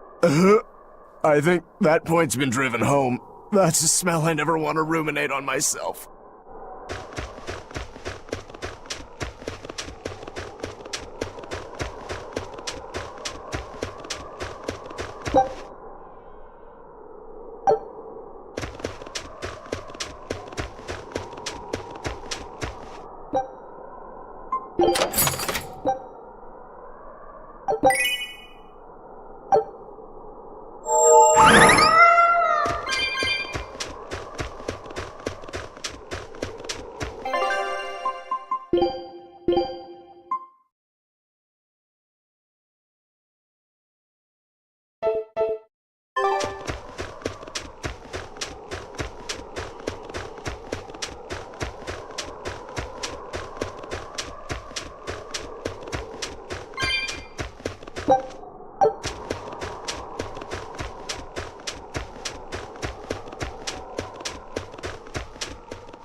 I think that point's been driven home. That's a smell I never want to ruminate on myself.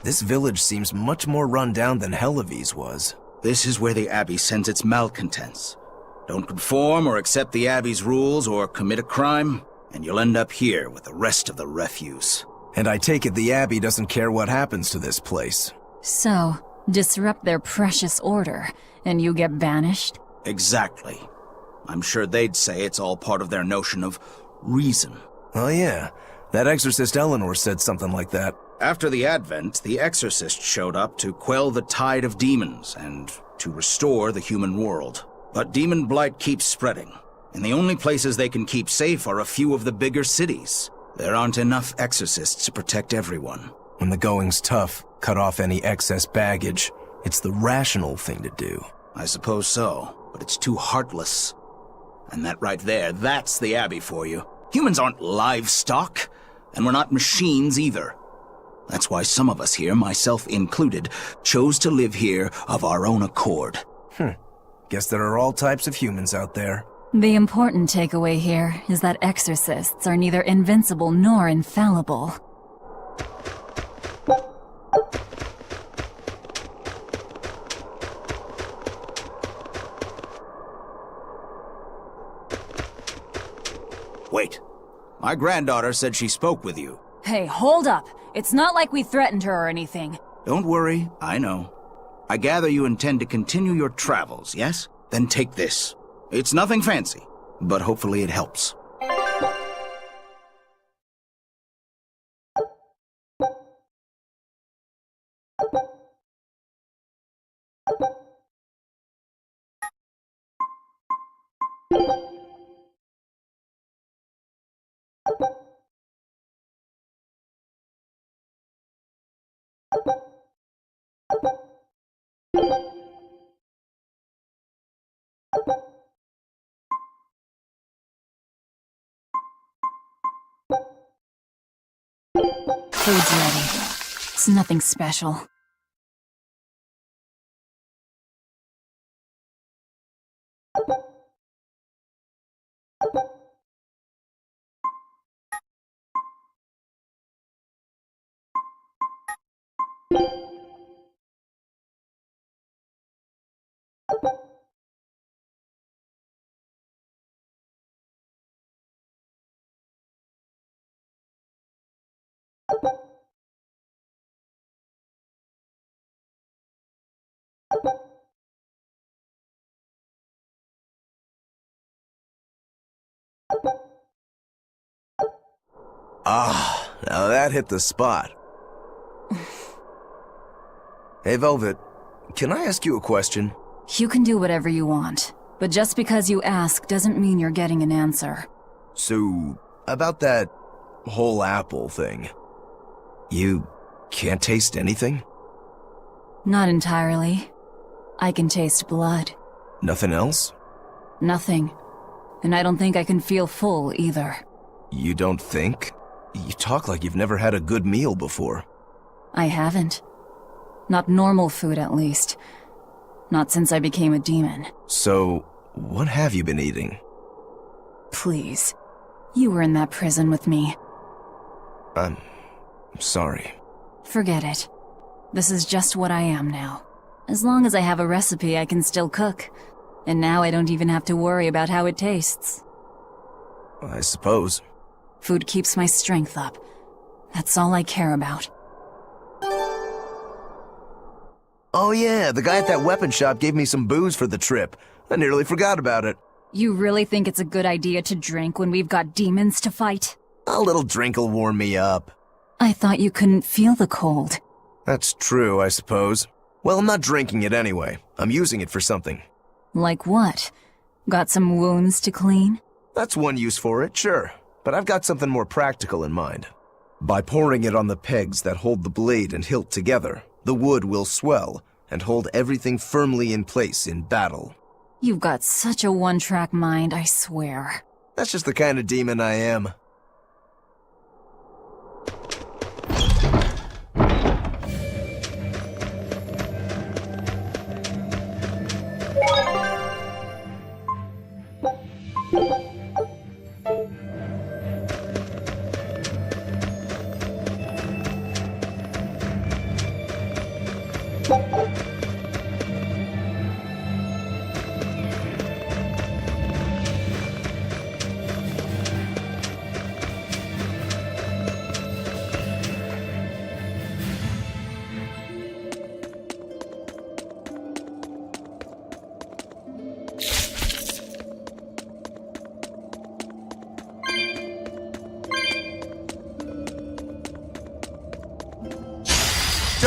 This village seems much more run down than Helavi's was. This is where the Abbey sends its malcontents. Don't conform or accept the Abbey's rules or commit a crime, and you'll end up here with the rest of the refuse. And I take it the Abbey doesn't care what happens to this place. So, disrupt their precious order, and you get banished? Exactly. I'm sure they'd say it's all part of their notion of reason. Oh yeah, that exorcist Eleanor said something like that. After the Advent, the exorcist showed up to quell the tide of demons and to restore the human world. But demon blight keeps spreading, and the only places they can keep safe are a few of the bigger cities. There aren't enough exorcists to protect everyone. When the going's tough, cut off any excess baggage. It's the rational thing to do. I suppose so, but it's too heartless. And that right there, that's the Abbey for you. Humans aren't livestock, and we're not machines either. That's why some of us here, myself included, chose to live here of our own accord. Guess there are all types of humans out there. The important takeaway here is that exorcists are neither invincible nor infallible. Wait. My granddaughter said she spoke with you. Hey, hold up. It's not like we threatened her or anything. Don't worry, I know. I gather you intend to continue your travels, yes? Then take this. It's nothing fancy, but hopefully it helps. Food's ready. It's nothing special. Ah, now that hit the spot. Hey, Velvet, can I ask you a question? You can do whatever you want, but just because you ask doesn't mean you're getting an answer. So, about that whole apple thing, you can't taste anything? Not entirely. I can taste blood. Nothing else? Nothing. And I don't think I can feel full either. You don't think? You talk like you've never had a good meal before. I haven't. Not normal food, at least. Not since I became a demon. So, what have you been eating? Please. You were in that prison with me. I'm sorry. Forget it. This is just what I am now. As long as I have a recipe, I can still cook. And now I don't even have to worry about how it tastes. I suppose. Food keeps my strength up. That's all I care about. Oh yeah, the guy at that weapon shop gave me some booze for the trip. I nearly forgot about it. You really think it's a good idea to drink when we've got demons to fight? A little drink'll warm me up. I thought you couldn't feel the cold. That's true, I suppose. Well, I'm not drinking it anyway. I'm using it for something. Like what? Got some wounds to clean? That's one use for it, sure. But I've got something more practical in mind. By pouring it on the pegs that hold the blade and hilt together, the wood will swell and hold everything firmly in place in battle. You've got such a one-track mind, I swear. That's just the kind of demon I am.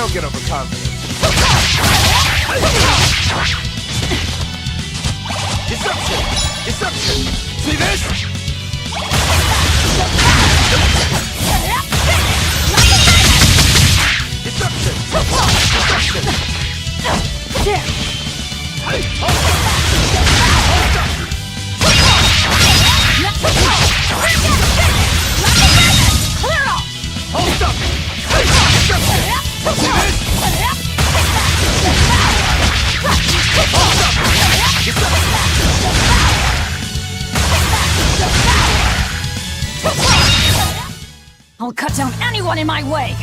Don't get overconfident. Disruption! Disruption! See this? Disruption! Disruption! There! Hey, hold up! Hold up! Hey, disruption! See this? Hold up! I'll cut down anyone in my way!